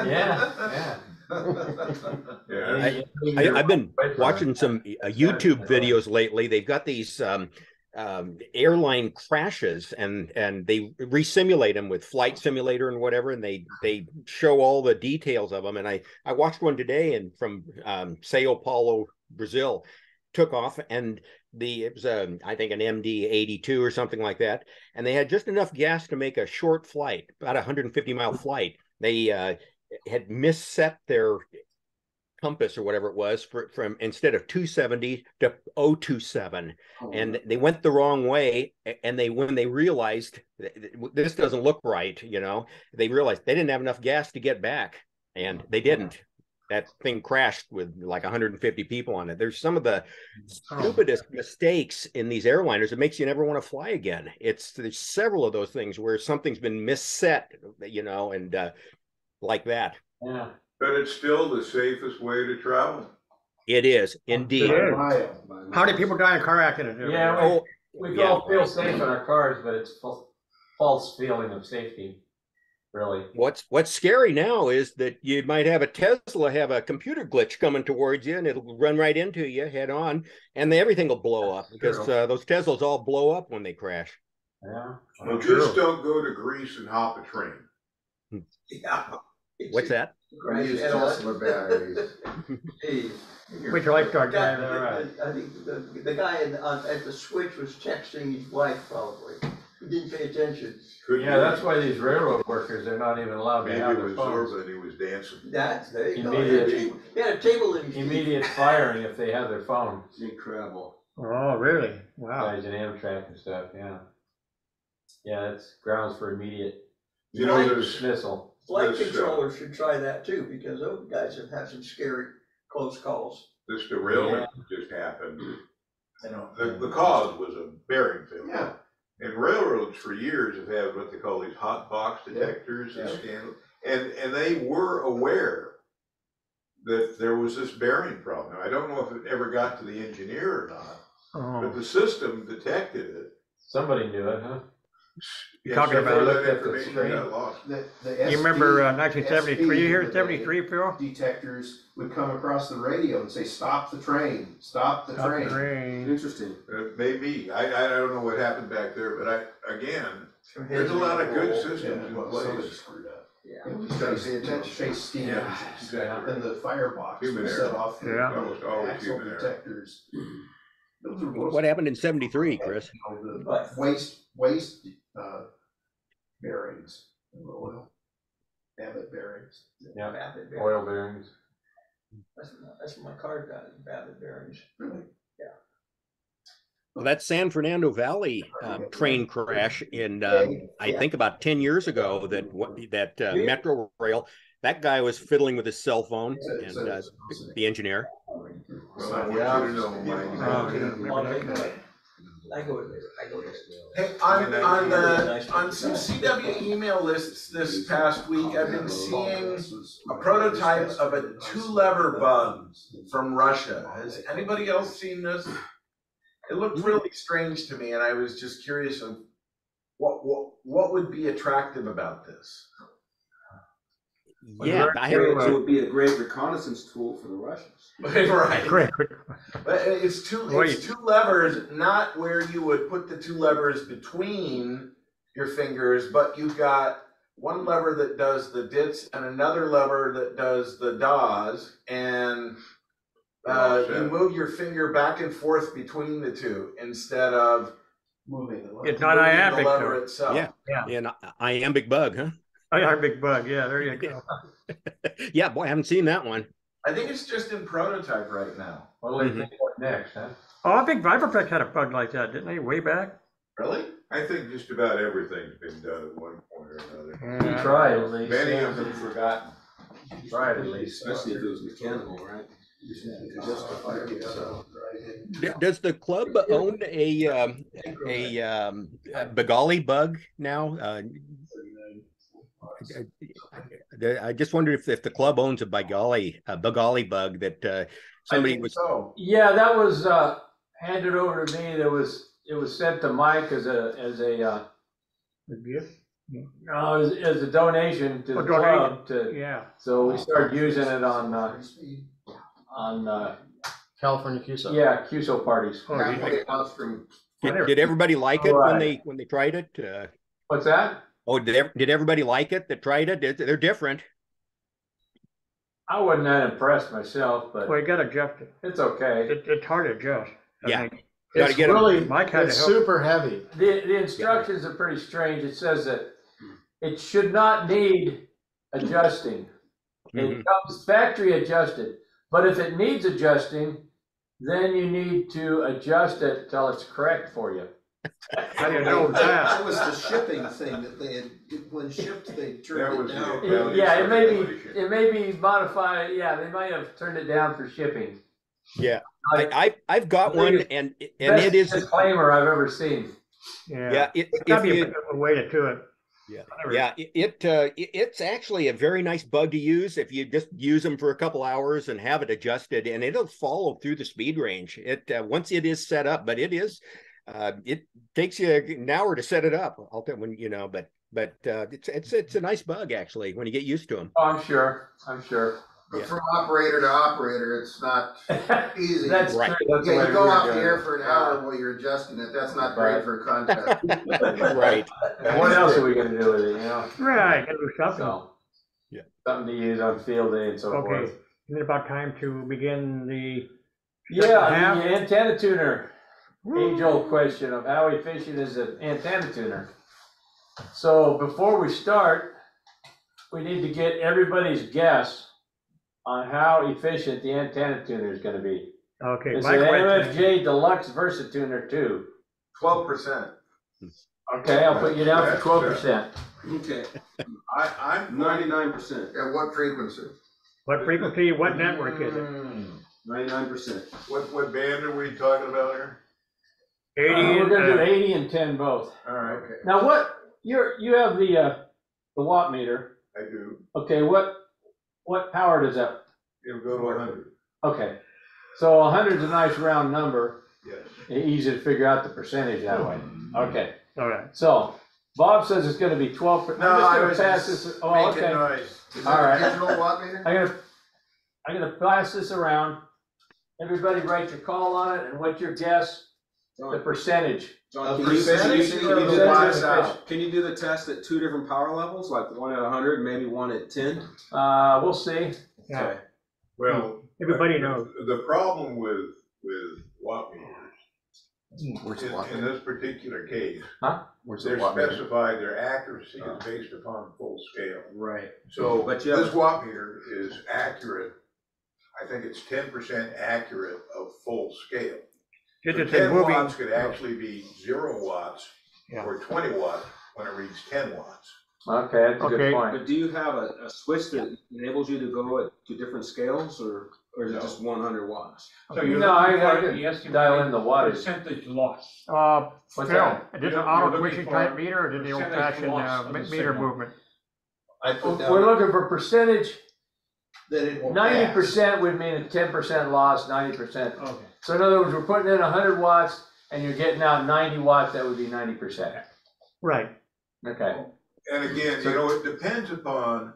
[SPEAKER 6] Yeah.
[SPEAKER 4] Yeah.
[SPEAKER 1] I've been watching some YouTube videos lately. They've got these airline crashes, and they resimulate them with Flight Simulator and whatever, and they show all the details of them. And I watched one today, and from Sao Paulo, Brazil, took off, and it was I think an MD-82 or something like that, and they had just enough gas to make a short flight, about a 150-mile flight. They had misset their compass or whatever it was from instead of 270 to 027, and they went the wrong way. And when they realized this doesn't look right, they realized they didn't have enough gas to get back, and they didn't. That thing crashed with like 150 people on it. There's some of the stupidest mistakes in these airliners. It makes you never want to fly again. There's several of those things where something's been misset, and like that.
[SPEAKER 6] Yeah.
[SPEAKER 4] But it's still the safest way to travel.
[SPEAKER 1] It is indeed.
[SPEAKER 5] How many people die in car accidents?
[SPEAKER 6] Yeah. We all feel safe in our cars, but it's false feeling of safety. Really.
[SPEAKER 1] What's scary now is that you might have a Tesla have a computer glitch coming towards you, and it'll run right into you head on, and everything will blow up because those Teslas all blow up when they crash.
[SPEAKER 6] Yeah.
[SPEAKER 4] Well, just don't go to Greece and hop a train.
[SPEAKER 12] Yeah.
[SPEAKER 1] What's that?
[SPEAKER 2] We use Tesla batteries.
[SPEAKER 5] Which lifeguard guy?
[SPEAKER 15] I think the guy at the switch was texting his wife, probably. didn't pay attention.
[SPEAKER 6] Yeah, that's why these railroad workers, they're not even allowed to have their phones.
[SPEAKER 4] Maybe it was Zorba and he was dancing.
[SPEAKER 15] There you go.
[SPEAKER 6] Immediate,
[SPEAKER 15] He had a table in his teeth.
[SPEAKER 6] immediate firing if they have their phone.
[SPEAKER 12] Incredible.
[SPEAKER 5] Oh, really? Wow.
[SPEAKER 6] Guys in Amtrak and stuff, yeah. Yeah, that's grounds for immediate
[SPEAKER 4] You know,
[SPEAKER 6] dismissal.
[SPEAKER 15] Flight controllers should try that too, because those guys have had some scary close calls.
[SPEAKER 4] this derailment just happened.
[SPEAKER 15] You know.
[SPEAKER 4] The cause was a bearing failure.
[SPEAKER 15] Yeah.
[SPEAKER 4] And railroads for years have had what they call these hot box detectors and scandal, and they were aware that there was this bearing problem. Now, I don't know if it ever got to the engineer or not, but the system detected it.
[SPEAKER 6] Somebody knew it, huh?
[SPEAKER 5] You're talking about
[SPEAKER 4] that information got lost.
[SPEAKER 5] You remember 1973 here, 73, Phil?
[SPEAKER 2] Detectors would come across the radio and say, "Stop the train! Stop the train!"
[SPEAKER 12] Interesting.
[SPEAKER 4] Maybe I don't know what happened back there, but there's a lot of good systems in
[SPEAKER 2] Somebody
[SPEAKER 4] place.
[SPEAKER 2] screwed up. Yeah. We started paying attention, Chase Stevens, and the firebox
[SPEAKER 4] Human
[SPEAKER 2] was
[SPEAKER 4] error.
[SPEAKER 2] set off the
[SPEAKER 4] Almost always
[SPEAKER 2] axle
[SPEAKER 4] human error.
[SPEAKER 2] detectors. Those are most,
[SPEAKER 1] What happened in '73, Chris?
[SPEAKER 2] the waste bearings, oil, Babbitt bearings.
[SPEAKER 6] Yeah,
[SPEAKER 15] Babbitt bearings.
[SPEAKER 6] oil bearings.
[SPEAKER 15] That's what my car got, is Babbitt bearings.
[SPEAKER 2] Really?
[SPEAKER 15] Yeah.
[SPEAKER 1] Well, that San Fernando Valley train crash in, I think about 10 years ago, that Metro Rail, that guy was fiddling with his cell phone, and the engineer.
[SPEAKER 4] Well, I want you to know, Mike.
[SPEAKER 15] I go there.
[SPEAKER 13] Hey, on some CW email lists this past week, I've been seeing a prototype of a 2-lever bug from Russia. Has anybody else seen this? It looked really strange to me, and I was just curious of what would be attractive about this.
[SPEAKER 1] Yeah,
[SPEAKER 12] it would be a great reconnaissance tool for the Russians.
[SPEAKER 13] Right.
[SPEAKER 5] Great.
[SPEAKER 13] But it's two levers, not where you would put the 2 levers between your fingers, but you've got one lever that does the dits and another lever that does the DAWs, and you move your finger back and forth between the two instead of
[SPEAKER 2] moving the lever.
[SPEAKER 5] It's not iambic.
[SPEAKER 13] The lever itself.
[SPEAKER 1] Yeah, an iambic bug, huh?
[SPEAKER 5] Iambic bug, yeah, there you go.
[SPEAKER 1] Yeah, boy, I haven't seen that one.
[SPEAKER 13] I think it's just in prototype right now.
[SPEAKER 6] Well, they think what next, huh?
[SPEAKER 5] Oh, I think Vipertech had a bug like that, didn't they, way back?
[SPEAKER 13] Really?
[SPEAKER 4] I think just about everything's been done at one point or another.
[SPEAKER 6] We tried at least.
[SPEAKER 4] Many of them forgotten.
[SPEAKER 6] Tried at least.
[SPEAKER 12] Especially if it was mechanical, right?
[SPEAKER 1] Does the club own a Bengali bug now? I just wondered if the club owns a Bengali bug that somebody was.
[SPEAKER 13] So.
[SPEAKER 6] Yeah, that was handed over to me. It was sent to Mike as a
[SPEAKER 5] gift.
[SPEAKER 6] No, as a donation to the club. So we started using it on
[SPEAKER 12] California QSO.
[SPEAKER 6] Yeah, QSO parties.
[SPEAKER 1] Did everybody like it when they tried it?
[SPEAKER 6] What's that?
[SPEAKER 1] Oh, did everybody like it that tried it? They're different.
[SPEAKER 6] I wasn't that impressed myself, but
[SPEAKER 5] well, you got to adjust it.
[SPEAKER 6] It's okay.
[SPEAKER 5] It's hard to adjust.
[SPEAKER 6] It's really
[SPEAKER 5] it's
[SPEAKER 6] super heavy. The instructions are pretty strange. It says that it should not need adjusting. It comes factory adjusted, but if it needs adjusting, then you need to adjust it till it's correct for you.
[SPEAKER 5] How do you know that?
[SPEAKER 2] That was the shipping thing that they had, when shipped, they turned it down.
[SPEAKER 6] Yeah, it may be modified. Yeah, they might have turned it down for shipping.
[SPEAKER 1] Yeah, I've got one, and it is a
[SPEAKER 6] disclaimer I've ever seen.
[SPEAKER 1] Yeah,
[SPEAKER 5] it's got to be a way to do it.
[SPEAKER 1] Yeah, it's actually a very nice bug to use if you just use them for a couple hours and have it adjusted, and it'll follow through the speed range. Once it is set up, but it takes you an hour to set it up. I'll tell when but it's a nice bug actually when you get used to them.
[SPEAKER 6] Oh, I'm sure.
[SPEAKER 2] But from operator to operator, it's not easy.
[SPEAKER 6] That's right.
[SPEAKER 2] You go off the air for an hour while you're adjusting it. That's not great for contact.
[SPEAKER 1] Right.
[SPEAKER 6] What else are we going to do with it?
[SPEAKER 5] Right. Gotta do something.
[SPEAKER 6] So, something to use on field day and so forth.
[SPEAKER 5] Is it about time to begin the?
[SPEAKER 6] The antenna tuner. Age-old question of how efficient is an antenna tuner? So before we start, we need to get everybody's guess on how efficient the antenna tuner is gonna be.
[SPEAKER 5] Okay.
[SPEAKER 6] It's
[SPEAKER 5] my
[SPEAKER 6] an
[SPEAKER 5] question-
[SPEAKER 6] MFJ Deluxe Versatuner 2.
[SPEAKER 13] 12%.
[SPEAKER 6] Okay, I'll put you down for 12%.
[SPEAKER 12] Okay,
[SPEAKER 4] I'm
[SPEAKER 12] 99%.
[SPEAKER 2] At what frequency?
[SPEAKER 5] What frequency, what network is it?
[SPEAKER 12] 99%.
[SPEAKER 4] what band are we talking about here?
[SPEAKER 5] 80
[SPEAKER 6] We're gonna do 80 and 10 both.
[SPEAKER 4] All right.
[SPEAKER 2] Okay.
[SPEAKER 6] Now you have the watt meter.
[SPEAKER 4] I do.
[SPEAKER 6] Okay, what power does that?
[SPEAKER 4] It'll go to 100.
[SPEAKER 6] Okay, so 100 is a nice round number.
[SPEAKER 4] Yes.
[SPEAKER 6] Easy to figure out the percentage that way. Okay,
[SPEAKER 5] All right.
[SPEAKER 6] so Bob says it's gonna be 12%.
[SPEAKER 13] No,
[SPEAKER 6] I'm just
[SPEAKER 13] I
[SPEAKER 6] gonna
[SPEAKER 13] was
[SPEAKER 6] pass
[SPEAKER 13] just
[SPEAKER 6] this. Oh,
[SPEAKER 13] making
[SPEAKER 6] okay.
[SPEAKER 13] noise.
[SPEAKER 2] Is
[SPEAKER 6] All
[SPEAKER 2] that
[SPEAKER 6] right.
[SPEAKER 2] a digital watt meter?
[SPEAKER 6] I'm gonna pass this around. Everybody write your call on it and what's your guess, the percentage.
[SPEAKER 12] John,
[SPEAKER 2] A
[SPEAKER 12] can you
[SPEAKER 2] percentage
[SPEAKER 12] do
[SPEAKER 2] or
[SPEAKER 12] the
[SPEAKER 2] the
[SPEAKER 12] test?
[SPEAKER 2] watts
[SPEAKER 12] Can you do the test at 2 different power levels, like one at 100, maybe one at 10?
[SPEAKER 6] We'll see.
[SPEAKER 5] Yeah.
[SPEAKER 12] Okay.
[SPEAKER 4] Well,
[SPEAKER 5] Everybody knows.
[SPEAKER 4] the problem with watt meters
[SPEAKER 2] Where's the watt
[SPEAKER 4] in
[SPEAKER 2] meter?
[SPEAKER 4] this particular case,
[SPEAKER 2] Where's the
[SPEAKER 4] they're
[SPEAKER 2] watt meter?
[SPEAKER 4] specified, their accuracy is based upon full scale.
[SPEAKER 12] Right.
[SPEAKER 4] So
[SPEAKER 12] But you have-
[SPEAKER 4] this watt meter is accurate. I think it's 10% accurate of full scale.
[SPEAKER 5] Just
[SPEAKER 4] So
[SPEAKER 5] it's a
[SPEAKER 4] 10
[SPEAKER 5] moving.
[SPEAKER 4] watts could actually be 0 watts
[SPEAKER 5] Yeah.
[SPEAKER 4] or 20 watts when it reads 10 watts.
[SPEAKER 6] Okay, that's a
[SPEAKER 5] Okay.
[SPEAKER 6] good point.
[SPEAKER 12] But do you have a switch that enables you to go to different scales, or is it
[SPEAKER 4] No.
[SPEAKER 12] just 100 watts?
[SPEAKER 3] So you're
[SPEAKER 6] No, I
[SPEAKER 3] looking for the
[SPEAKER 6] can
[SPEAKER 3] estimated
[SPEAKER 6] dial in the wattage.
[SPEAKER 3] percentage loss.
[SPEAKER 6] What's
[SPEAKER 5] Phil,
[SPEAKER 6] that?
[SPEAKER 5] is this an
[SPEAKER 3] You're
[SPEAKER 5] auto
[SPEAKER 3] looking
[SPEAKER 5] switching
[SPEAKER 3] for
[SPEAKER 5] type meter or is it the old
[SPEAKER 3] percentage
[SPEAKER 5] fashioned
[SPEAKER 3] loss of the
[SPEAKER 5] meter
[SPEAKER 3] signal.
[SPEAKER 5] movement?
[SPEAKER 2] I put
[SPEAKER 6] We're
[SPEAKER 2] down
[SPEAKER 6] looking for percentage.
[SPEAKER 2] that it will
[SPEAKER 6] 90% would mean a 10% loss, 90%.
[SPEAKER 3] Okay.
[SPEAKER 6] So in other words, we're putting in 100 watts and you're getting out 90 watts, that would be 90%.
[SPEAKER 5] Right.
[SPEAKER 6] Okay.
[SPEAKER 4] And again, it depends upon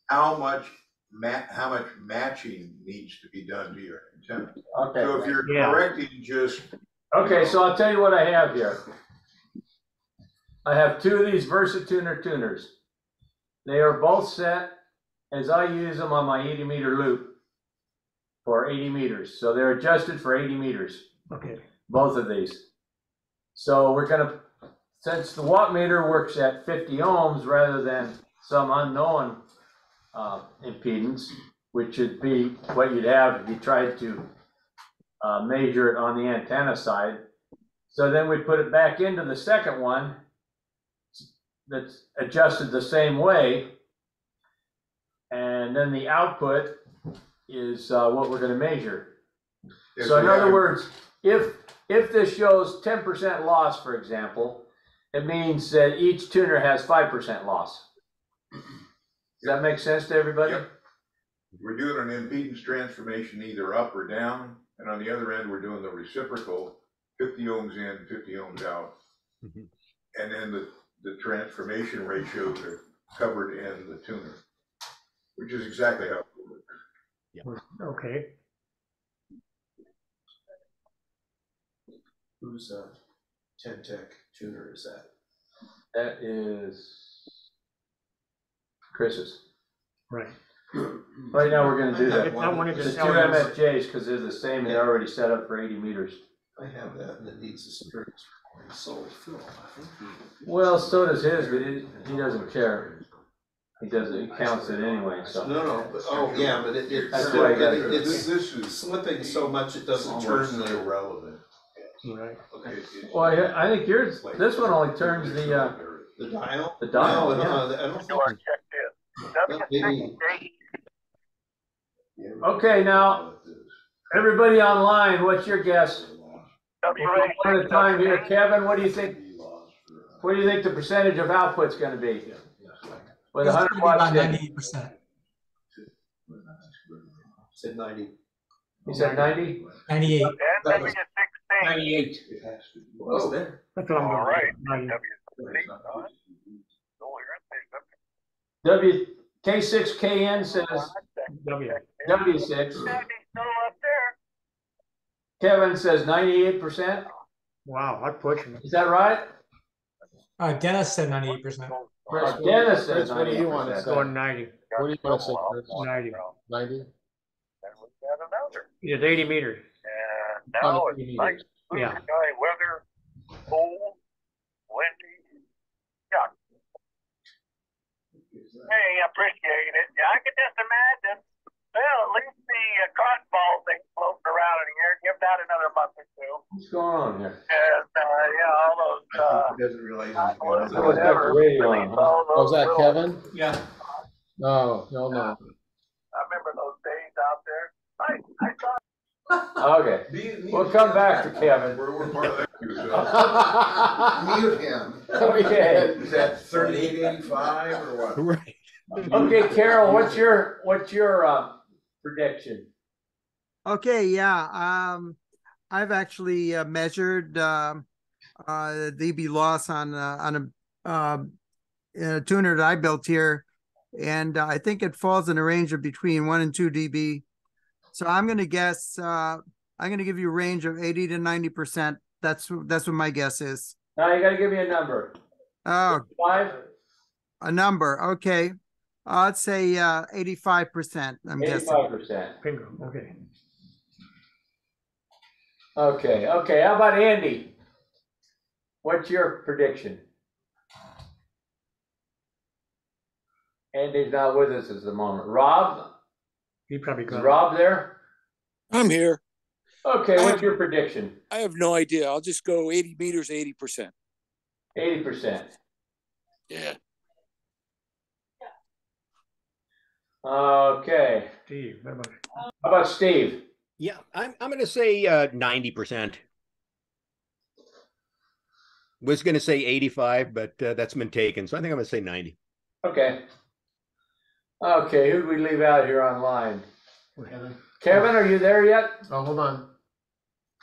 [SPEAKER 4] how much matching needs to be done to your antenna.
[SPEAKER 6] Okay.
[SPEAKER 4] So if you're
[SPEAKER 5] Yeah.
[SPEAKER 4] correcting just,
[SPEAKER 6] Okay, so I'll tell you what I have here. I have 2 of these Versatuner tuners. They are both set as I use them on my 80 meter loop for 80 meters. So they're adjusted for 80 meters,
[SPEAKER 5] Okay.
[SPEAKER 6] both of these. So we're gonna, since the watt meter works at 50 ohms rather than some unknown impedance, which would be what you'd have if you tried to measure it on the antenna side. So then we put it back into the second one that's adjusted the same way. And then the output is what we're gonna measure. So in other words, if this shows 10% loss, for example, it means that each tuner has 5% loss. Does that make sense to everybody?
[SPEAKER 4] Yep. We're doing an impedance transformation either up or down, and on the other end, we're doing the reciprocal, 50 ohms in, 50 ohms out. And then the transformation ratios are covered in the tuner, which is exactly how it works.
[SPEAKER 5] Okay.
[SPEAKER 12] Who's 10 Tech tuner is that?
[SPEAKER 6] That is Chris's.
[SPEAKER 5] Right.
[SPEAKER 6] Right now, we're gonna do
[SPEAKER 5] I
[SPEAKER 6] that.
[SPEAKER 5] wanted to
[SPEAKER 6] The 2
[SPEAKER 5] tell you-
[SPEAKER 6] MFJs, because they're the same, and they're already set up for 80 meters.
[SPEAKER 12] I have that, and it needs a security. So Phil, I think
[SPEAKER 6] Well, so does his, but he doesn't care. He counts it anyway, so.
[SPEAKER 12] No, but, oh, yeah, but
[SPEAKER 6] That's why I got it.
[SPEAKER 12] it's
[SPEAKER 4] This is
[SPEAKER 12] slipping so much it doesn't turn
[SPEAKER 4] almost
[SPEAKER 12] the.
[SPEAKER 4] irrelevant.
[SPEAKER 5] Right.
[SPEAKER 12] Okay.
[SPEAKER 6] Well, I think yours, this one only turns the
[SPEAKER 12] dial?
[SPEAKER 6] The dial,
[SPEAKER 12] No,
[SPEAKER 6] yeah.
[SPEAKER 12] I don't think.
[SPEAKER 11] You are checked in. W6SFM.
[SPEAKER 6] Okay, now, everybody online, what's your guess? One at a time here. Kevin, what do you think? What do you think the percentage of output's gonna be? With 100 watts.
[SPEAKER 16] About 98%.
[SPEAKER 12] Said 90.
[SPEAKER 6] You said 90?
[SPEAKER 16] 98.
[SPEAKER 11] And W6
[SPEAKER 3] 98.
[SPEAKER 12] What's there?
[SPEAKER 5] That's what I'm
[SPEAKER 11] All
[SPEAKER 5] going
[SPEAKER 11] right.
[SPEAKER 6] W, K6KN says
[SPEAKER 5] W.
[SPEAKER 6] W6. Kevin says 98%.
[SPEAKER 5] Wow, I'm pushing it.
[SPEAKER 6] Is that right?
[SPEAKER 16] Dennis said 98%.
[SPEAKER 6] Dennis says
[SPEAKER 8] What do you want to
[SPEAKER 6] 98%.
[SPEAKER 8] say?
[SPEAKER 5] Going 90.
[SPEAKER 8] What do you want to say, Chris?
[SPEAKER 5] 90.
[SPEAKER 8] 90?
[SPEAKER 5] It's 80 meters.
[SPEAKER 11] Now
[SPEAKER 8] Oh,
[SPEAKER 11] it's
[SPEAKER 8] 80
[SPEAKER 11] nice
[SPEAKER 8] meters.
[SPEAKER 11] blue
[SPEAKER 5] Yeah.
[SPEAKER 11] sky weather, cold, windy. Yeah, Hey, appreciate it. Yeah, I can just imagine. Well, at least the cotton ball thing floating around in here. Give that another month or two.
[SPEAKER 6] What's going on here?
[SPEAKER 11] And, yeah, all those,
[SPEAKER 12] He doesn't realize he's
[SPEAKER 6] Someone's got the radio on, huh?
[SPEAKER 8] Oh, is that Kevin?
[SPEAKER 6] Yeah.
[SPEAKER 8] No, no, no.
[SPEAKER 11] I remember those days out there. I thought.
[SPEAKER 6] Okay, we'll come back to Kevin.
[SPEAKER 4] We're part of that.
[SPEAKER 2] Mute him.
[SPEAKER 6] Okay.
[SPEAKER 13] Is that 3885 or what?
[SPEAKER 1] Right.
[SPEAKER 6] Okay, Carol, what's your prediction?
[SPEAKER 17] Okay, yeah. I've actually measured dB loss on a tuner that I built here, and I think it falls in a range of between 1 and 2 dB. So I'm going to guess. I'm going to give you a range of 80 to 90%. That's what my guess is.
[SPEAKER 6] Now you got to give me a number.
[SPEAKER 17] Oh,
[SPEAKER 6] 5.
[SPEAKER 17] a number. Okay, I'd say 85%. I'm guessing.
[SPEAKER 6] 85%.
[SPEAKER 5] Bingo. Okay.
[SPEAKER 6] Okay. How about Andy? What's your prediction? Andy's not with us at the moment. Rob?
[SPEAKER 5] He probably
[SPEAKER 6] Is
[SPEAKER 5] got
[SPEAKER 6] Rob there?
[SPEAKER 18] I'm here.
[SPEAKER 6] Okay, what's your prediction?
[SPEAKER 18] I have no idea. I'll just go 80 meters, 80%.
[SPEAKER 6] 80%.
[SPEAKER 18] Yeah.
[SPEAKER 6] Okay.
[SPEAKER 5] Steve.
[SPEAKER 6] How about Steve?
[SPEAKER 1] Yeah, I'm going to say 90%. Was going to say 85, but that's been taken, so I think I'm going to say 90.
[SPEAKER 6] Okay. Okay, who do we leave out here online? Kevin, are you there yet?
[SPEAKER 8] Oh, hold on.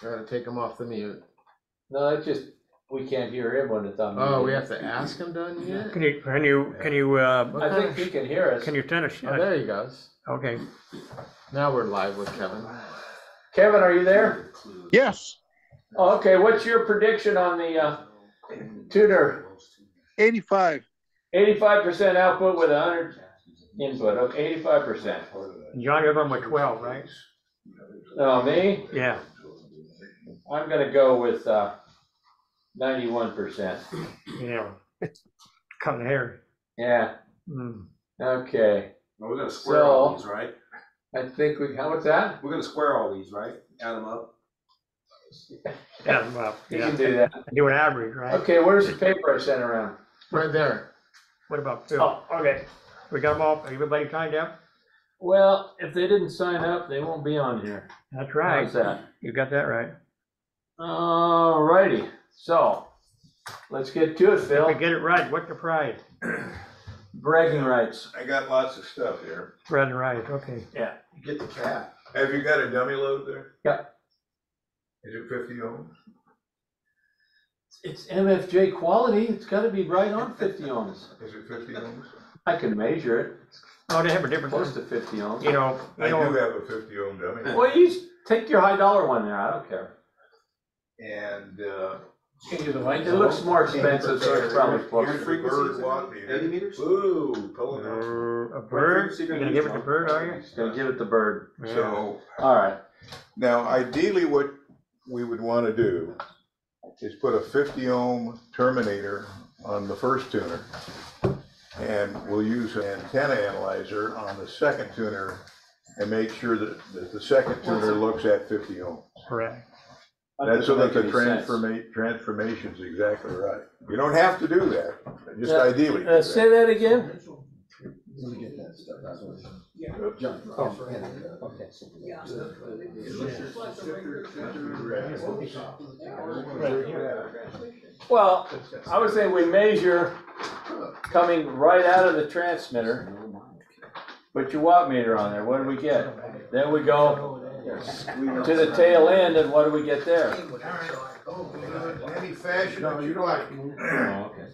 [SPEAKER 8] I gotta take him off the mute.
[SPEAKER 6] No, it's just we can't hear him when it's on.
[SPEAKER 8] Oh, we have to ask him to unmute?
[SPEAKER 5] Can you
[SPEAKER 6] I think he can hear us.
[SPEAKER 5] Can you send us?
[SPEAKER 8] Oh, there he goes.
[SPEAKER 5] Okay.
[SPEAKER 8] Now we're live with Kevin.
[SPEAKER 6] Kevin, are you there?
[SPEAKER 14] Yes.
[SPEAKER 6] Oh, okay, what's your prediction on the tuner?
[SPEAKER 14] 85.
[SPEAKER 6] 85% output with 100 input. Okay, 85%.
[SPEAKER 5] John, you're going with 12, right?
[SPEAKER 6] Oh, me?
[SPEAKER 5] Yeah.
[SPEAKER 6] I'm gonna go with 91%.
[SPEAKER 5] Yeah. Cutting hair.
[SPEAKER 6] Yeah.
[SPEAKER 5] Mm.
[SPEAKER 6] Okay.
[SPEAKER 12] Well, we're gonna square all
[SPEAKER 6] So-
[SPEAKER 12] these, right?
[SPEAKER 6] I think what's that?
[SPEAKER 12] We're gonna square all these, right? Add them up.
[SPEAKER 5] Yeah, well,
[SPEAKER 6] You
[SPEAKER 5] yeah.
[SPEAKER 6] can do that.
[SPEAKER 5] Do an average, right?
[SPEAKER 6] Okay, where's the paper I sent around?
[SPEAKER 8] Right there.
[SPEAKER 5] What about Phil?
[SPEAKER 6] Oh, okay.
[SPEAKER 5] We got them all. Everybody signed up?
[SPEAKER 6] Well, if they didn't sign up, they won't be on here.
[SPEAKER 5] That's right.
[SPEAKER 6] How's that?
[SPEAKER 5] You got that right.
[SPEAKER 6] All righty. So, let's get to it, Phil.
[SPEAKER 5] If we get it right, what's the prize?
[SPEAKER 6] Bragging rights.
[SPEAKER 4] I got lots of stuff here.
[SPEAKER 5] Bread and rice, okay.
[SPEAKER 6] Yeah.
[SPEAKER 13] Get the cat.
[SPEAKER 4] Have you got a dummy load there?
[SPEAKER 6] Yeah.
[SPEAKER 4] Is it 50 ohms?
[SPEAKER 6] It's MFJ quality. It's got to be right on 50 ohms.
[SPEAKER 4] Is it 50 ohms?
[SPEAKER 6] I can measure it.
[SPEAKER 5] Oh, they have a different
[SPEAKER 6] Close to 50 ohms.
[SPEAKER 5] You know,
[SPEAKER 4] I do have a 50 ohm dummy.
[SPEAKER 6] Well, you take your high dollar one there. I don't care.
[SPEAKER 4] And
[SPEAKER 6] It looks more expensive, so it's probably close.
[SPEAKER 4] here's the bird watt meter.
[SPEAKER 12] 80 meters?
[SPEAKER 4] Ooh, pulling out.
[SPEAKER 5] a bird? You gonna give it to bird, are you?
[SPEAKER 6] Gonna give it the bird.
[SPEAKER 4] So
[SPEAKER 6] All right.
[SPEAKER 4] now, ideally, what we would want to do is put a 50 ohm terminator on the first tuner, and we'll use an antenna analyzer on the second tuner and make sure that the second tuner looks at 50 ohms.
[SPEAKER 5] Correct.
[SPEAKER 4] That's so that the
[SPEAKER 6] Doesn't make any sense.
[SPEAKER 4] transformation's exactly right. You don't have to do that, just ideally. do that.
[SPEAKER 6] Say that again?
[SPEAKER 13] Let me get that stuff. That's what
[SPEAKER 6] Well, I would say we measure coming right out of the transmitter. Put your watt meter on there. What do we get? Then we go to the tail end, and what do we get there?
[SPEAKER 2] Any fashion that you like.
[SPEAKER 6] Oh, okay.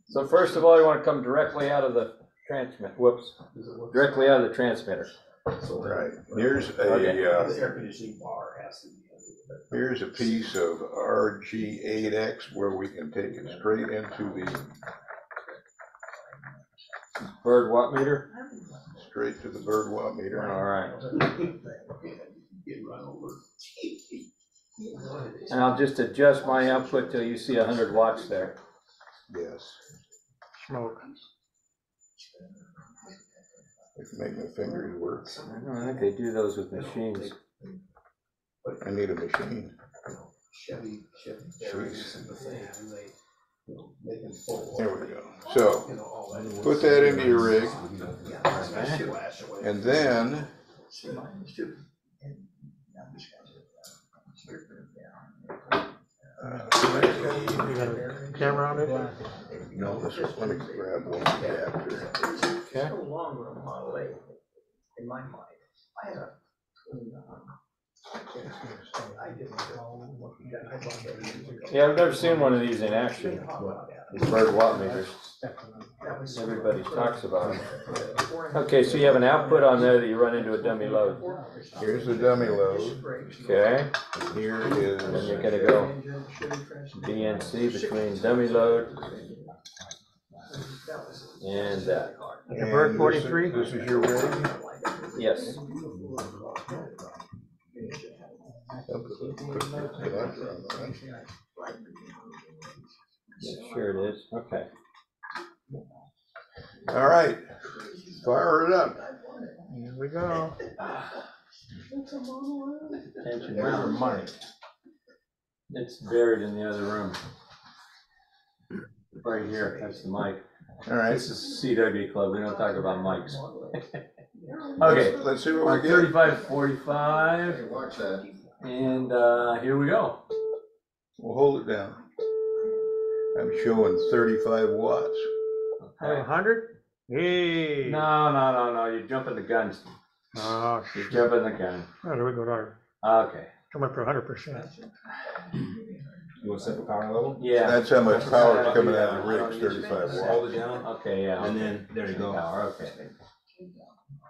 [SPEAKER 6] So first of all, you want to come directly out of the transmit. Whoops. Directly out of the transmitter.
[SPEAKER 4] Right. Here's here's a piece of RG8X where we can take it straight into the
[SPEAKER 6] bird watt meter.
[SPEAKER 4] Straight to the bird watt meter.
[SPEAKER 6] All right. And I'll just adjust my output till you see 100 watts there.
[SPEAKER 4] Yes.
[SPEAKER 5] Smoke.
[SPEAKER 4] If you make my fingers work.
[SPEAKER 6] I don't think they do those with machines.
[SPEAKER 4] I need a machine.
[SPEAKER 2] Chevy.
[SPEAKER 4] There we go. So, put that into your rig. And then,
[SPEAKER 5] You got a camera on it?
[SPEAKER 4] no, let me grab one adapter.
[SPEAKER 6] Okay.
[SPEAKER 15] So long with a Model 8, in my mind. I had a.
[SPEAKER 6] Yeah, I've never seen one of these in action. These bird watt meters. Everybody talks about them. Okay, so you have an output on there that you run into a dummy load.
[SPEAKER 4] Here's the dummy load.
[SPEAKER 6] Okay.
[SPEAKER 4] Here is.
[SPEAKER 6] And you're gonna go DNC between dummy load and that.
[SPEAKER 5] The bird 43?
[SPEAKER 4] This is your rig?
[SPEAKER 6] Yes. Sure it is. Okay.
[SPEAKER 4] All right, fire it up.
[SPEAKER 5] Here we go.
[SPEAKER 6] Attention, where's your mic? It's buried in the other room. Right here, that's the mic.
[SPEAKER 4] All right.
[SPEAKER 6] This is CW Club, we don't talk about mics. Okay.
[SPEAKER 4] Let's see what we get.
[SPEAKER 6] 35, 45.
[SPEAKER 2] Hey, watch that.
[SPEAKER 6] And here we go.
[SPEAKER 4] We'll hold it down. I'm showing 35 watts.
[SPEAKER 5] Okay. 100? Hey.
[SPEAKER 6] No, you're jumping the gun.
[SPEAKER 5] Oh,
[SPEAKER 6] You're jumping the gun.
[SPEAKER 5] Oh, there we go, there.
[SPEAKER 6] Okay.
[SPEAKER 5] Come up to 100%.
[SPEAKER 12] You want to set the power level?
[SPEAKER 6] Yeah.
[SPEAKER 4] That's how much power is coming out of the rig, 35 watts.
[SPEAKER 12] Hold it down.
[SPEAKER 6] Okay, yeah.
[SPEAKER 12] And then, there you go.
[SPEAKER 6] Power, okay.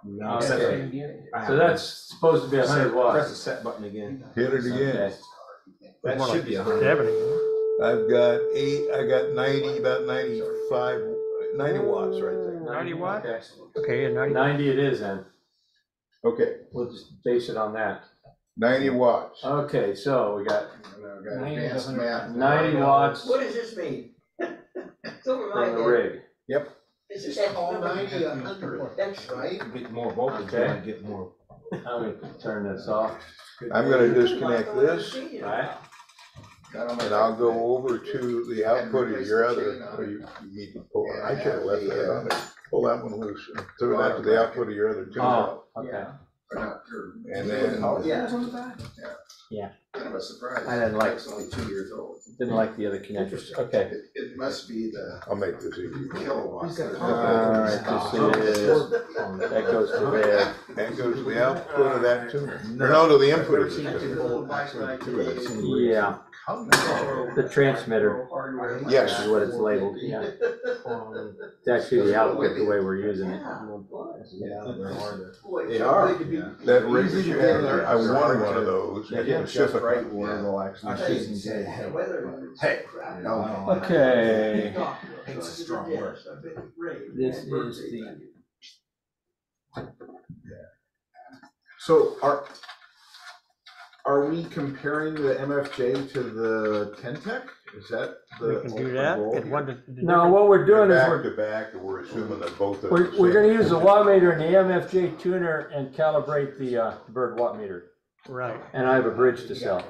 [SPEAKER 12] Now
[SPEAKER 6] Okay.
[SPEAKER 12] set it again.
[SPEAKER 6] So that's supposed to be 100 watts.
[SPEAKER 12] Press the set button again.
[SPEAKER 4] Hit it again.
[SPEAKER 6] Okay.
[SPEAKER 12] That should be 100.
[SPEAKER 5] 70.
[SPEAKER 4] I've got 90, about 95, 90 watts right there.
[SPEAKER 5] 90 watts?
[SPEAKER 6] Okay.
[SPEAKER 5] Okay, and 90.
[SPEAKER 6] 90 it is then.
[SPEAKER 4] Okay,
[SPEAKER 6] We'll just base it on that.
[SPEAKER 4] 90 watts.
[SPEAKER 6] Okay, so we got
[SPEAKER 2] I've got advanced math.
[SPEAKER 6] 90 watts
[SPEAKER 15] What does this mean? It's over my
[SPEAKER 6] from the
[SPEAKER 15] head.
[SPEAKER 6] rig.
[SPEAKER 4] Yep.
[SPEAKER 15] It's
[SPEAKER 2] Just
[SPEAKER 15] just
[SPEAKER 2] call 90 100.
[SPEAKER 15] That's
[SPEAKER 2] Right?
[SPEAKER 12] Get more voltage,
[SPEAKER 6] Okay.
[SPEAKER 12] and get more.
[SPEAKER 6] I'm gonna turn this off.
[SPEAKER 4] I'm gonna disconnect this,
[SPEAKER 6] Right?
[SPEAKER 4] and I'll go over to the output of your other, or you need to pull, I should have left that on there. Pull that one loose, and throw that to the output of your other two.
[SPEAKER 6] Oh, okay.
[SPEAKER 4] And then,
[SPEAKER 6] Yeah.
[SPEAKER 2] Kind of a surprise.
[SPEAKER 6] I didn't like-
[SPEAKER 2] It's only 2 years old.
[SPEAKER 6] Didn't like the other connectors. Okay.
[SPEAKER 2] It must be the
[SPEAKER 4] I'll make this easy.
[SPEAKER 2] kilowatts.
[SPEAKER 6] Alright, this is, that goes to there.
[SPEAKER 4] That goes to the output of that tuner, or no, to the input of the tuner.
[SPEAKER 6] Yeah. The transmitter.
[SPEAKER 4] Yes.
[SPEAKER 6] Is what it's labeled, yeah. It's actually the output the way we're using it.
[SPEAKER 12] They are.
[SPEAKER 4] That rig that you have there, I wanted one of those specifically.
[SPEAKER 12] Hey.
[SPEAKER 6] Okay.
[SPEAKER 12] Paint's a strong word.
[SPEAKER 6] This is the.
[SPEAKER 13] So are we comparing the MFJ to the Ten-Tech? Is that the?
[SPEAKER 5] We can do that.
[SPEAKER 13] goal?
[SPEAKER 5] Get one to-
[SPEAKER 6] No, what we're doing is
[SPEAKER 4] Back to back, and we're assuming that both of them.
[SPEAKER 6] we're gonna use the watt meter and the MFJ tuner and calibrate the bird watt meter.
[SPEAKER 5] Right.
[SPEAKER 6] And I have a bridge to sell.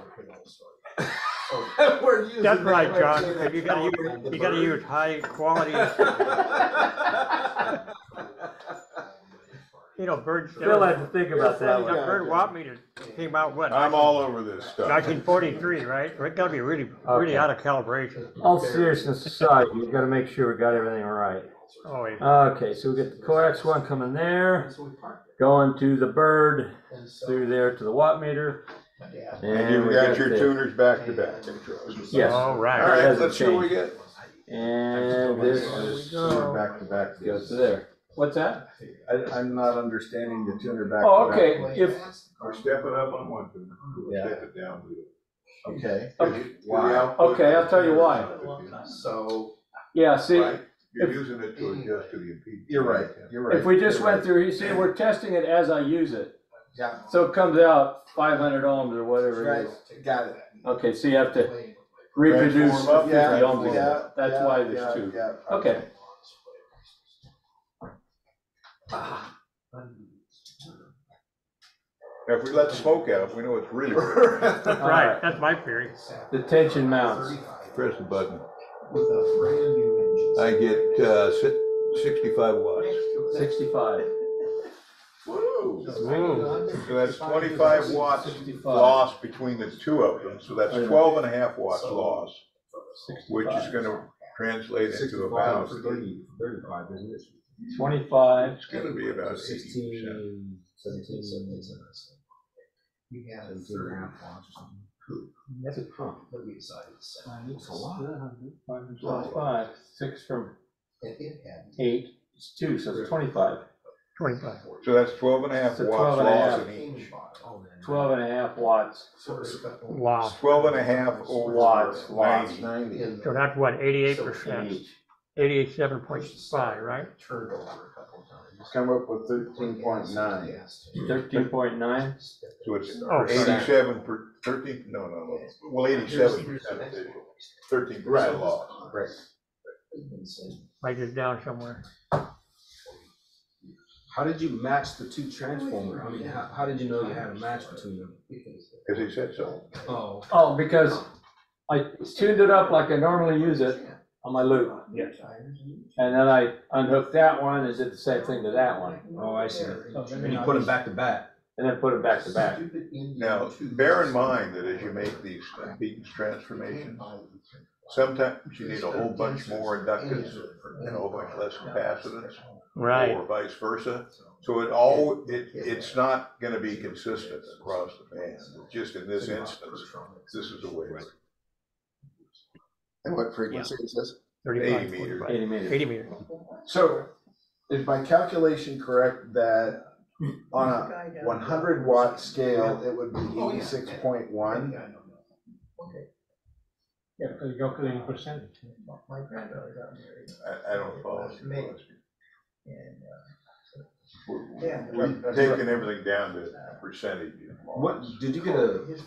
[SPEAKER 13] We're using
[SPEAKER 5] That's
[SPEAKER 13] the
[SPEAKER 5] right, John.
[SPEAKER 13] MFJ
[SPEAKER 5] You gotta use high quality. You know, bird.
[SPEAKER 6] Phil had to think about that one.
[SPEAKER 5] Bird watt meter came out what?
[SPEAKER 4] I'm all over this stuff.
[SPEAKER 5] 1943, right? It gotta be really
[SPEAKER 6] Okay.
[SPEAKER 5] out of calibration.
[SPEAKER 6] All seriousness aside, we've got to make sure we got everything right.
[SPEAKER 5] Oh, yeah.
[SPEAKER 6] Okay, so we get the coax one coming there, going to the bird, through there to the watt meter.
[SPEAKER 4] And you've
[SPEAKER 6] we
[SPEAKER 4] got your
[SPEAKER 6] the-
[SPEAKER 4] tuners back to back.
[SPEAKER 6] Yes.
[SPEAKER 5] All right.
[SPEAKER 4] All right,
[SPEAKER 6] Hasn't
[SPEAKER 4] let's see what we
[SPEAKER 6] changed.
[SPEAKER 4] get.
[SPEAKER 6] And this
[SPEAKER 12] Back to back.
[SPEAKER 6] goes to there. What's that?
[SPEAKER 12] I'm not understanding the tuner back.
[SPEAKER 6] Oh, okay, if,
[SPEAKER 4] We're stepping up on one tuner.
[SPEAKER 12] Yeah.
[SPEAKER 4] Step it down.
[SPEAKER 12] Okay.
[SPEAKER 4] Why?
[SPEAKER 6] okay, I'll tell you why.
[SPEAKER 12] So.
[SPEAKER 6] Yeah, see,
[SPEAKER 4] Right? You're using it to adjust to the impedance.
[SPEAKER 12] You're right.
[SPEAKER 6] if we just went through, you see, we're testing it as I use it.
[SPEAKER 2] Yeah.
[SPEAKER 6] So it comes out 500 ohms or whatever
[SPEAKER 2] Right,
[SPEAKER 6] it is.
[SPEAKER 2] got it.
[SPEAKER 6] Okay, so you have to reproduce
[SPEAKER 4] Transform up
[SPEAKER 6] 50
[SPEAKER 2] Yeah,
[SPEAKER 6] ohms again.
[SPEAKER 2] yeah,
[SPEAKER 6] That's
[SPEAKER 2] yeah,
[SPEAKER 6] why there's
[SPEAKER 2] yeah,
[SPEAKER 6] two.
[SPEAKER 2] yeah.
[SPEAKER 6] Okay.
[SPEAKER 4] Now, if we let the smoke out, we know it's really.
[SPEAKER 5] Right, that's my theory.
[SPEAKER 6] The tension mounts.
[SPEAKER 4] Press the button. I get 65 watts.
[SPEAKER 6] 65.
[SPEAKER 4] Woo. So that's 25 watts
[SPEAKER 6] 65.
[SPEAKER 4] loss between the two of them. So that's 12 and a half watts loss, which is going to translate into about
[SPEAKER 12] 35, isn't it?
[SPEAKER 6] 25.
[SPEAKER 4] It's going to be about 16%.
[SPEAKER 12] 17. We have 17 and a half watts or something. That's a pump. But we decided to sell. It's a lot.
[SPEAKER 6] 5, 6 from 8. It's 2, so it's 25.
[SPEAKER 5] 25.
[SPEAKER 4] So that's 12 and a half
[SPEAKER 6] So
[SPEAKER 4] watts
[SPEAKER 6] 12 and a
[SPEAKER 4] loss
[SPEAKER 6] half.
[SPEAKER 4] in each.
[SPEAKER 6] 12 and a half watts.
[SPEAKER 5] Wow.
[SPEAKER 4] 12 and a half over
[SPEAKER 6] Watts.
[SPEAKER 4] 90.
[SPEAKER 5] So that's what, 88%?
[SPEAKER 6] Each.
[SPEAKER 5] 87.5, right?
[SPEAKER 12] Come up with 13.9.
[SPEAKER 6] 13.9.
[SPEAKER 4] So it's
[SPEAKER 5] Oh,
[SPEAKER 4] 87 per 13. No. Well, 87%. 13% loss.
[SPEAKER 12] Right.
[SPEAKER 5] Write it down somewhere.
[SPEAKER 12] How did you match the two transformers? I mean, how did you know you had a match between them?
[SPEAKER 4] Because he said so.
[SPEAKER 6] Oh, because I tuned it up like I normally use it on my loop.
[SPEAKER 12] Yes.
[SPEAKER 6] And then I unhooked that one and did the same thing to that one.
[SPEAKER 12] Oh, I see. And you put them back to back.
[SPEAKER 6] And then put it back to back.
[SPEAKER 4] Now, bear in mind that as you make these impedance transformations, sometimes you need a whole bunch more inductance and a whole bunch less capacitance.
[SPEAKER 5] Right.
[SPEAKER 4] Or vice versa. So it's not going to be consistent across the band. Just in this instance, this is the way.
[SPEAKER 2] And what frequency is this?
[SPEAKER 4] 80 meters.
[SPEAKER 6] 80 meters.
[SPEAKER 5] 80 meters.
[SPEAKER 2] So is my calculation correct that on a 100 watt scale, it would be 86.1?
[SPEAKER 5] Yeah, because you're calculating percentage.
[SPEAKER 4] I don't follow. We're taking everything down to percentage.
[SPEAKER 12] What did you get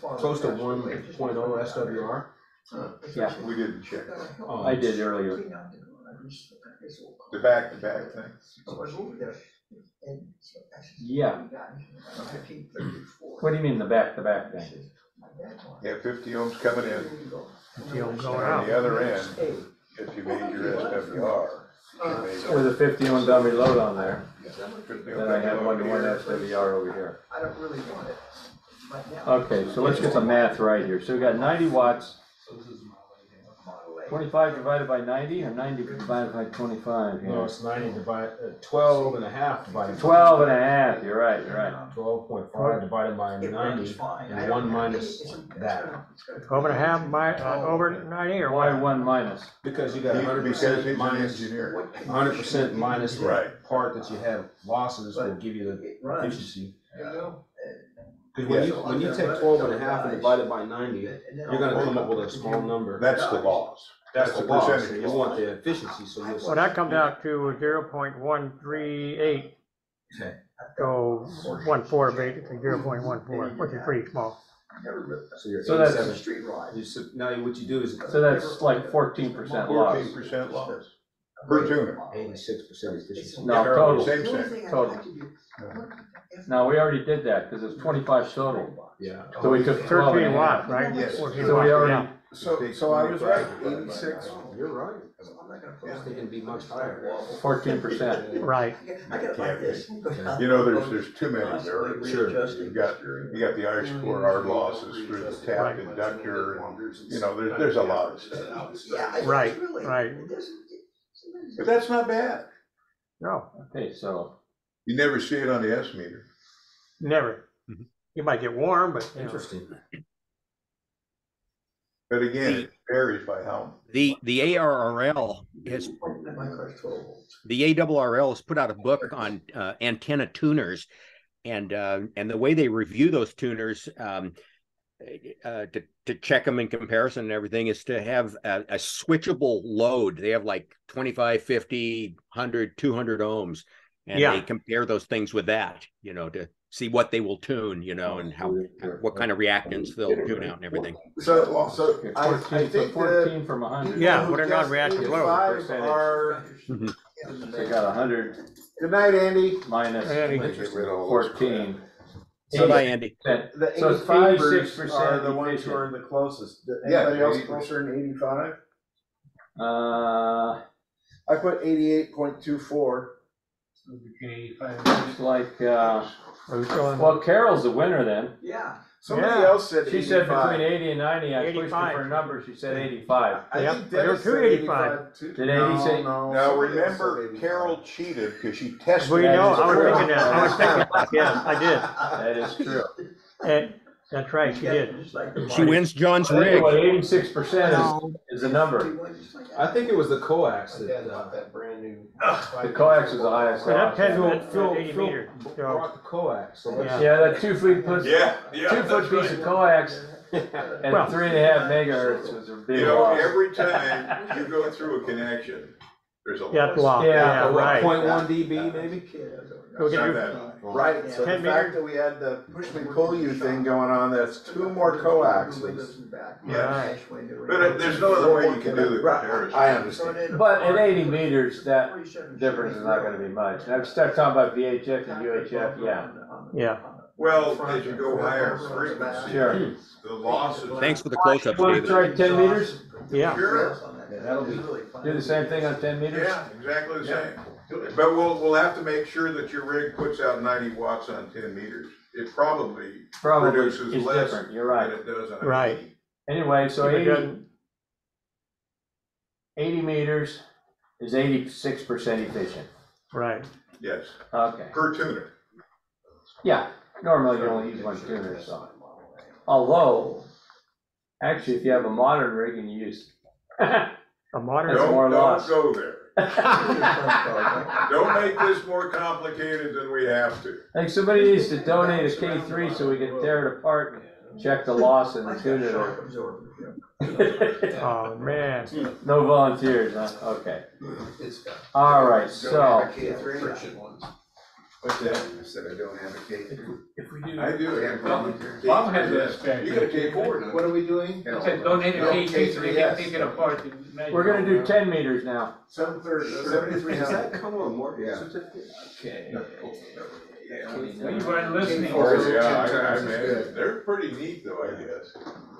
[SPEAKER 12] close to 1.0 SWR?
[SPEAKER 6] Yeah.
[SPEAKER 4] We didn't check.
[SPEAKER 6] I did earlier.
[SPEAKER 4] The back-to-back thing.
[SPEAKER 6] Yeah. What do you mean the back-to-back thing?
[SPEAKER 4] Yeah, 50 ohms coming in.
[SPEAKER 5] 50 ohms going
[SPEAKER 4] On
[SPEAKER 5] out.
[SPEAKER 4] the other end, if you made your SWR.
[SPEAKER 6] With a 50 ohm dummy load on there.
[SPEAKER 4] 50
[SPEAKER 6] Then I have 1 to 1
[SPEAKER 4] here.
[SPEAKER 6] SWR over here.
[SPEAKER 15] I don't really want it.
[SPEAKER 6] Okay, so let's get the math right here. So we got 90 watts. 25 divided by 90 or 90 divided by 25 here?
[SPEAKER 12] No, it's 90 divided, 12 and a half divided.
[SPEAKER 6] 12 and a half, you're right.
[SPEAKER 12] 12.5 divided by 90 and 1 minus that.
[SPEAKER 5] 12 and a half over 90 or
[SPEAKER 6] Why
[SPEAKER 5] what?
[SPEAKER 6] 1 minus?
[SPEAKER 12] Because you got
[SPEAKER 4] Because he's
[SPEAKER 12] 100%
[SPEAKER 4] an
[SPEAKER 12] minus,
[SPEAKER 4] engineer.
[SPEAKER 12] 100% minus the
[SPEAKER 4] Right.
[SPEAKER 12] part that you have losses will give you the efficiency. Because
[SPEAKER 4] Yes.
[SPEAKER 12] when you take 12 and a half and divide it by 90, you're gonna come up with a small number.
[SPEAKER 4] That's the loss.
[SPEAKER 12] That's the loss,
[SPEAKER 4] percentage
[SPEAKER 12] so you
[SPEAKER 4] loss.
[SPEAKER 12] want the efficiency, so you'll.
[SPEAKER 5] Well, that comes out to 0.138.
[SPEAKER 12] Okay.
[SPEAKER 5] So 1.4 basically, 0.14, which is pretty small.
[SPEAKER 12] So you're
[SPEAKER 6] So that's-
[SPEAKER 12] 87. Now what you do is.
[SPEAKER 6] So that's like 14% loss.
[SPEAKER 4] 14% loss. Per tuner.
[SPEAKER 12] 86% efficiency.
[SPEAKER 6] No, total.
[SPEAKER 4] Same thing.
[SPEAKER 6] Total. Now, we already did that because it's 25 total.
[SPEAKER 12] Yeah.
[SPEAKER 6] So we took 12 and
[SPEAKER 5] 13
[SPEAKER 6] a half.
[SPEAKER 5] watts, right?
[SPEAKER 4] Yes.
[SPEAKER 5] 14
[SPEAKER 6] So we
[SPEAKER 5] watts,
[SPEAKER 6] already,
[SPEAKER 5] yeah.
[SPEAKER 2] So I was right, 86.
[SPEAKER 12] You're right. I was thinking it'd be much higher.
[SPEAKER 6] 14%.
[SPEAKER 5] Right.
[SPEAKER 4] You know, there's too many variables.
[SPEAKER 12] Sure.
[SPEAKER 4] You got the ice core R losses through the tapped inductor, and you know, there's a lot of stuff.
[SPEAKER 5] Right, right.
[SPEAKER 4] But that's not bad.
[SPEAKER 5] No,
[SPEAKER 6] okay, so
[SPEAKER 4] You never see it on the S meter.
[SPEAKER 5] never. You might get warm, but you know.
[SPEAKER 12] Interesting.
[SPEAKER 4] But again, it varies by how.
[SPEAKER 1] The ARRL has put out a book on antenna tuners, and the way they review those tuners to check them in comparison and everything is to have a switchable load. They have like 25, 50, 100, 200 ohms, and
[SPEAKER 5] Yeah.
[SPEAKER 1] they compare those things with that, you know, to see what they will tune, you know, and what kind of reactants they'll tune out and everything.
[SPEAKER 13] So I think
[SPEAKER 6] 14 from 100.
[SPEAKER 5] Yeah, what are non-reactive loads?
[SPEAKER 13] Are
[SPEAKER 6] They got 100
[SPEAKER 13] good night, Andy.
[SPEAKER 6] minus
[SPEAKER 5] Andy.
[SPEAKER 6] 14.
[SPEAKER 1] So bye, Andy.
[SPEAKER 13] The
[SPEAKER 6] So it's
[SPEAKER 13] 85%
[SPEAKER 6] 5-6%
[SPEAKER 13] are the ones who are the closest. Anybody else closer than 85? I put 88.24.
[SPEAKER 6] Looks like, well, Carol's the winner then.
[SPEAKER 15] Yeah.
[SPEAKER 13] Somebody else said
[SPEAKER 6] She
[SPEAKER 13] 85.
[SPEAKER 6] said between 80 and 90. I pushed her
[SPEAKER 5] 85.
[SPEAKER 6] for a number. She said 85.
[SPEAKER 13] I
[SPEAKER 5] Yep,
[SPEAKER 13] think
[SPEAKER 5] there were
[SPEAKER 13] Dennis
[SPEAKER 5] two
[SPEAKER 13] said
[SPEAKER 5] 85.
[SPEAKER 13] too.
[SPEAKER 6] Did 80 say?
[SPEAKER 13] No,
[SPEAKER 4] Now,
[SPEAKER 13] somebody else
[SPEAKER 4] remember,
[SPEAKER 13] said 85.
[SPEAKER 4] Carol cheated because she tested.
[SPEAKER 5] We
[SPEAKER 6] That
[SPEAKER 5] know,
[SPEAKER 6] is
[SPEAKER 5] I was
[SPEAKER 6] true.
[SPEAKER 5] thinking that, I was thinking that, yes, I did.
[SPEAKER 6] That is true.
[SPEAKER 5] And that's right, she did.
[SPEAKER 1] She wins John's rig.
[SPEAKER 6] Anyway, 86% is the number.
[SPEAKER 12] I think it was the coax that, that brand new.
[SPEAKER 6] The coax is the highest.
[SPEAKER 5] Well, that
[SPEAKER 6] cost.
[SPEAKER 5] 10, that's 80 meters. So,
[SPEAKER 12] Brought the coax. So let's-
[SPEAKER 6] Yeah, that 2 foot puts,
[SPEAKER 4] Yeah,
[SPEAKER 6] 2-foot piece of coax and
[SPEAKER 5] Well-
[SPEAKER 6] 3.5 megahertz was a big
[SPEAKER 4] You know,
[SPEAKER 6] loss.
[SPEAKER 4] every time you go through a connection, there's a
[SPEAKER 5] yeah, it's a
[SPEAKER 4] loss.
[SPEAKER 5] lot,
[SPEAKER 6] Yeah,
[SPEAKER 5] yeah, right.
[SPEAKER 12] 0.1 dB maybe?
[SPEAKER 5] So we can
[SPEAKER 4] Not
[SPEAKER 5] do,
[SPEAKER 4] that high.
[SPEAKER 13] Right, so
[SPEAKER 5] 10
[SPEAKER 13] the fact
[SPEAKER 5] meters?
[SPEAKER 13] that we had the push me pull you thing going on, that's 2 more coaxes.
[SPEAKER 4] Yes. But there's no other way you can do the comparison.
[SPEAKER 13] I understand.
[SPEAKER 6] But at 80 meters, that difference is not gonna be much. Now, if you start talking about VHF and UHF, yeah.
[SPEAKER 5] yeah.
[SPEAKER 4] Well, as you go higher frequency,
[SPEAKER 6] Sure.
[SPEAKER 4] the losses.
[SPEAKER 1] Thanks for the close-ups,
[SPEAKER 6] You wanna
[SPEAKER 1] David.
[SPEAKER 6] try 10 meters?
[SPEAKER 5] Yeah.
[SPEAKER 4] Sure.
[SPEAKER 6] That'll be, do the same thing on 10 meters?
[SPEAKER 4] Yeah, exactly the same. But we'll have to make sure that your rig puts out 90 watts on 10 meters. It probably produces
[SPEAKER 6] is
[SPEAKER 4] less
[SPEAKER 6] different, you're right.
[SPEAKER 4] than it does on
[SPEAKER 5] Right.
[SPEAKER 4] 80.
[SPEAKER 6] Anyway, so
[SPEAKER 5] Keep it
[SPEAKER 6] 80,
[SPEAKER 5] good.
[SPEAKER 6] 80 meters is 86% efficient.
[SPEAKER 5] Right.
[SPEAKER 4] Yes,
[SPEAKER 6] Okay.
[SPEAKER 4] per tuner.
[SPEAKER 6] Yeah, normally you only use 1 tuner, so. Although, actually, if you have a modern rig and you use.
[SPEAKER 5] A modern.
[SPEAKER 6] That's more
[SPEAKER 4] Don't
[SPEAKER 6] loss.
[SPEAKER 4] go there. Don't make this more complicated than we have to.
[SPEAKER 6] I think somebody needs to donate a K3 so we can tear it apart and check the loss in the tuner.
[SPEAKER 5] Oh, man.
[SPEAKER 6] No volunteers, huh? Okay. All right, so.
[SPEAKER 13] What's that? I said I don't have a K3.
[SPEAKER 7] If we do.
[SPEAKER 4] I do.
[SPEAKER 7] Bob has a spare.
[SPEAKER 4] You got a K4,
[SPEAKER 13] What are we doing?
[SPEAKER 7] It said donate a K3 so they can take it apart. and measure.
[SPEAKER 6] We're gonna do 10 meters now.
[SPEAKER 13] 73.
[SPEAKER 12] Does that come on more
[SPEAKER 13] Yeah.
[SPEAKER 12] certificate?
[SPEAKER 6] Okay.
[SPEAKER 7] We weren't listening.
[SPEAKER 4] Yeah, I mean, they're pretty neat though, I guess.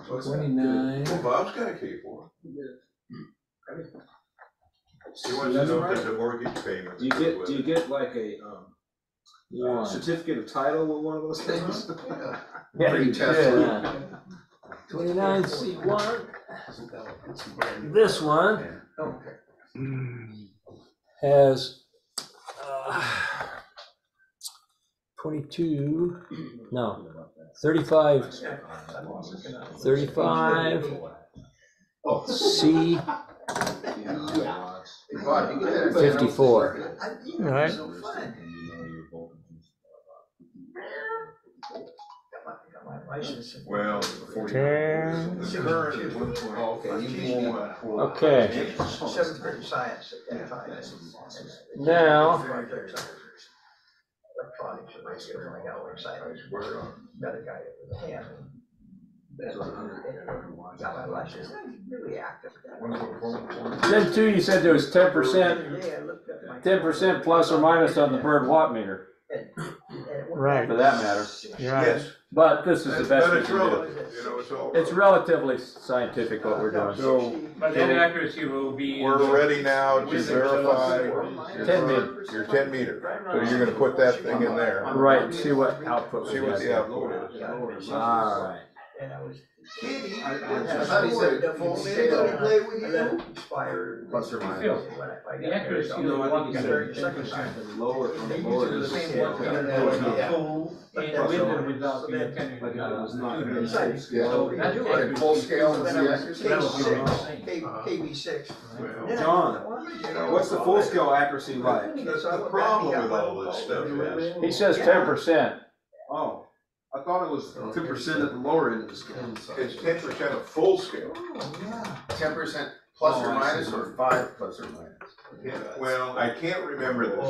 [SPEAKER 6] 29.
[SPEAKER 4] Well, Bob's got a K4. He wants to know if there's a mortgage payment.
[SPEAKER 12] Do you get like a,
[SPEAKER 6] One.
[SPEAKER 12] certificate of title with one of those things?
[SPEAKER 6] Yeah,
[SPEAKER 13] Pretty
[SPEAKER 6] you
[SPEAKER 13] tough.
[SPEAKER 6] should. 29C1. This one has 22, no, 35, 35, C, 54.
[SPEAKER 5] All right.
[SPEAKER 4] Well,
[SPEAKER 5] 10.
[SPEAKER 4] the current is 1.4.
[SPEAKER 6] Okay.
[SPEAKER 15] Seventh grade science at that time.
[SPEAKER 6] Now,
[SPEAKER 15] Electronics, and I said, oh my God, what science? Met a guy with a hand. Got my license, really active.
[SPEAKER 6] then two, you said there was 10%, 10% plus or minus on the bird watt meter,
[SPEAKER 5] Right.
[SPEAKER 6] for that matter.
[SPEAKER 5] Right.
[SPEAKER 4] Yes,
[SPEAKER 6] But this is the best
[SPEAKER 4] but
[SPEAKER 6] we
[SPEAKER 4] it's
[SPEAKER 6] can do.
[SPEAKER 4] relative, you know, it's all.
[SPEAKER 6] It's relatively scientific what we're doing.
[SPEAKER 4] So,
[SPEAKER 7] But then accuracy will be.
[SPEAKER 4] we're ready now to
[SPEAKER 7] With the-
[SPEAKER 4] verify
[SPEAKER 6] 10 meter.
[SPEAKER 4] your 10 meter. So you're gonna put that thing in there.
[SPEAKER 6] Right, see what output
[SPEAKER 4] See
[SPEAKER 6] we
[SPEAKER 4] what
[SPEAKER 6] get.
[SPEAKER 4] the output is.
[SPEAKER 6] All right.
[SPEAKER 15] And I was.
[SPEAKER 13] I thought he said full scale.
[SPEAKER 15] Play with you? Expired.
[SPEAKER 13] Plus or minus.
[SPEAKER 7] Phil, the accuracy of the one is 10%.
[SPEAKER 12] Lower from
[SPEAKER 7] They
[SPEAKER 12] the
[SPEAKER 7] use
[SPEAKER 12] lower.
[SPEAKER 7] the same one
[SPEAKER 15] Yeah.
[SPEAKER 7] full and with or without the antenna.
[SPEAKER 12] Like it was not gonna be
[SPEAKER 15] Right.
[SPEAKER 12] scale.
[SPEAKER 7] So that's
[SPEAKER 13] And full scale and
[SPEAKER 15] Then
[SPEAKER 13] the
[SPEAKER 15] I was
[SPEAKER 13] accuracy.
[SPEAKER 15] KB6.
[SPEAKER 12] John, what's the full scale accuracy like?
[SPEAKER 4] The problem with all this stuff is,
[SPEAKER 6] He says 10%.
[SPEAKER 12] Oh, I thought it was 10% at the lower end of the scale.
[SPEAKER 4] it's 10% of full scale.
[SPEAKER 13] 10%.
[SPEAKER 2] plus or minus, or 5 plus or minus?
[SPEAKER 4] Yeah, well, I can't remember the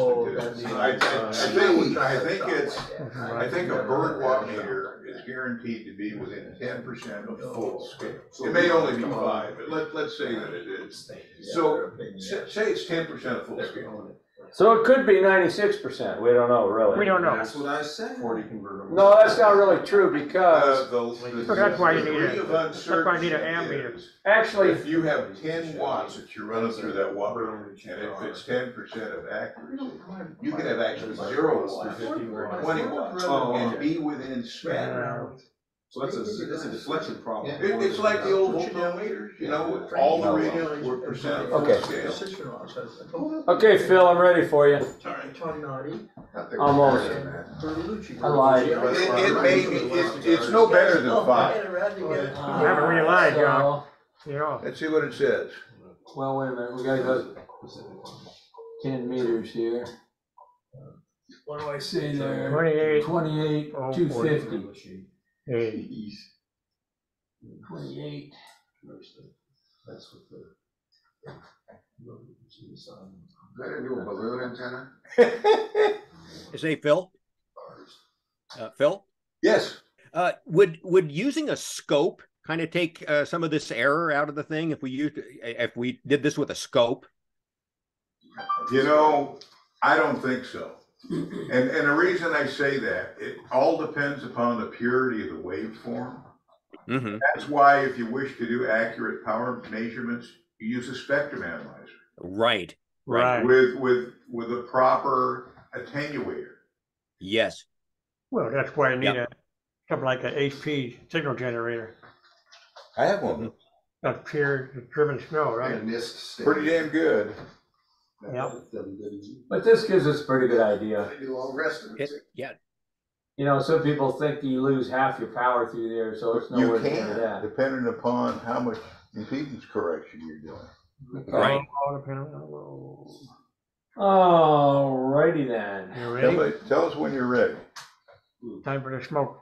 [SPEAKER 4] statistics. I think a bird watt meter is guaranteed to be within 10% of full scale. It may only be 5, but let's say that it is. So say it's 10% of full scale.
[SPEAKER 6] So it could be 96%. We don't know, really.
[SPEAKER 5] We don't know.
[SPEAKER 12] That's what I said. 40 convertible.
[SPEAKER 6] No, that's not really true because
[SPEAKER 5] So that's why you need that's why you need an ammeter.
[SPEAKER 6] Actually,
[SPEAKER 4] if you have 10 watts that you're running through that watt meter, and if it's 10% of accuracy, you can have actually 0 watts, 20 watts, and be within span.
[SPEAKER 12] So that's a deflection problem.
[SPEAKER 4] It's like the old voltometers, you know, all the readings were percent of full scale.
[SPEAKER 6] okay, Phil, I'm ready for you. Almost. I lied.
[SPEAKER 4] It may be, it's no better than 5.
[SPEAKER 5] I haven't really lied, John. Yeah.
[SPEAKER 4] Let's see what it says.
[SPEAKER 6] Well, wait a minute. We gotta go 10 meters here. What do I say there? 28, 250.
[SPEAKER 5] Hey.
[SPEAKER 6] 28.
[SPEAKER 2] That's what the. Better do a balloon antenna?
[SPEAKER 1] Say, Phil? Phil?
[SPEAKER 4] Yes.
[SPEAKER 1] Would using a scope kind of take some of this error out of the thing if we did this with a scope?
[SPEAKER 4] You know, I don't think so. And the reason I say that, it all depends upon the purity of the waveform.
[SPEAKER 1] Mm-hmm.
[SPEAKER 4] That's why if you wish to do accurate power measurements, you use a spectrum analyzer.
[SPEAKER 1] Right.
[SPEAKER 4] With a proper attenuator.
[SPEAKER 1] Yes.
[SPEAKER 5] Well, that's why you need something like an HP signal generator.
[SPEAKER 4] I have one.
[SPEAKER 5] That's pure driven snow, right?
[SPEAKER 4] Pretty damn good.
[SPEAKER 5] Yeah.
[SPEAKER 6] But this gives us a pretty good idea.
[SPEAKER 2] They do all the rest of it.
[SPEAKER 1] Yeah.
[SPEAKER 6] You know, some people think you lose half your power through there, so it's nowhere near that.
[SPEAKER 4] Depending upon how much impedance correction you're doing.
[SPEAKER 1] Right.
[SPEAKER 6] Alrighty then.
[SPEAKER 5] You ready?
[SPEAKER 4] Tell us when you're ready.
[SPEAKER 5] Time for the smoke.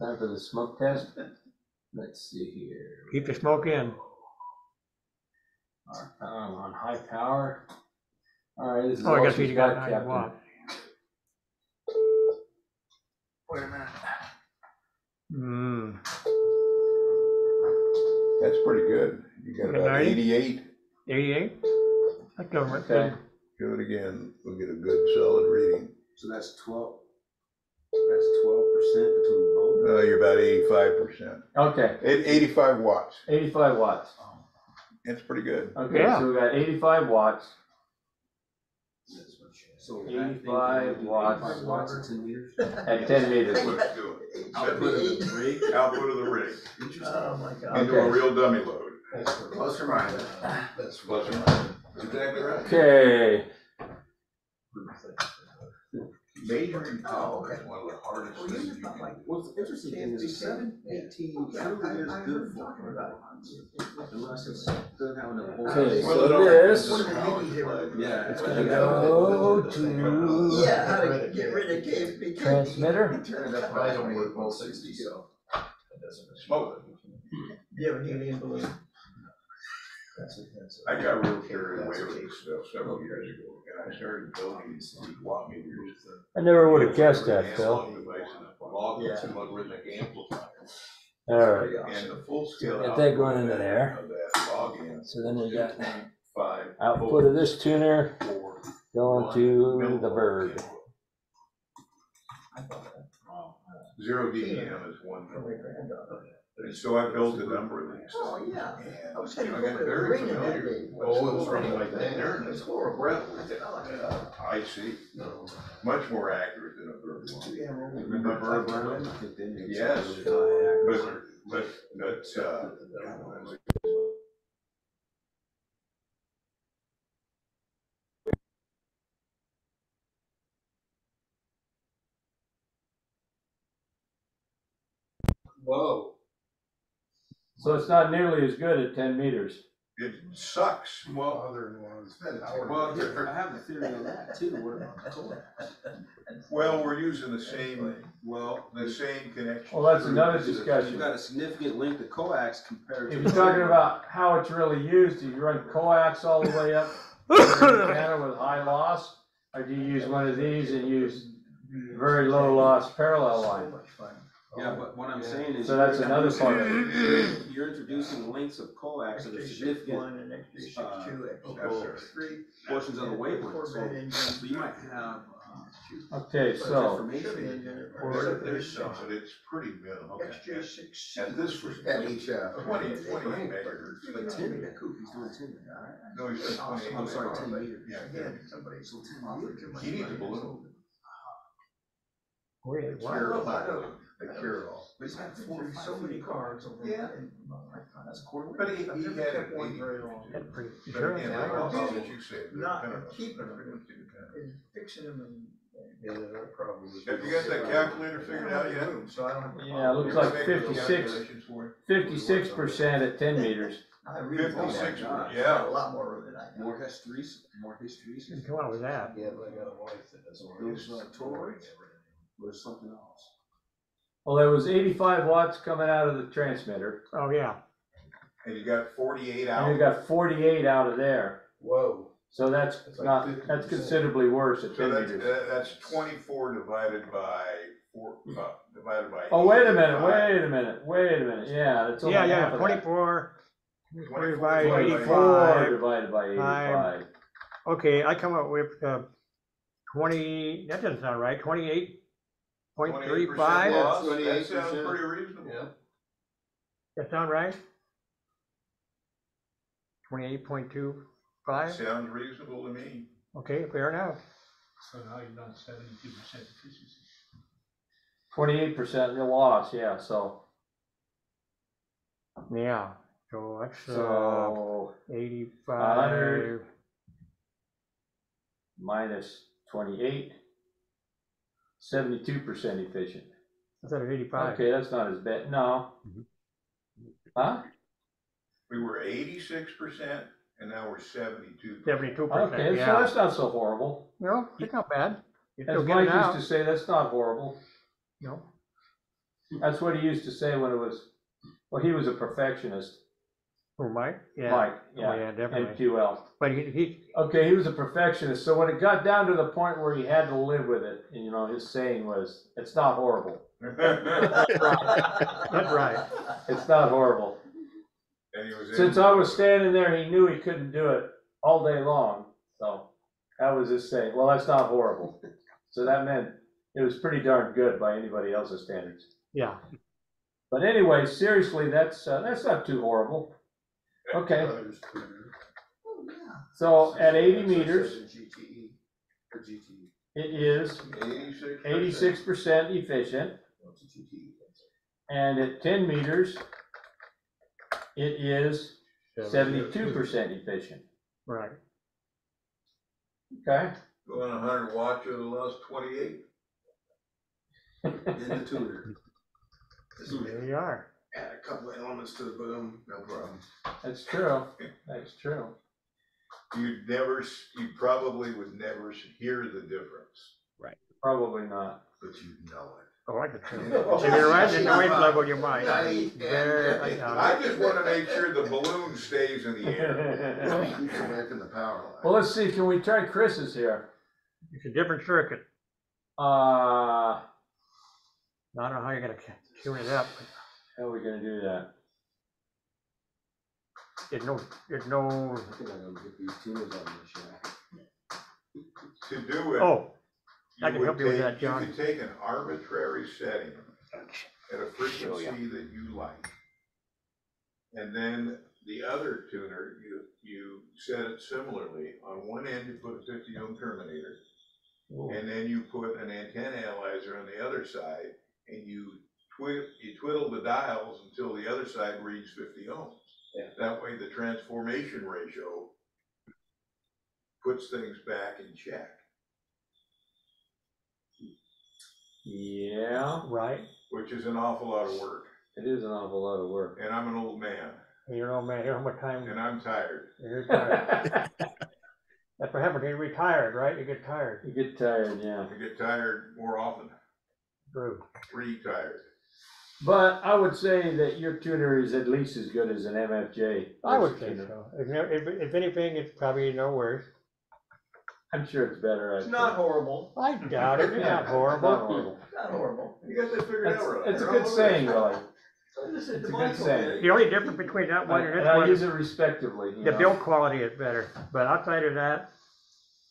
[SPEAKER 6] Time for the smoke test. Let's see here.
[SPEAKER 5] Keep the smoke in.
[SPEAKER 6] On high power. All right, this is
[SPEAKER 5] I
[SPEAKER 6] all
[SPEAKER 5] guess
[SPEAKER 6] she's
[SPEAKER 5] he's got
[SPEAKER 6] got,
[SPEAKER 5] 9
[SPEAKER 6] Captain.
[SPEAKER 5] watts.
[SPEAKER 6] Wait a minute.
[SPEAKER 4] That's pretty good. You got about 88.
[SPEAKER 5] 88? That's government.
[SPEAKER 6] Okay.
[SPEAKER 4] Do it again. We'll get a good solid reading.
[SPEAKER 12] So that's 12. That's 12% between both.
[SPEAKER 4] You're about 85%.
[SPEAKER 6] Okay.
[SPEAKER 4] 85 watts.
[SPEAKER 6] 85 watts.
[SPEAKER 4] That's pretty good.
[SPEAKER 6] Okay, so we got 85 watts.
[SPEAKER 12] So
[SPEAKER 6] 85 watts.
[SPEAKER 12] 85 watts at 10 meters?
[SPEAKER 6] At 10 meters.
[SPEAKER 4] Let's do it. Output of the rig. Output of the rig.
[SPEAKER 15] Oh my God.
[SPEAKER 4] Into a real dummy load.
[SPEAKER 2] Plus or minus.
[SPEAKER 4] That's plus or minus. That's exactly right.
[SPEAKER 6] Okay.
[SPEAKER 4] Measuring power is one of the hardest things you can do.
[SPEAKER 12] What's interesting is 718 truly is good for unless it's doesn't have enough voltage.
[SPEAKER 6] Okay, so this,
[SPEAKER 12] yeah,
[SPEAKER 6] it's gonna go to
[SPEAKER 15] Yeah, how to get rid of KFP.
[SPEAKER 6] transmitter.
[SPEAKER 2] Turn it up high, don't work 160, so.
[SPEAKER 4] Smoke.
[SPEAKER 15] You have a helium balloon?
[SPEAKER 4] I got real carried away with this stuff several years ago, and I started building these watt meters.
[SPEAKER 6] I never would have guessed that, Phil.
[SPEAKER 4] Logarithmic amplifier.
[SPEAKER 6] All right.
[SPEAKER 4] And the full scale.
[SPEAKER 6] Get that going into there. So then we got output of this tuner going to the bird.
[SPEAKER 4] 0 dBm is one. And so I built a number of these.
[SPEAKER 15] Oh, yeah. I was
[SPEAKER 4] You
[SPEAKER 15] heading
[SPEAKER 4] know, I got
[SPEAKER 15] over to
[SPEAKER 4] very
[SPEAKER 15] Marina the other
[SPEAKER 4] familiar.
[SPEAKER 15] day.
[SPEAKER 4] Oh, it was running like that there, and it's horrible. I see. Much more accurate than a bird one. Yes, but
[SPEAKER 6] Whoa. So it's not nearly as good at 10 meters.
[SPEAKER 4] It sucks.
[SPEAKER 13] Well,
[SPEAKER 2] Other-in-laws.
[SPEAKER 12] Well, here, I have a theory on that too. What about the coax?
[SPEAKER 4] Well, we're using the same connection.
[SPEAKER 6] Well, that's another
[SPEAKER 12] You've
[SPEAKER 6] discussion.
[SPEAKER 12] got a significant length of coax compared to.
[SPEAKER 6] If you're talking about how it's really used, do you run coax all the way up to the antenna with high loss? Or do you use one of these and use very low loss parallel line?
[SPEAKER 12] Yeah, but what I'm saying is.
[SPEAKER 6] So that's another part of
[SPEAKER 12] it. You're introducing lengths of coax that are significant, portions of the wavelength. So you might have.
[SPEAKER 6] Okay, so.
[SPEAKER 4] There's some, but it's pretty minimal. At this rate,
[SPEAKER 2] At each,
[SPEAKER 4] 20 megahertz.
[SPEAKER 12] But 10, he's doing 10.
[SPEAKER 4] No, he's doing 20.
[SPEAKER 12] I'm sorry, 10 meters.
[SPEAKER 4] Yeah.
[SPEAKER 12] So 10 meters.
[SPEAKER 4] He needs a balloon.
[SPEAKER 2] The cure-all.
[SPEAKER 12] But he's got 4 or 5 so many cards over there. That's a quarter.
[SPEAKER 4] But he had one very long. But again, that you said.
[SPEAKER 15] Not keeping them, and fixing them and.
[SPEAKER 2] Yeah, that problem is.
[SPEAKER 4] Have you got that calculator figured out yet?
[SPEAKER 15] So I don't.
[SPEAKER 6] Yeah, it looks like 56% at 10 meters.
[SPEAKER 15] I really
[SPEAKER 4] 56,
[SPEAKER 15] got
[SPEAKER 4] yeah.
[SPEAKER 15] a lot more than I got.
[SPEAKER 12] More histories.
[SPEAKER 5] Come on with that.
[SPEAKER 2] Yeah, but I got a wife that doesn't.
[SPEAKER 12] Those toroids, or something else.
[SPEAKER 6] Well, there was 85 watts coming out of the transmitter.
[SPEAKER 5] Oh, yeah.
[SPEAKER 4] And you got 48
[SPEAKER 6] And
[SPEAKER 4] out.
[SPEAKER 6] you got 48 out of there.
[SPEAKER 2] Whoa.
[SPEAKER 6] So that's
[SPEAKER 2] like
[SPEAKER 6] not,
[SPEAKER 2] 50%.
[SPEAKER 6] that's considerably worse at 10 meters.
[SPEAKER 4] That's 24 divided by 4, divided by.
[SPEAKER 6] Oh, wait a minute. Yeah, that's only half of that.
[SPEAKER 5] 24 divided by
[SPEAKER 6] 24
[SPEAKER 5] 85.
[SPEAKER 6] divided by 85.
[SPEAKER 5] Okay, I come up with 20, that doesn't sound right, 28.35?
[SPEAKER 4] Loss. That sounds pretty reasonable.
[SPEAKER 2] Yeah.
[SPEAKER 5] That sound right? 28.25?
[SPEAKER 4] Sounds reasonable to me.
[SPEAKER 5] Okay, fair enough.
[SPEAKER 7] So now you're done 72% efficiency.
[SPEAKER 6] 28% the loss, yeah, so.
[SPEAKER 5] Yeah, so that's
[SPEAKER 6] So
[SPEAKER 5] 85.
[SPEAKER 6] 100 minus 28, 72% efficient.
[SPEAKER 5] Instead of 85.
[SPEAKER 6] Okay, that's not as bad, no. Huh?
[SPEAKER 4] We were 86%, and now we're 72%.
[SPEAKER 5] 72%,
[SPEAKER 6] Okay,
[SPEAKER 5] yeah.
[SPEAKER 6] so that's not so horrible.
[SPEAKER 5] No, it's not bad. You
[SPEAKER 6] As
[SPEAKER 5] still get
[SPEAKER 6] Mike
[SPEAKER 5] it out.
[SPEAKER 6] used to say, that's not horrible.
[SPEAKER 5] No.
[SPEAKER 6] That's what he used to say when it was, well, he was a perfectionist.
[SPEAKER 5] Who, Mike? Yeah.
[SPEAKER 6] Mike,
[SPEAKER 5] Oh,
[SPEAKER 6] yeah,
[SPEAKER 5] yeah, definitely.
[SPEAKER 6] MQL.
[SPEAKER 5] But he
[SPEAKER 6] Okay, he was a perfectionist, so when it got down to the point where he had to live with it, and, you know, his saying was, it's not horrible.
[SPEAKER 5] That's right.
[SPEAKER 6] It's not horrible.
[SPEAKER 4] And he was
[SPEAKER 6] Since I was standing there, he knew he couldn't do it all day long, so that was his saying, well, that's not horrible. So that meant it was pretty darn good by anybody else's standards.
[SPEAKER 5] Yeah.
[SPEAKER 6] But anyway, seriously, that's not too horrible. Okay. So at 80 meters, it is 86% efficient. And at 10 meters, it is 72% efficient.
[SPEAKER 5] Right.
[SPEAKER 6] Okay.
[SPEAKER 4] Going 100 watts, you would have lost 28.
[SPEAKER 12] In the tuner.
[SPEAKER 5] There you are.
[SPEAKER 2] Add a couple of elements to the boom, no problem.
[SPEAKER 6] That's true. That's true.
[SPEAKER 4] You probably would never hear the difference.
[SPEAKER 1] Right.
[SPEAKER 6] Probably not.
[SPEAKER 2] But you know it.
[SPEAKER 5] Oh, I could tell. If you're right in the noise level, you might.
[SPEAKER 4] I just want to make sure the balloon stays in the air.
[SPEAKER 2] Connecting the power line.
[SPEAKER 6] Well, let's see. Can we try Chris's here?
[SPEAKER 5] It's a different circuit.
[SPEAKER 6] I
[SPEAKER 5] don't know how you're gonna tune it up.
[SPEAKER 6] How are we gonna do that?
[SPEAKER 5] There's no.
[SPEAKER 12] I think I'm gonna get these tuners on this shack.
[SPEAKER 4] To do it.
[SPEAKER 5] Oh, I can help you with that, John.
[SPEAKER 4] You could take an arbitrary setting at a frequency that you like. And then the other tuner, you set it similarly. On one end, you put a 50 ohm terminator. Ooh. And then you put an antenna analyzer on the other side, and you twiddle the dials until the other side reads 50 ohms. Yeah. That way the transformation ratio puts things back in check.
[SPEAKER 6] Yeah, right.
[SPEAKER 4] Which is an awful lot of work.
[SPEAKER 6] It is an awful lot of work.
[SPEAKER 4] And I'm an old man.
[SPEAKER 5] You know, man, you know how much time.
[SPEAKER 4] And I'm tired.
[SPEAKER 5] You're tired. That's what happens when you're retired, right? You get tired.
[SPEAKER 6] You get tired, yeah.
[SPEAKER 4] I get tired more often.
[SPEAKER 5] True.
[SPEAKER 4] Retired.
[SPEAKER 6] But I would say that your tuner is at least as good as an MFJ.
[SPEAKER 5] I would say so. If anything, it's probably no worse.
[SPEAKER 6] I'm sure it's better.
[SPEAKER 15] It's not horrible.
[SPEAKER 5] I doubt it. It's not horrible.
[SPEAKER 6] Not horrible.
[SPEAKER 15] Not horrible.
[SPEAKER 4] You got that figured out, right?
[SPEAKER 6] It's a good saying, really.
[SPEAKER 15] It's
[SPEAKER 6] a good saying.
[SPEAKER 5] The only difference between that one and this
[SPEAKER 6] I
[SPEAKER 5] one
[SPEAKER 6] use
[SPEAKER 5] is
[SPEAKER 6] it respectively.
[SPEAKER 5] the build quality is better. But outside of that,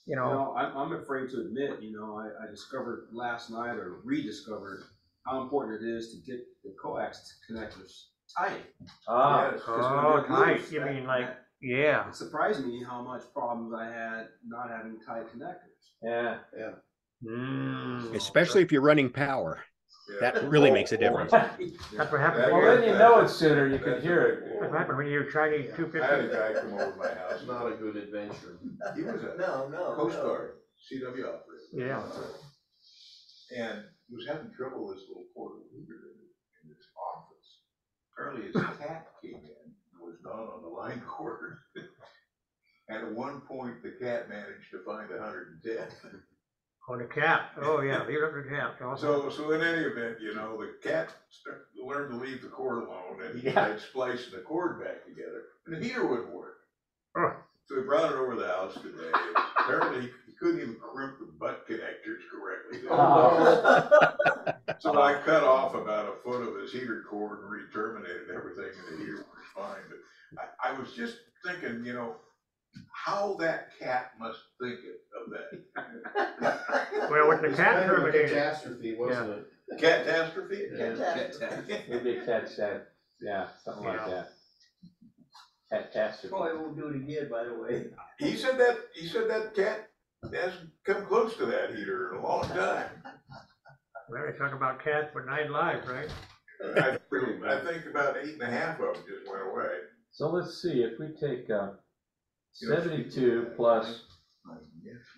[SPEAKER 5] you know.
[SPEAKER 12] Well, I'm afraid to admit, I discovered last night or rediscovered how important it is to get the coax connectors tight.
[SPEAKER 6] Ah,
[SPEAKER 12] Yes, 'cause when they're
[SPEAKER 5] tight.
[SPEAKER 12] loose,
[SPEAKER 5] You
[SPEAKER 12] that-
[SPEAKER 5] mean like,
[SPEAKER 12] that-
[SPEAKER 5] yeah.
[SPEAKER 12] It surprised me how much problems I had not having tight connectors.
[SPEAKER 6] Yeah.
[SPEAKER 12] Yeah.
[SPEAKER 1] Especially if you're running power.
[SPEAKER 4] Yeah.
[SPEAKER 1] That really makes a difference.
[SPEAKER 5] That's what happens.
[SPEAKER 6] Well, then you know it sooner. You can hear it.
[SPEAKER 5] What happened when you're Chinese
[SPEAKER 4] I had a
[SPEAKER 5] 250?
[SPEAKER 4] guy come over to my house.
[SPEAKER 12] Not a good adventure.
[SPEAKER 4] He was a
[SPEAKER 15] No.
[SPEAKER 4] Coast Guard, CW operator.
[SPEAKER 5] Yeah.
[SPEAKER 4] And was having trouble with this little portable heater in his office. Apparently his cat came in and was not on the line cord. And at one point, the cat managed to find 110.
[SPEAKER 5] On the cap. Oh, yeah. Leave it up to the cap.
[SPEAKER 4] So in any event, the cat learned to leave the cord alone, and he
[SPEAKER 6] Yeah.
[SPEAKER 4] tried splicing the cord back together, and the heater wouldn't work.
[SPEAKER 5] Oh.
[SPEAKER 4] So he brought it over to the house today. Apparently, he couldn't even crimp the butt connectors correctly. So I cut off about a foot of his heater cord and re-terminated everything, and the heater was fine. But I was just thinking, how that cat must think of that.
[SPEAKER 5] Well, with the
[SPEAKER 12] It's
[SPEAKER 5] cat
[SPEAKER 12] kind of a
[SPEAKER 5] terminated.
[SPEAKER 12] catastrophe, wasn't it?
[SPEAKER 4] Catastrophe?
[SPEAKER 15] Catastrophe.
[SPEAKER 6] Maybe a cat said, yeah, something like that. Catastrophe.
[SPEAKER 15] Probably won't do it again, by the way.
[SPEAKER 4] He said that cat hasn't come close to that heater in a long time.
[SPEAKER 5] Well, they talk about cats with 9 lives, right?
[SPEAKER 4] I think about 8.5 of them just went away.
[SPEAKER 6] So let's see, if we take 72 plus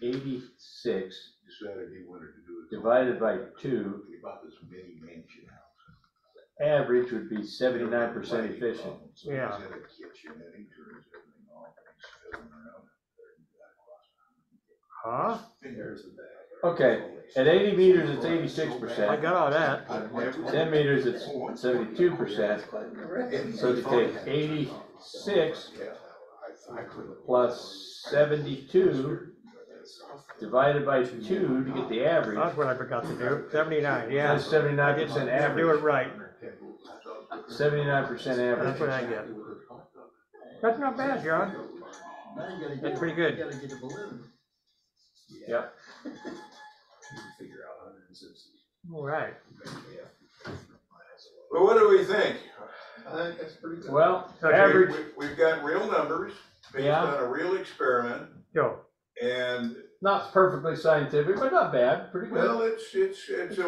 [SPEAKER 6] 86
[SPEAKER 4] Decided he wanted to do it.
[SPEAKER 6] divided by 2,
[SPEAKER 4] He bought this mini mansion house.
[SPEAKER 6] average would be 79% efficient.
[SPEAKER 4] So
[SPEAKER 5] Yeah.
[SPEAKER 4] he's got a kitchen and he turns everything off and he's fiddling around.
[SPEAKER 5] Huh?
[SPEAKER 4] There's the bag.
[SPEAKER 6] Okay, at 80 meters, it's
[SPEAKER 5] I
[SPEAKER 6] 86%.
[SPEAKER 5] got all that.
[SPEAKER 6] 10 meters, it's 72%. So to take 86 plus 72 divided by 2 to get the average.
[SPEAKER 5] That's what I forgot to do. 79, yeah.
[SPEAKER 6] That's 79%
[SPEAKER 5] Do
[SPEAKER 6] average.
[SPEAKER 5] it right.
[SPEAKER 6] 79% average.
[SPEAKER 5] That's what I get. That's not bad, John.
[SPEAKER 15] Now you gotta
[SPEAKER 5] That's pretty good.
[SPEAKER 15] You gotta get a balloon.
[SPEAKER 6] Yep.
[SPEAKER 12] Figure out 160.
[SPEAKER 5] All right.
[SPEAKER 4] Well, what do we think?
[SPEAKER 12] I think that's pretty good.
[SPEAKER 6] Well, average,
[SPEAKER 4] We've got real numbers based
[SPEAKER 6] Yeah.
[SPEAKER 4] on a real experiment,
[SPEAKER 5] Go.
[SPEAKER 4] and
[SPEAKER 6] not perfectly scientific, but not bad, pretty good.
[SPEAKER 4] well, it's a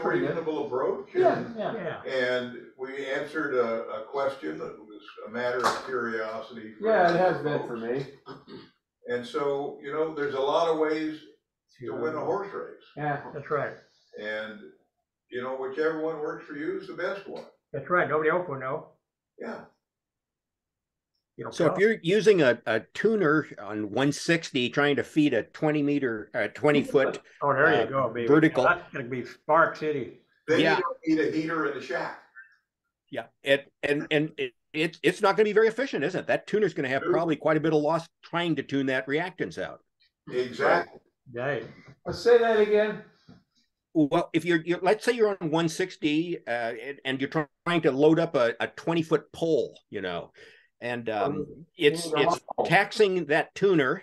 [SPEAKER 6] pretty good.
[SPEAKER 4] reasonable approach.
[SPEAKER 6] Yeah,
[SPEAKER 4] and-
[SPEAKER 6] yeah.
[SPEAKER 4] And we answered a question that was a matter of curiosity. for
[SPEAKER 6] Yeah, it has been
[SPEAKER 4] folks.
[SPEAKER 6] for me.
[SPEAKER 4] And so, there's a lot of ways to win a horse race.
[SPEAKER 6] Yeah.
[SPEAKER 5] That's right.
[SPEAKER 4] And, whichever one works for you is the best one.
[SPEAKER 5] That's right. Nobody else will know.
[SPEAKER 4] Yeah.
[SPEAKER 5] You don't
[SPEAKER 1] So
[SPEAKER 5] tell.
[SPEAKER 1] if you're using a tuner on 160 trying to feed a 20 foot
[SPEAKER 5] Oh, there you go, baby.
[SPEAKER 1] vertical.
[SPEAKER 5] That's gonna be Spark City.
[SPEAKER 4] Then
[SPEAKER 1] Yeah.
[SPEAKER 4] you don't need a heater in the shack.
[SPEAKER 1] Yeah, it's not going to be very efficient, is it? That tuner's going to have probably quite a bit of loss trying to tune that reactance out.
[SPEAKER 4] Exactly.
[SPEAKER 5] Right.
[SPEAKER 6] Let's say that again.
[SPEAKER 1] Well, if you're let's say you're on 160 and you're trying to load up a 20-foot pole, and it's taxing that tuner.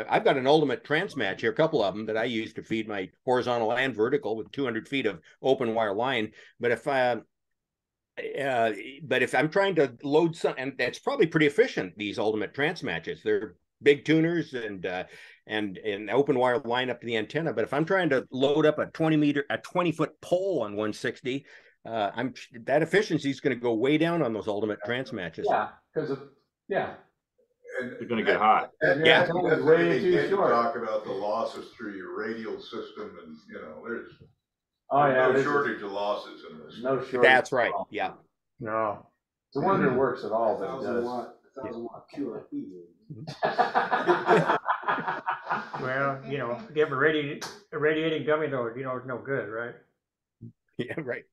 [SPEAKER 1] I've got an Ultimate Transmatch here, a couple of them that I use to feed my horizontal and vertical with 200 feet of open wire line. But if I'm trying to load some, and that's probably pretty efficient, these Ultimate Transmatches, they're big tuners and open wire line up to the antenna. But if I'm trying to load up a 20-foot pole on 160, that efficiency is going to go way down on those Ultimate Transmatches.
[SPEAKER 6] Yeah, because
[SPEAKER 4] And
[SPEAKER 10] They're going to get hot.
[SPEAKER 1] Yeah.
[SPEAKER 4] That's
[SPEAKER 6] way too
[SPEAKER 4] you
[SPEAKER 6] short.
[SPEAKER 4] talk about the losses through your radial system, and there's
[SPEAKER 6] Oh, yeah,
[SPEAKER 4] no
[SPEAKER 6] this is-
[SPEAKER 4] shortage of losses in this.
[SPEAKER 6] no shortage.
[SPEAKER 1] That's right. Yeah.
[SPEAKER 5] No.
[SPEAKER 6] The wonder works at all, but it
[SPEAKER 12] 1,000
[SPEAKER 6] does.
[SPEAKER 12] watt, 1,000 watt QRP.
[SPEAKER 5] Well, you know, give a radiating gummy load, you know, it's no good, right?
[SPEAKER 1] Yeah, right.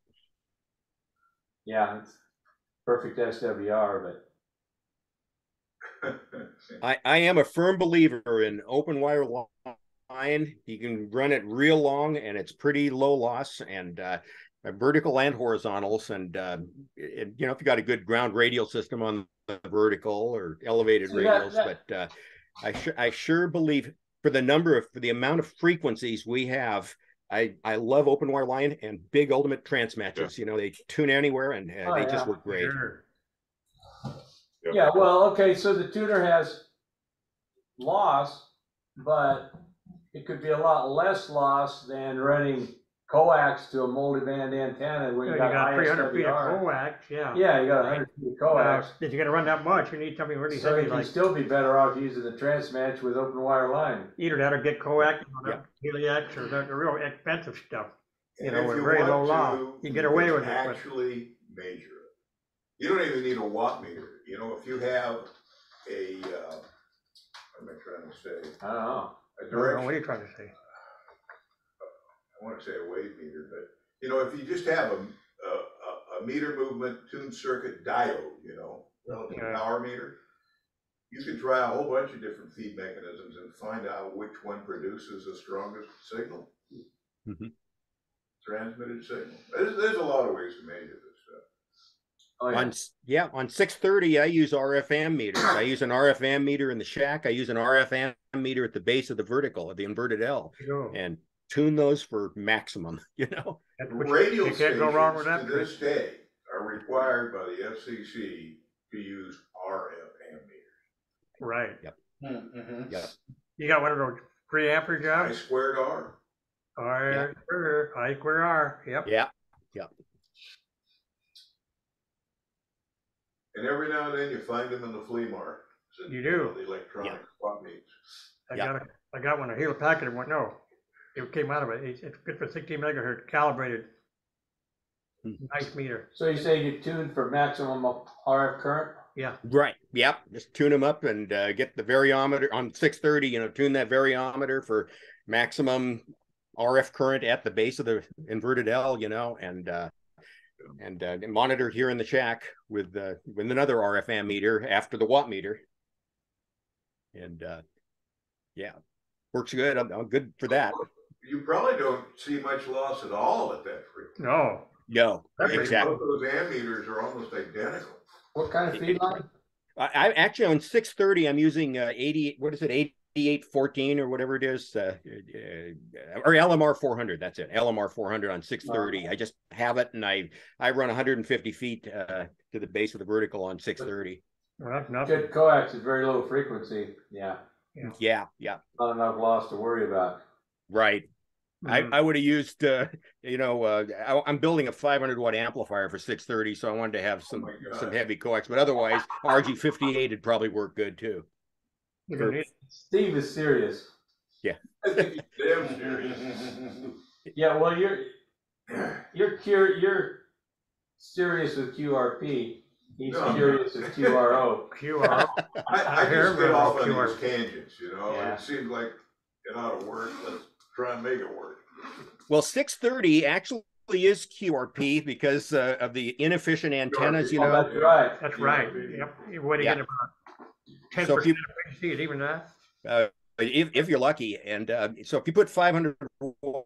[SPEAKER 6] Yeah, it's perfect SWR, but
[SPEAKER 1] I am a firm believer in open wire line. You can run it real long and it's pretty low loss, and vertical and horizontals. And you know, if you got a good ground radial system on the vertical or elevated radials, but I sure believe for the amount of frequencies we have, I love open wire line and big ultimate trans matches. You know, they tune anywhere and they just work great.
[SPEAKER 6] Sure. Yeah, well, okay, so the tuner has loss, but it could be a lot less loss than running coax to a multiband antenna when you got
[SPEAKER 5] 300 feet of
[SPEAKER 6] ISWR.
[SPEAKER 5] coax, yeah.
[SPEAKER 6] Yeah, you got 100 feet of coax.
[SPEAKER 5] If you're gonna run that much, you need something really
[SPEAKER 6] So
[SPEAKER 5] heavy,
[SPEAKER 6] you can
[SPEAKER 5] like
[SPEAKER 6] still be better off using the transmatch with open wire line.
[SPEAKER 5] either that or get coax, Helix, or the real expensive stuff. You know, with very low loss, you get away with it.
[SPEAKER 4] Actually measure it. You don't even need a watt meter. You know, if you have a, what am I trying to say?
[SPEAKER 6] I don't know.
[SPEAKER 4] A direction.
[SPEAKER 5] What are you trying to say?
[SPEAKER 4] I want to say a wave meter, but you know, if you just have a meter movement tuned circuit diode, you know, relative power meter, you can try a whole bunch of different feed mechanisms and find out which one produces the strongest signal. Transmitted signal. There's a lot of ways to measure this stuff.
[SPEAKER 1] Oh, yeah. On 630, I use RFM meters. I use an RFM meter in the shack. I use an RFM meter at the base of the vertical, of the inverted L, and tune those for maximum, you know.
[SPEAKER 4] Radio stations to this day are required by the FCC to use RFM meters.
[SPEAKER 5] Right.
[SPEAKER 1] Yep.
[SPEAKER 5] Yep. You got one of those preamper jobs?
[SPEAKER 4] I squared R.
[SPEAKER 5] I square R. Yep.
[SPEAKER 1] Yeah. Yep.
[SPEAKER 4] And every now and then you find them in the flea market.
[SPEAKER 5] You do.
[SPEAKER 4] The electronic swap meets.
[SPEAKER 5] I got one, a Hewlett Packard one. No, it came out of it. It's good for 16 megahertz, calibrated. Nice meter.
[SPEAKER 6] So you say you tune for maximum RF current?
[SPEAKER 5] Yeah.
[SPEAKER 1] Right. Yep. Just tune them up and get the variometer on 630. You know, tune that variometer for maximum RF current at the base of the inverted L. You know, and monitor here in the shack with another RFM meter after the watt meter, and yeah, works good. I'm good for that.
[SPEAKER 4] You probably don't see much loss at all at that frequency.
[SPEAKER 1] No, exactly.
[SPEAKER 4] Both those ammeters are almost identical.
[SPEAKER 6] What kind of feed line?
[SPEAKER 1] I actually on 630 I'm using 8814 or whatever it is, or LMR 400. That's it, LMR 400 on 630. I just have it, and I run 150 feet to the base of the vertical on 630.
[SPEAKER 5] Well, that's nothing.
[SPEAKER 6] Good coax is very low frequency. Yeah.
[SPEAKER 1] Not
[SPEAKER 6] enough loss to worry about.
[SPEAKER 1] Right. I would have used, you know, I'm building a 500 watt amplifier for 630, so I wanted to have some heavy coax, but otherwise RG58 would probably work good too.
[SPEAKER 6] Steve is serious.
[SPEAKER 1] Yeah.
[SPEAKER 4] Damn serious.
[SPEAKER 6] Yeah, well, you're serious with QRP. He's curious with QRO.
[SPEAKER 4] I just get off on these tangents, you know. Yeah. It seems like it ought to work. Let's try and make it work.
[SPEAKER 1] Well, 630 actually is QRP because of the inefficient antennas, you know.
[SPEAKER 6] That's right.
[SPEAKER 5] That's right. Yep. What do you get about 10% of efficiency? Is even that?
[SPEAKER 1] If you're lucky, and so if you put 500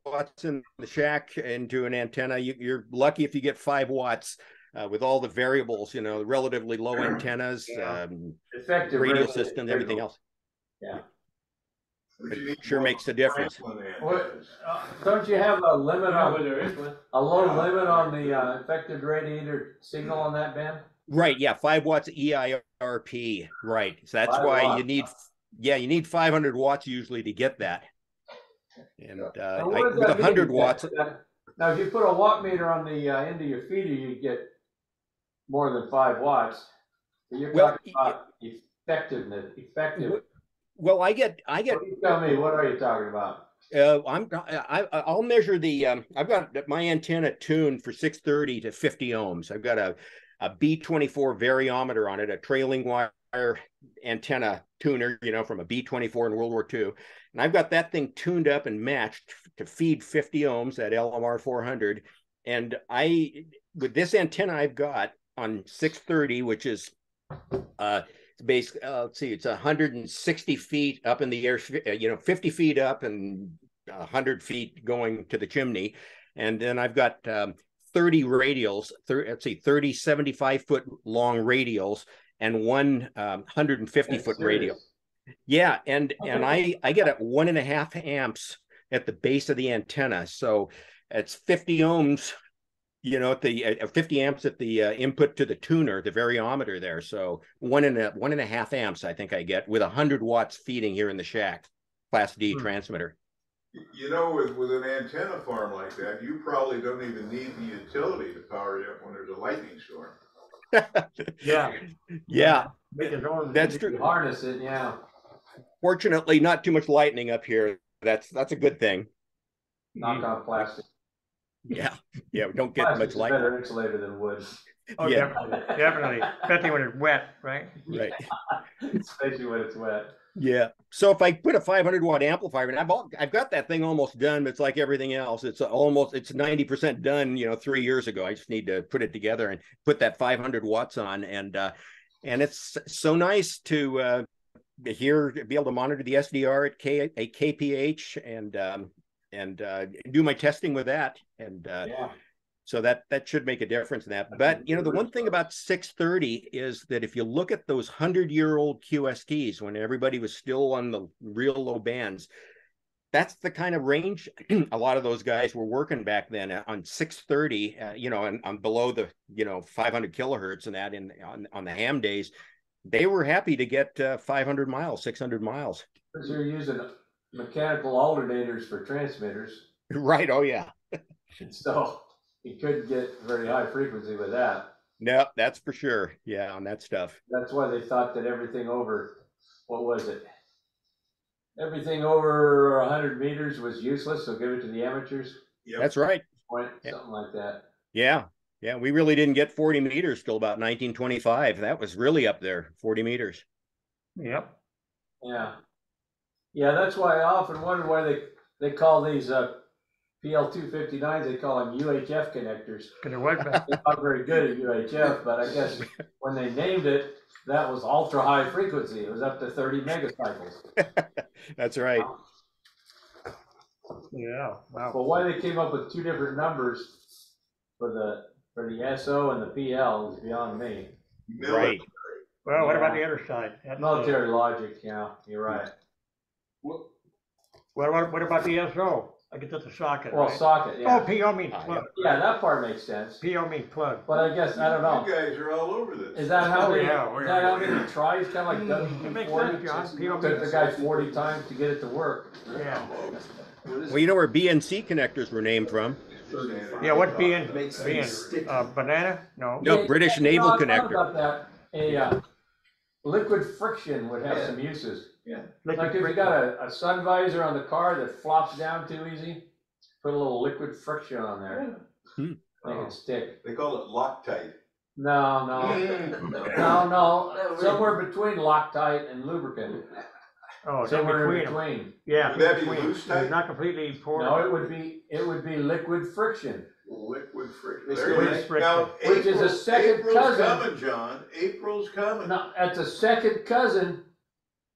[SPEAKER 1] watts in the shack into an antenna, you're lucky if you get 5 watts with all the variables, you know, relatively low antennas,
[SPEAKER 6] effective
[SPEAKER 1] radio system, everything else.
[SPEAKER 6] Yeah.
[SPEAKER 1] It sure makes a difference.
[SPEAKER 6] Don't you have a limit on a low limit on the effective radiator signal on that band?
[SPEAKER 1] Right. Yeah. 5 watts EIRP. Right. So that's why you need 500 watts usually to get that. And with 100 watts.
[SPEAKER 6] Now, if you put a watt meter on the end of your feeder, you get more than 5 watts. But you're talking about effective.
[SPEAKER 1] Well, I get.
[SPEAKER 6] Tell me, what are you talking about?
[SPEAKER 1] I'll measure the. I've got my antenna tuned for 630 to 50 ohms. I've got a B24 variometer on it, a trailing wire antenna tuner, from a B24 in World War II. And I've got that thing tuned up and matched to feed 50 ohms, that LMR 400. And with this antenna I've got on 630, which is basically, let's see, it's 160 feet up in the air, 50 feet up and 100 feet going to the chimney. And then I've got 30 radials, 30 75-foot long radials, and one 150-foot radial. Yeah, and I get at 1.5 amps at the base of the antenna, so it's 50 ohms, at the 50 amps at the input to the tuner, the variometer there. So 1.5 amps, I think I get, with 100 watts feeding here in the shack, Class D transmitter.
[SPEAKER 4] With an antenna farm like that, you probably don't even need the utility to power you up when there's a lightning storm.
[SPEAKER 1] Yeah,
[SPEAKER 6] that's true. Harness it, yeah.
[SPEAKER 1] Fortunately, not too much lightning up here. That's a good thing.
[SPEAKER 6] Knock on plastic.
[SPEAKER 1] Yeah, we don't get much light.
[SPEAKER 6] Better insulator than wood.
[SPEAKER 5] Oh, yeah, definitely. Especially when it's wet, right?
[SPEAKER 1] Right.
[SPEAKER 6] Especially when it's wet.
[SPEAKER 1] Yeah. So if I put a 500-watt amplifier, and I've got that thing almost done, but it's like everything else. It's 90% done, 3 years ago. I just need to put it together and put that 500 watts on. And it's so nice to be able to monitor the SDR at KPH and do my testing with that. And so that should make a difference in that. But, the one thing about 630 is that if you look at those 100-year-old QSTs, when everybody was still on the real low bands, that's the kind of range a lot of those guys were working back then on 630, and on below the, 500 kilohertz and that on the ham days. They were happy to get 500 miles, 600 miles.
[SPEAKER 6] Because you're using mechanical alternators for transmitters.
[SPEAKER 1] Right. Oh, yeah.
[SPEAKER 6] So you couldn't get very high frequency with that.
[SPEAKER 1] No, that's for sure. Yeah, on that stuff.
[SPEAKER 6] That's why they thought that everything over, what was it? Everything over 100 meters was useless, so give it to the amateurs.
[SPEAKER 1] Yep. That's right.
[SPEAKER 6] Something like that.
[SPEAKER 1] Yeah. Yeah, we really didn't get 40 meters till about 1925. That was really up there, 40 meters.
[SPEAKER 5] Yep.
[SPEAKER 6] Yeah. Yeah, that's why I often wonder why they call these PL259s, they call them UHF connectors.
[SPEAKER 5] They're
[SPEAKER 6] not very good at UHF, but I guess when they named it, that was ultra high frequency. It was up to 30 megacycles.
[SPEAKER 1] That's right.
[SPEAKER 5] Yeah. Wow.
[SPEAKER 6] But why they came up with two different numbers for the SO and the PL is beyond me.
[SPEAKER 1] Right.
[SPEAKER 5] Well, what about the other side? That's
[SPEAKER 6] military logic, yeah, you're right.
[SPEAKER 5] What about the SO? I guess that's a socket.
[SPEAKER 6] Well,
[SPEAKER 5] right?
[SPEAKER 6] socket, yeah.
[SPEAKER 5] Oh, PO means plug.
[SPEAKER 6] Yeah, that part makes sense.
[SPEAKER 5] PO means plug.
[SPEAKER 6] But I guess, I don't know.
[SPEAKER 4] You guys are all over this.
[SPEAKER 6] Is that how many,
[SPEAKER 5] yeah,
[SPEAKER 6] is that how many tries, kind of like
[SPEAKER 5] W6,
[SPEAKER 6] W40? Took the guy 40 times to get it to work.
[SPEAKER 5] Yeah.
[SPEAKER 1] Well, you know where BNC connectors were named from?
[SPEAKER 5] Yeah, what's BN? Banana? No.
[SPEAKER 1] No, British Naval Connector.
[SPEAKER 6] About that. A liquid friction would have some uses.
[SPEAKER 15] Yeah.
[SPEAKER 6] Like if you got a sun visor on the car that flops down too easy, put a little liquid friction on there. Make it stick.
[SPEAKER 4] They call it Loctite.
[SPEAKER 6] No. Somewhere between Loctite and lubricant.
[SPEAKER 5] Oh,
[SPEAKER 6] somewhere in between.
[SPEAKER 5] Yeah.
[SPEAKER 4] Would that be loose tight?
[SPEAKER 5] Not completely poured.
[SPEAKER 6] No, it would be liquid friction.
[SPEAKER 4] Liquid friction.
[SPEAKER 6] Which is a second cousin.
[SPEAKER 4] April's coming, John. April's coming.
[SPEAKER 6] No, that's a second cousin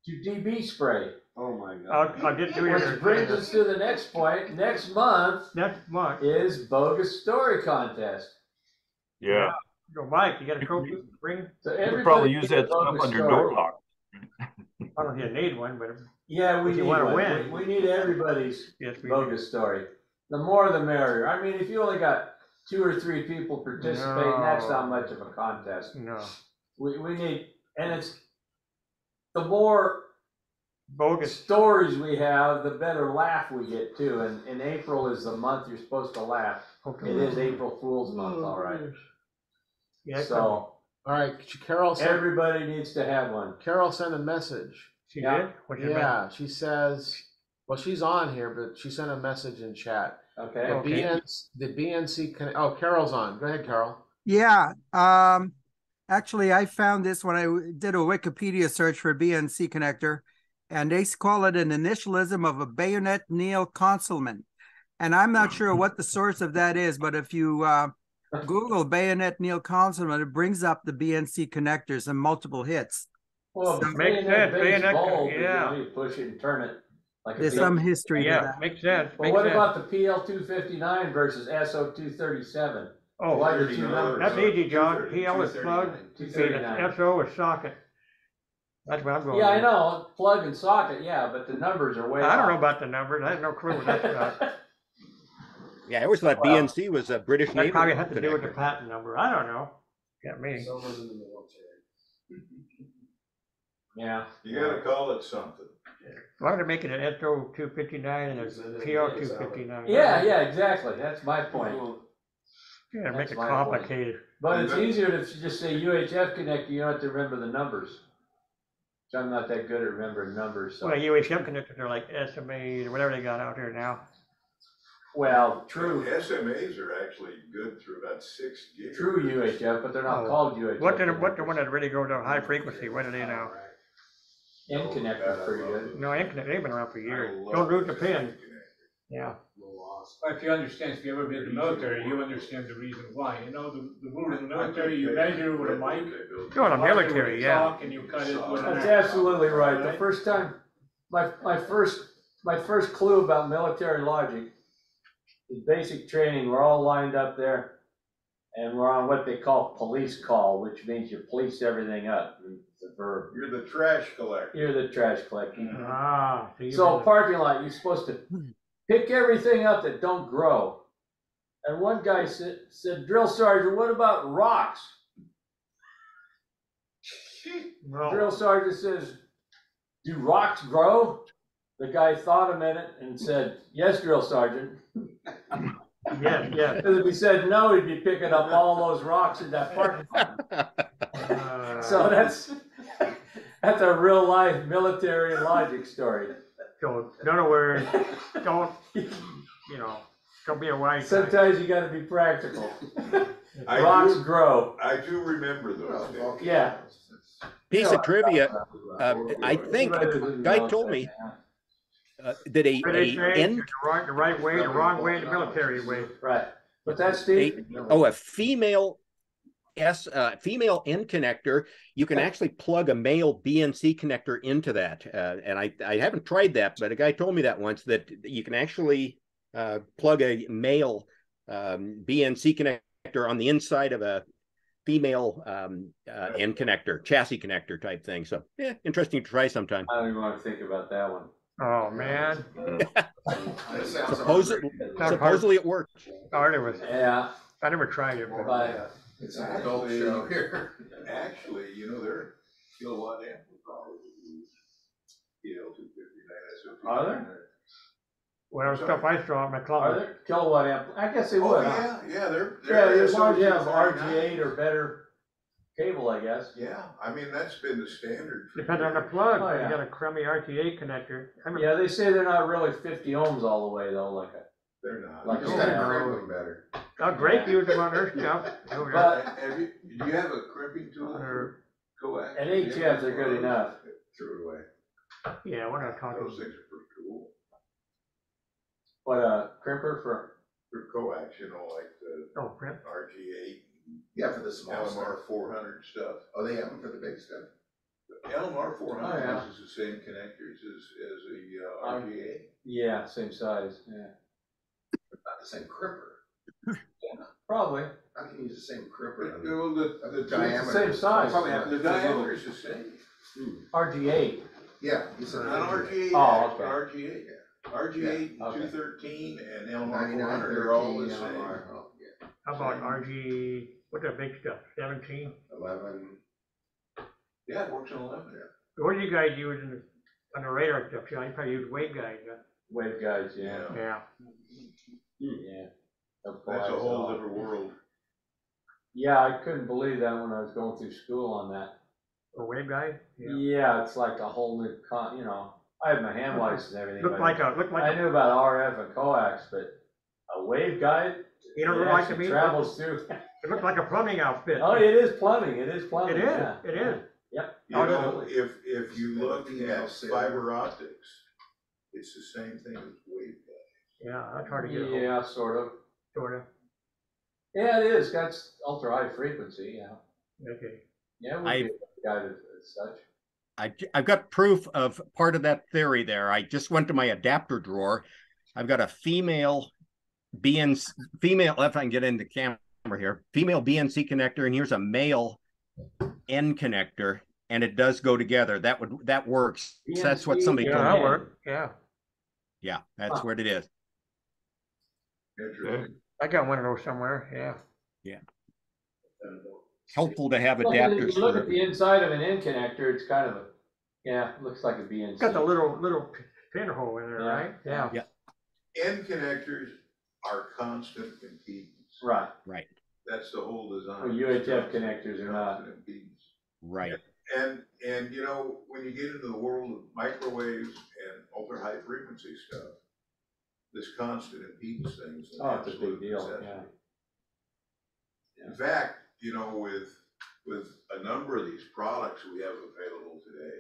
[SPEAKER 6] to DB spray.
[SPEAKER 12] Oh my God.
[SPEAKER 5] I'll get to it.
[SPEAKER 6] Which brings us to the next point. Next month is bogus story contest.
[SPEAKER 10] Yeah.
[SPEAKER 5] So Mike, you got a trophy bring?
[SPEAKER 6] So
[SPEAKER 10] you probably use that stuff on your door lock.
[SPEAKER 5] I don't think you need one, but
[SPEAKER 6] yeah, we
[SPEAKER 5] if
[SPEAKER 6] need
[SPEAKER 5] you want to
[SPEAKER 6] one.
[SPEAKER 5] win.
[SPEAKER 6] We need everybody's
[SPEAKER 5] we
[SPEAKER 6] bogus story. The more the merrier. I mean, if you only got 2 or 3 people participating, that's not much of a contest.
[SPEAKER 5] No.
[SPEAKER 6] We need, and it's the more
[SPEAKER 5] bogus
[SPEAKER 6] stories we have, the better laugh we get too. And April is the month you're supposed to laugh.
[SPEAKER 5] Okay.
[SPEAKER 6] It is April Fool's month, all right.
[SPEAKER 5] Yeah.
[SPEAKER 6] So.
[SPEAKER 8] All right, Carol said.
[SPEAKER 6] Everybody needs to have one.
[SPEAKER 8] Carol sent a message.
[SPEAKER 5] She did? What's your message?
[SPEAKER 8] She says, well, she's on here, but she sent a message in chat.
[SPEAKER 6] Okay.
[SPEAKER 8] The BNC. Oh, Carol's on. Go ahead, Carol.
[SPEAKER 17] Yeah. Actually, I found this when I did a Wikipedia search for BNC connector, and they call it an initialism of a bayonet Neil Conselman. And I'm not sure what the source of that is, but if you Google bayonet Neil Conselman, it brings up the BNC connectors and multiple hits.
[SPEAKER 6] Well,
[SPEAKER 17] So,
[SPEAKER 6] makes sense. Bayonet, yeah. You push it and turn it. Like
[SPEAKER 17] there's some history to that.
[SPEAKER 6] Makes sense. Well, what about the PL259 versus SO237?
[SPEAKER 5] Oh, that's easy, John. PL is plug, SO is socket. That's what I'm going.
[SPEAKER 6] Yeah, I know, plug and socket, yeah, but the numbers are way off.
[SPEAKER 5] I don't know about the numbers. I have no clue what that's about.
[SPEAKER 1] Yeah, I always thought BNC was a British Navy.
[SPEAKER 5] That probably has to do with the patent number. I don't know. Got me.
[SPEAKER 6] Yeah.
[SPEAKER 4] You gotta call it something.
[SPEAKER 5] Why would they make it an SO259 and a PL259?
[SPEAKER 6] Yeah, exactly. That's my point.
[SPEAKER 5] Yeah, make it complicated.
[SPEAKER 6] But it's easier to just say UHF connector, you don't have to remember the numbers. So I'm not that good at remembering numbers. So.
[SPEAKER 5] Well, UHF connectors are like SMAs or whatever they got out there now.
[SPEAKER 6] Well, true.
[SPEAKER 4] SMAs are actually good through about 6 gigahertz.
[SPEAKER 6] True UHF, but they're not called UHF.
[SPEAKER 5] What the one that really goes to high frequency? What are they now?
[SPEAKER 6] N connector's pretty good.
[SPEAKER 5] No, N connector, they've been around for years. Don't lose the pin. Yeah.
[SPEAKER 3] Well, if you understand, if you ever been in the military, you understand the reason why. You know, the rule in the military, you measure with a mic.
[SPEAKER 5] Oh, the military, yeah.
[SPEAKER 3] And you cut it with
[SPEAKER 6] That's absolutely right. The first time, my first clue about military logic is basic training. We're all lined up there, and we're on what they call police call, which means you police everything up. It's a verb.
[SPEAKER 4] You're the trash collector.
[SPEAKER 6] You're the trash collector.
[SPEAKER 5] Ah.
[SPEAKER 6] So parking lot, you're supposed to pick everything up that don't grow. And one guy said, drill sergeant, what about rocks?
[SPEAKER 5] No.
[SPEAKER 6] Drill sergeant says, do rocks grow? The guy thought a minute and said, yes, drill sergeant.
[SPEAKER 5] Yeah.
[SPEAKER 6] Because if he said no, he'd be picking up all those rocks in that parking lot. So that's a real life military logic story.
[SPEAKER 5] So, in other words, don't be a wise guy.
[SPEAKER 6] Sometimes you gotta be practical. Rocks grow.
[SPEAKER 4] I do remember those days.
[SPEAKER 6] Yeah.
[SPEAKER 1] Piece of trivia, I think a guy told me that
[SPEAKER 5] the right way, the wrong way, the military way.
[SPEAKER 6] Right. But that's Steve.
[SPEAKER 1] A female female N connector, you can actually plug a male BNC connector into that. And I haven't tried that, but a guy told me that once, that you can actually plug a male BNC connector on the inside of a female N connector, chassis connector type thing. So yeah, interesting to try sometime.
[SPEAKER 6] I don't even want to think about that one.
[SPEAKER 5] Oh man.
[SPEAKER 1] Supposedly it worked.
[SPEAKER 6] Yeah.
[SPEAKER 5] I never tried it.
[SPEAKER 6] But
[SPEAKER 2] it's an adult show here.
[SPEAKER 4] Actually, they're kilowatt amplifiers. PL259
[SPEAKER 6] Are there?
[SPEAKER 5] Well, stuff I saw in my club.
[SPEAKER 6] Are there kilowatt amp? I guess they would.
[SPEAKER 4] Yeah, they're
[SPEAKER 6] as long as you have RG8 or better cable, I guess.
[SPEAKER 4] Yeah, I mean that's been the standard.
[SPEAKER 5] Depends on the plug.
[SPEAKER 6] Oh, yeah.
[SPEAKER 5] You got a crummy RTA connector.
[SPEAKER 6] Yeah, they say they're not really 50 ohms all the way though,
[SPEAKER 4] They're not.
[SPEAKER 6] Like
[SPEAKER 2] You just gotta crimp them better.
[SPEAKER 5] Great use them on their stuff.
[SPEAKER 4] But do you have a crimping tool for coax?
[SPEAKER 6] At HF, they're good enough.
[SPEAKER 4] Throw it away.
[SPEAKER 5] Yeah, we're not talking.
[SPEAKER 4] Those things are pretty cool.
[SPEAKER 6] What crimper for
[SPEAKER 4] coax, like the
[SPEAKER 5] crimp.
[SPEAKER 4] RG8.
[SPEAKER 2] Yeah, for the small stuff.
[SPEAKER 4] LMR 400 stuff.
[SPEAKER 2] Oh, they have them for the big stuff.
[SPEAKER 4] The LMR 400 uses the same connectors as the RG8.
[SPEAKER 6] Yeah, same size. Yeah.
[SPEAKER 2] Not the same crimper.
[SPEAKER 6] Probably.
[SPEAKER 2] How can you use the same crimper?
[SPEAKER 4] The
[SPEAKER 2] diameter.
[SPEAKER 6] Same size.
[SPEAKER 4] The diameter is the same.
[SPEAKER 6] RG8.
[SPEAKER 2] Yeah, you said
[SPEAKER 4] Not RG8.
[SPEAKER 6] Oh, okay.
[SPEAKER 4] RG8. RG8 and 213 and LMR 400
[SPEAKER 2] 99,
[SPEAKER 4] are all the
[SPEAKER 2] 13,
[SPEAKER 4] same.
[SPEAKER 5] How about RG? What's that big stuff? 17?
[SPEAKER 2] 11.
[SPEAKER 4] Yeah, it works on 11.
[SPEAKER 5] What do you guys use on the radar stuff? You probably use waveguides.
[SPEAKER 6] Waveguides, yeah.
[SPEAKER 5] Yeah.
[SPEAKER 6] Yeah.
[SPEAKER 4] That's a whole different world.
[SPEAKER 6] Yeah, I couldn't believe that when I was going through school on that.
[SPEAKER 5] A waveguide?
[SPEAKER 6] Yeah, it's like a whole new I have my hand license and everything. I knew about RF and coax, but a waveguide.
[SPEAKER 5] You don't like to meet
[SPEAKER 6] travels through.
[SPEAKER 5] It looks like a plumbing outfit.
[SPEAKER 6] Oh, it is plumbing, it is plumbing,
[SPEAKER 5] It is,
[SPEAKER 6] yeah.
[SPEAKER 5] it is.
[SPEAKER 6] Yep.
[SPEAKER 4] You know, if you look at fiber optics, it's the same thing as waveguide.
[SPEAKER 5] Yeah, that's hard to get a hold of.
[SPEAKER 6] Yeah, sort of.
[SPEAKER 5] Sort of.
[SPEAKER 6] Yeah, it is, got ultra high frequency, yeah.
[SPEAKER 5] Okay.
[SPEAKER 6] Yeah, we'll be guided as such.
[SPEAKER 1] I've got proof of part of that theory there. I just went to my adapter drawer. I've got a female, if I can get in the camera here, female BNC connector, and here's a male N connector, and it does go together. That works. So that's what somebody told me.
[SPEAKER 5] That works. Yeah.
[SPEAKER 1] Yeah, that's what it is.
[SPEAKER 5] I got one of those somewhere. Yeah.
[SPEAKER 1] Yeah. Helpful to have
[SPEAKER 6] Well,
[SPEAKER 1] adapters.
[SPEAKER 6] if you look at the inside of an N connector, it's kind of a, yeah, looks like a BNC.
[SPEAKER 5] It's got the little pinhole in there, right? Yeah.
[SPEAKER 1] Yeah.
[SPEAKER 4] End connectors are constant impedance.
[SPEAKER 6] Right.
[SPEAKER 1] Right.
[SPEAKER 4] That's the whole design.
[SPEAKER 6] Well, UHF connectors are not.
[SPEAKER 4] Impedance.
[SPEAKER 1] Right.
[SPEAKER 4] And you know, when you get into the world of microwaves and ultra high frequency stuff, this constant impedance thing is an
[SPEAKER 6] It's a
[SPEAKER 4] absolute
[SPEAKER 6] big deal.
[SPEAKER 4] necessity.
[SPEAKER 6] Yeah.
[SPEAKER 4] In fact, you know, with a number of these products we have available today,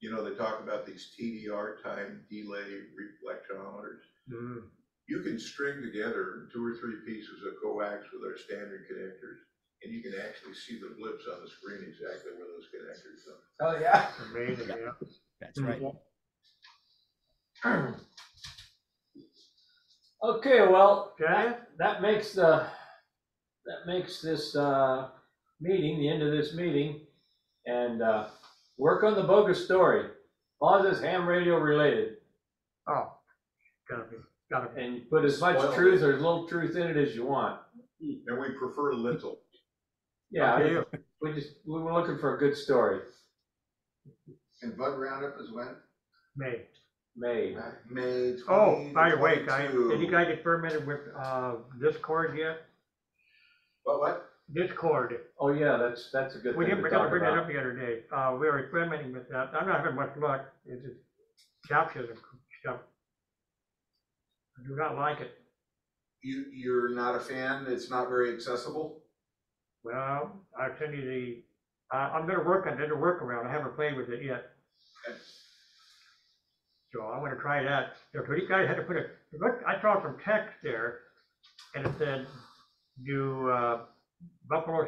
[SPEAKER 4] you know, they talk about these TDR, time delay reflectometers.
[SPEAKER 5] Mm.
[SPEAKER 4] You can string together 2 or 3 pieces of coax with our standard connectors, and you can actually see the blips on the screen exactly where those connectors are.
[SPEAKER 6] Oh, yeah.
[SPEAKER 5] Amazing, yeah.
[SPEAKER 1] That's right.
[SPEAKER 6] Okay, well, that makes this meeting, the end of this meeting, and work on the bogus story. As long as it's ham radio related.
[SPEAKER 5] Oh, gotta be.
[SPEAKER 6] And you put as much truth or as little truth in it as you want.
[SPEAKER 4] And we prefer little.
[SPEAKER 6] Yeah, we were looking for a good story.
[SPEAKER 2] And bud roundup is when?
[SPEAKER 5] May.
[SPEAKER 6] May.
[SPEAKER 2] May 20,
[SPEAKER 5] Oh, by the way,
[SPEAKER 2] 22.
[SPEAKER 5] did you guys get permitted with Discord yet?
[SPEAKER 2] What?
[SPEAKER 5] Discord.
[SPEAKER 6] Oh, yeah, that's a good
[SPEAKER 5] We
[SPEAKER 6] thing
[SPEAKER 5] didn't
[SPEAKER 6] to
[SPEAKER 5] bring
[SPEAKER 6] talk
[SPEAKER 5] that
[SPEAKER 6] about.
[SPEAKER 5] up the other day. We were experimenting with that. I'm not having much luck. It's just captures and stuff. I do not like it.
[SPEAKER 13] You're not a fan? It's not very accessible?
[SPEAKER 5] Well, I'll send you the, I'm gonna work on it, a workaround. I haven't played with it yet.
[SPEAKER 13] Okay.
[SPEAKER 5] So I wanna try that. So you guys had to put look, I saw some text there, and it said, do Buffalo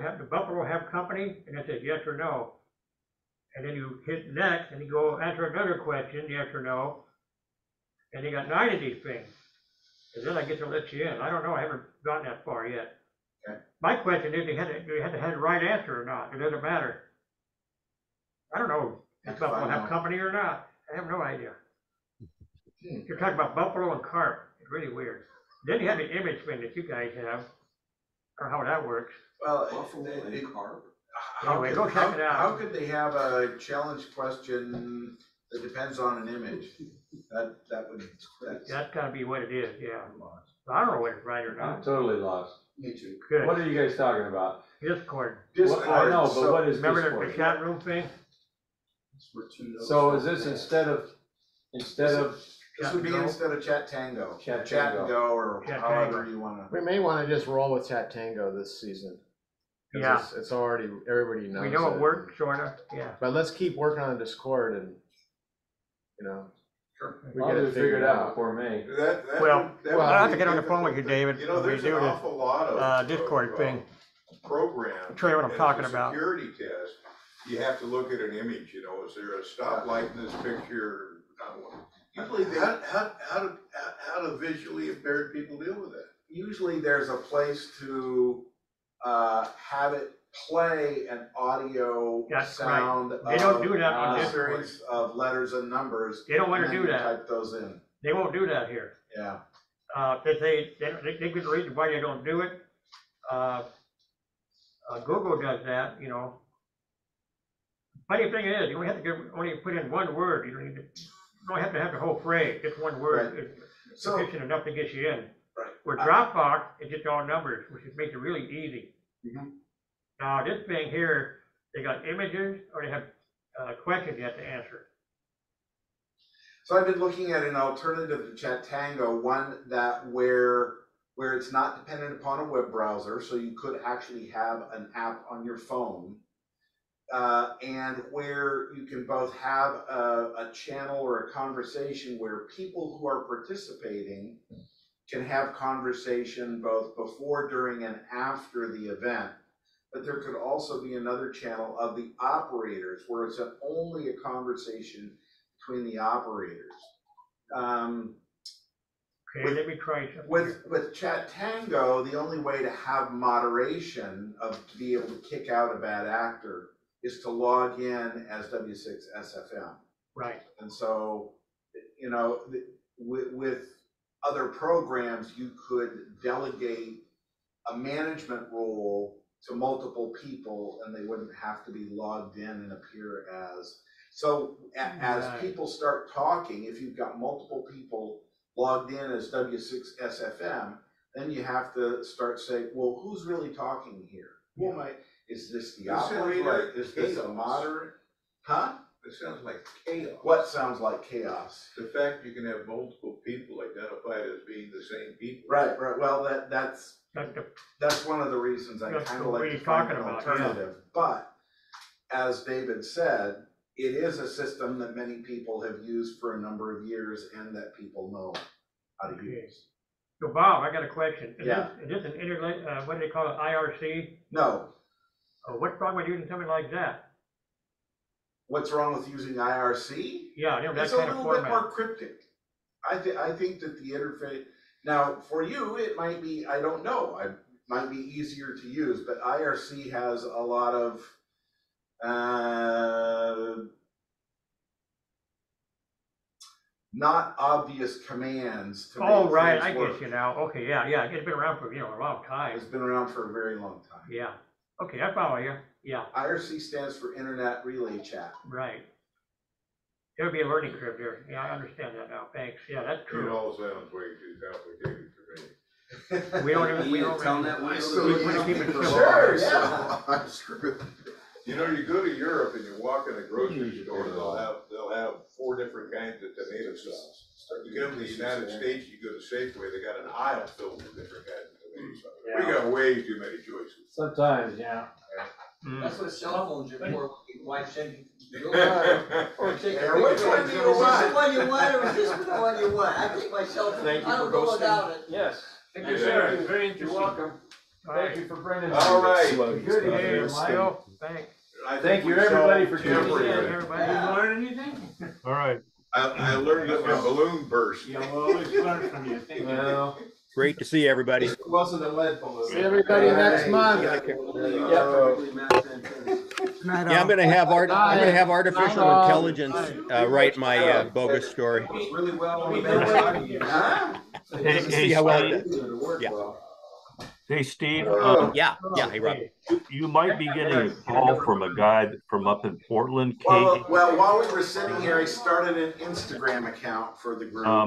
[SPEAKER 5] have company? And it said yes or no. And then you hit next, and you go answer another question, yes or no. And you got 9 of these things. And then I get to let you in. I don't know, I haven't gotten that far yet.
[SPEAKER 13] Okay.
[SPEAKER 5] My question is, do you have to have the right answer or not? It doesn't matter. I don't know if Buffalo have company or not. I have no idea. You're talking about buffalo and carp. It's really weird. Then you have the image thing that you guys have. I don't know how that works.
[SPEAKER 13] Well,
[SPEAKER 12] Buffalo and carp.
[SPEAKER 5] Anyway, go check it out.
[SPEAKER 13] How could they have a challenge question that depends on an image?
[SPEAKER 5] That's gotta be what it is, yeah. I don't know whether it's right or
[SPEAKER 6] I'm
[SPEAKER 5] not.
[SPEAKER 6] totally lost.
[SPEAKER 13] Me too.
[SPEAKER 5] Good.
[SPEAKER 6] What are you guys talking about?
[SPEAKER 5] Discord.
[SPEAKER 6] What, I know, but what is
[SPEAKER 5] Remember
[SPEAKER 6] Discord?
[SPEAKER 5] the chat room thing?
[SPEAKER 6] So is this instead of?
[SPEAKER 13] This would be instead of Chat Tango.
[SPEAKER 6] Chat
[SPEAKER 13] Chat
[SPEAKER 6] Tango.
[SPEAKER 13] and Go, or
[SPEAKER 5] Chat
[SPEAKER 13] however
[SPEAKER 5] Tango.
[SPEAKER 13] you wanna.
[SPEAKER 8] We may wanna just roll with Chat Tango this season. 'Cause
[SPEAKER 5] Yeah.
[SPEAKER 8] It's already, everybody knows
[SPEAKER 5] We know
[SPEAKER 8] it.
[SPEAKER 5] it works, sorta, yeah.
[SPEAKER 8] But let's keep working on Discord and, you know. We
[SPEAKER 6] I'll
[SPEAKER 8] get
[SPEAKER 6] have
[SPEAKER 8] it
[SPEAKER 6] to figure
[SPEAKER 8] figured
[SPEAKER 6] it out
[SPEAKER 8] out.
[SPEAKER 6] before May.
[SPEAKER 5] Well, I'll have to get on the phone with you, David.
[SPEAKER 4] You know,
[SPEAKER 5] when we
[SPEAKER 4] there's
[SPEAKER 5] do
[SPEAKER 4] an
[SPEAKER 5] this,
[SPEAKER 4] awful lot of
[SPEAKER 5] Discord thing.
[SPEAKER 4] program.
[SPEAKER 5] I'll tell you what I'm
[SPEAKER 4] and
[SPEAKER 5] talking
[SPEAKER 4] as a
[SPEAKER 5] about.
[SPEAKER 4] security test, you have to look at an image, you know, is there a stoplight in this picture? Usually, how do visually impaired people deal with that?
[SPEAKER 13] Usually there's a place to have it play an audio
[SPEAKER 5] That's
[SPEAKER 13] sound.
[SPEAKER 5] right. They don't do that on
[SPEAKER 13] a
[SPEAKER 5] Discord.
[SPEAKER 13] series of letters and numbers.
[SPEAKER 5] They don't wanna
[SPEAKER 13] and then
[SPEAKER 5] do
[SPEAKER 13] you
[SPEAKER 5] that.
[SPEAKER 13] Type those in.
[SPEAKER 5] They won't do that here.
[SPEAKER 13] Yeah.
[SPEAKER 5] They could reason why they don't do it. Google does that, you know. Funny thing is, you only have to only put in one word. You don't have to have the whole phrase. Just one word is sufficient enough to get you in.
[SPEAKER 13] Right.
[SPEAKER 5] Where Dropbox, it's just all numbers, which makes it really easy.
[SPEAKER 13] Mm-hmm.
[SPEAKER 5] Now, this thing here, they got images or they have questions you have to answer.
[SPEAKER 13] So I've been looking at an alternative to Chat Tango, one that where where it's not dependent upon a web browser, so you could actually have an app on your phone, and where you can both have a channel or a conversation where people who are participating can have conversation both before, during, and after the event. But there could also be another channel of the operators where it's only a conversation between the operators.
[SPEAKER 5] Okay, let me try something.
[SPEAKER 13] With Chat Tango, the only way to have moderation to be able to kick out a bad actor is to log in as W6SFM.
[SPEAKER 5] Right.
[SPEAKER 13] And so, you know, with other programs, you could delegate a management role to multiple people, and they wouldn't have to be logged in and appear as. So as people start talking, if you've got multiple people logged in as W6SFM, then you have to start saying, well, who's really talking here? Who am I? Is this the operator? Is this a moderator? Huh?
[SPEAKER 4] It sounds like chaos.
[SPEAKER 13] What sounds like chaos?
[SPEAKER 4] The fact you can have multiple people identified as being the same people.
[SPEAKER 13] Right. Well, that's one of the reasons I kind of like to find an alternative. But as David said, it is a system that many people have used for a number of years and that people know how to use.
[SPEAKER 5] So Bob, I got a question. Is
[SPEAKER 13] Yeah.
[SPEAKER 5] this an internet, what do they call it, IRC?
[SPEAKER 13] No.
[SPEAKER 5] What's wrong with using something like that?
[SPEAKER 13] What's wrong with using IRC?
[SPEAKER 5] Yeah, that
[SPEAKER 13] it's
[SPEAKER 5] kind
[SPEAKER 13] a
[SPEAKER 5] of
[SPEAKER 13] little
[SPEAKER 5] format.
[SPEAKER 13] bit more cryptic. I think that the interface, now for you, it might be, I don't know, it might be easier to use, but IRC has a lot of not obvious commands to make
[SPEAKER 5] right,
[SPEAKER 13] things
[SPEAKER 5] I
[SPEAKER 13] work.
[SPEAKER 5] guess you now. Okay, yeah, it's been around for, a long time.
[SPEAKER 13] It's been around for a very long time.
[SPEAKER 5] Yeah. Okay, I follow you. Yeah.
[SPEAKER 13] IRC stands for Internet Relay Chat.
[SPEAKER 5] Right. There'll be a learning curve there. Yeah, I understand that now. Thanks. Yeah, that's true.
[SPEAKER 4] It all sounds way too complicated for me.
[SPEAKER 5] We don't
[SPEAKER 12] tell that one.
[SPEAKER 5] We want to keep it simple.
[SPEAKER 13] Sure, yeah.
[SPEAKER 4] You know, you go to Europe and you walk in a grocery store, they'll have 4 different kinds of tomato sauce. You come to the United States, you go to Safeway, they got an aisle filled with different kinds of tomato sauce.
[SPEAKER 6] Yeah.
[SPEAKER 4] We got way too many choices.
[SPEAKER 6] Sometimes, yeah.
[SPEAKER 15] That's what cell phones are for. Why send you?
[SPEAKER 13] Or take a which one do you want?
[SPEAKER 15] Is this the one you want, or is this the one you want? I take my cell phone.
[SPEAKER 6] Thank you
[SPEAKER 15] I don't
[SPEAKER 6] for
[SPEAKER 15] go
[SPEAKER 6] hosting.
[SPEAKER 15] without it.
[SPEAKER 6] Yes. Thank you,
[SPEAKER 4] Yeah.
[SPEAKER 6] sir.
[SPEAKER 3] Very interesting.
[SPEAKER 6] You're welcome. Thank you for bringing.
[SPEAKER 4] All right.
[SPEAKER 6] Good evening,
[SPEAKER 5] Michael. Thanks.
[SPEAKER 6] Thank you, everybody, for
[SPEAKER 4] tuning
[SPEAKER 6] tuning in.
[SPEAKER 5] Everybody.
[SPEAKER 3] Did you learn anything?
[SPEAKER 10] All right.
[SPEAKER 4] I learned that my balloon burst.
[SPEAKER 3] Yeah, we'll always learn from you. Thank you.
[SPEAKER 6] Well,
[SPEAKER 1] Great to see everybody.
[SPEAKER 12] It wasn't a lead balloon.
[SPEAKER 8] See everybody next month.
[SPEAKER 1] Yeah, I'm gonna have artificial intelligence write my bogus story.
[SPEAKER 12] Really well on the
[SPEAKER 1] See how well it does. Yeah.
[SPEAKER 10] Hey, Steve.
[SPEAKER 1] Yeah. Hey, Rob.
[SPEAKER 10] You might be getting a call from a guy from up in Portland.
[SPEAKER 13] Well, while we were sitting here, I started an Instagram account for the group. I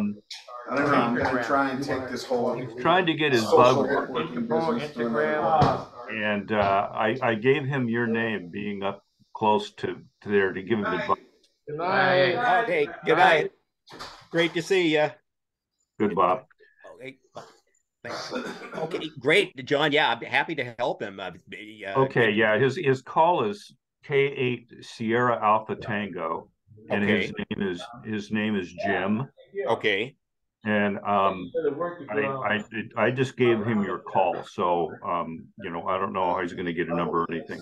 [SPEAKER 13] don't know, I'm gonna try and take this whole.
[SPEAKER 10] Trying to get his
[SPEAKER 13] social
[SPEAKER 10] bug,
[SPEAKER 13] networking business to another
[SPEAKER 5] Instagram.
[SPEAKER 13] level.
[SPEAKER 10] and I gave him your name, being up close to there, to give him advice.
[SPEAKER 8] Good night.
[SPEAKER 1] Okay. Good night. Great to see you.
[SPEAKER 10] Good, Bob.
[SPEAKER 1] Okay. Thanks. Okay. Great, John. Yeah, I'm happy to help him.
[SPEAKER 10] Okay. Yeah. His call is K8 Sierra Alpha Tango, and
[SPEAKER 1] Okay.
[SPEAKER 10] his name is Jim.
[SPEAKER 1] Okay.
[SPEAKER 10] And I just gave him your call, so I don't know how he's going to get a number or anything.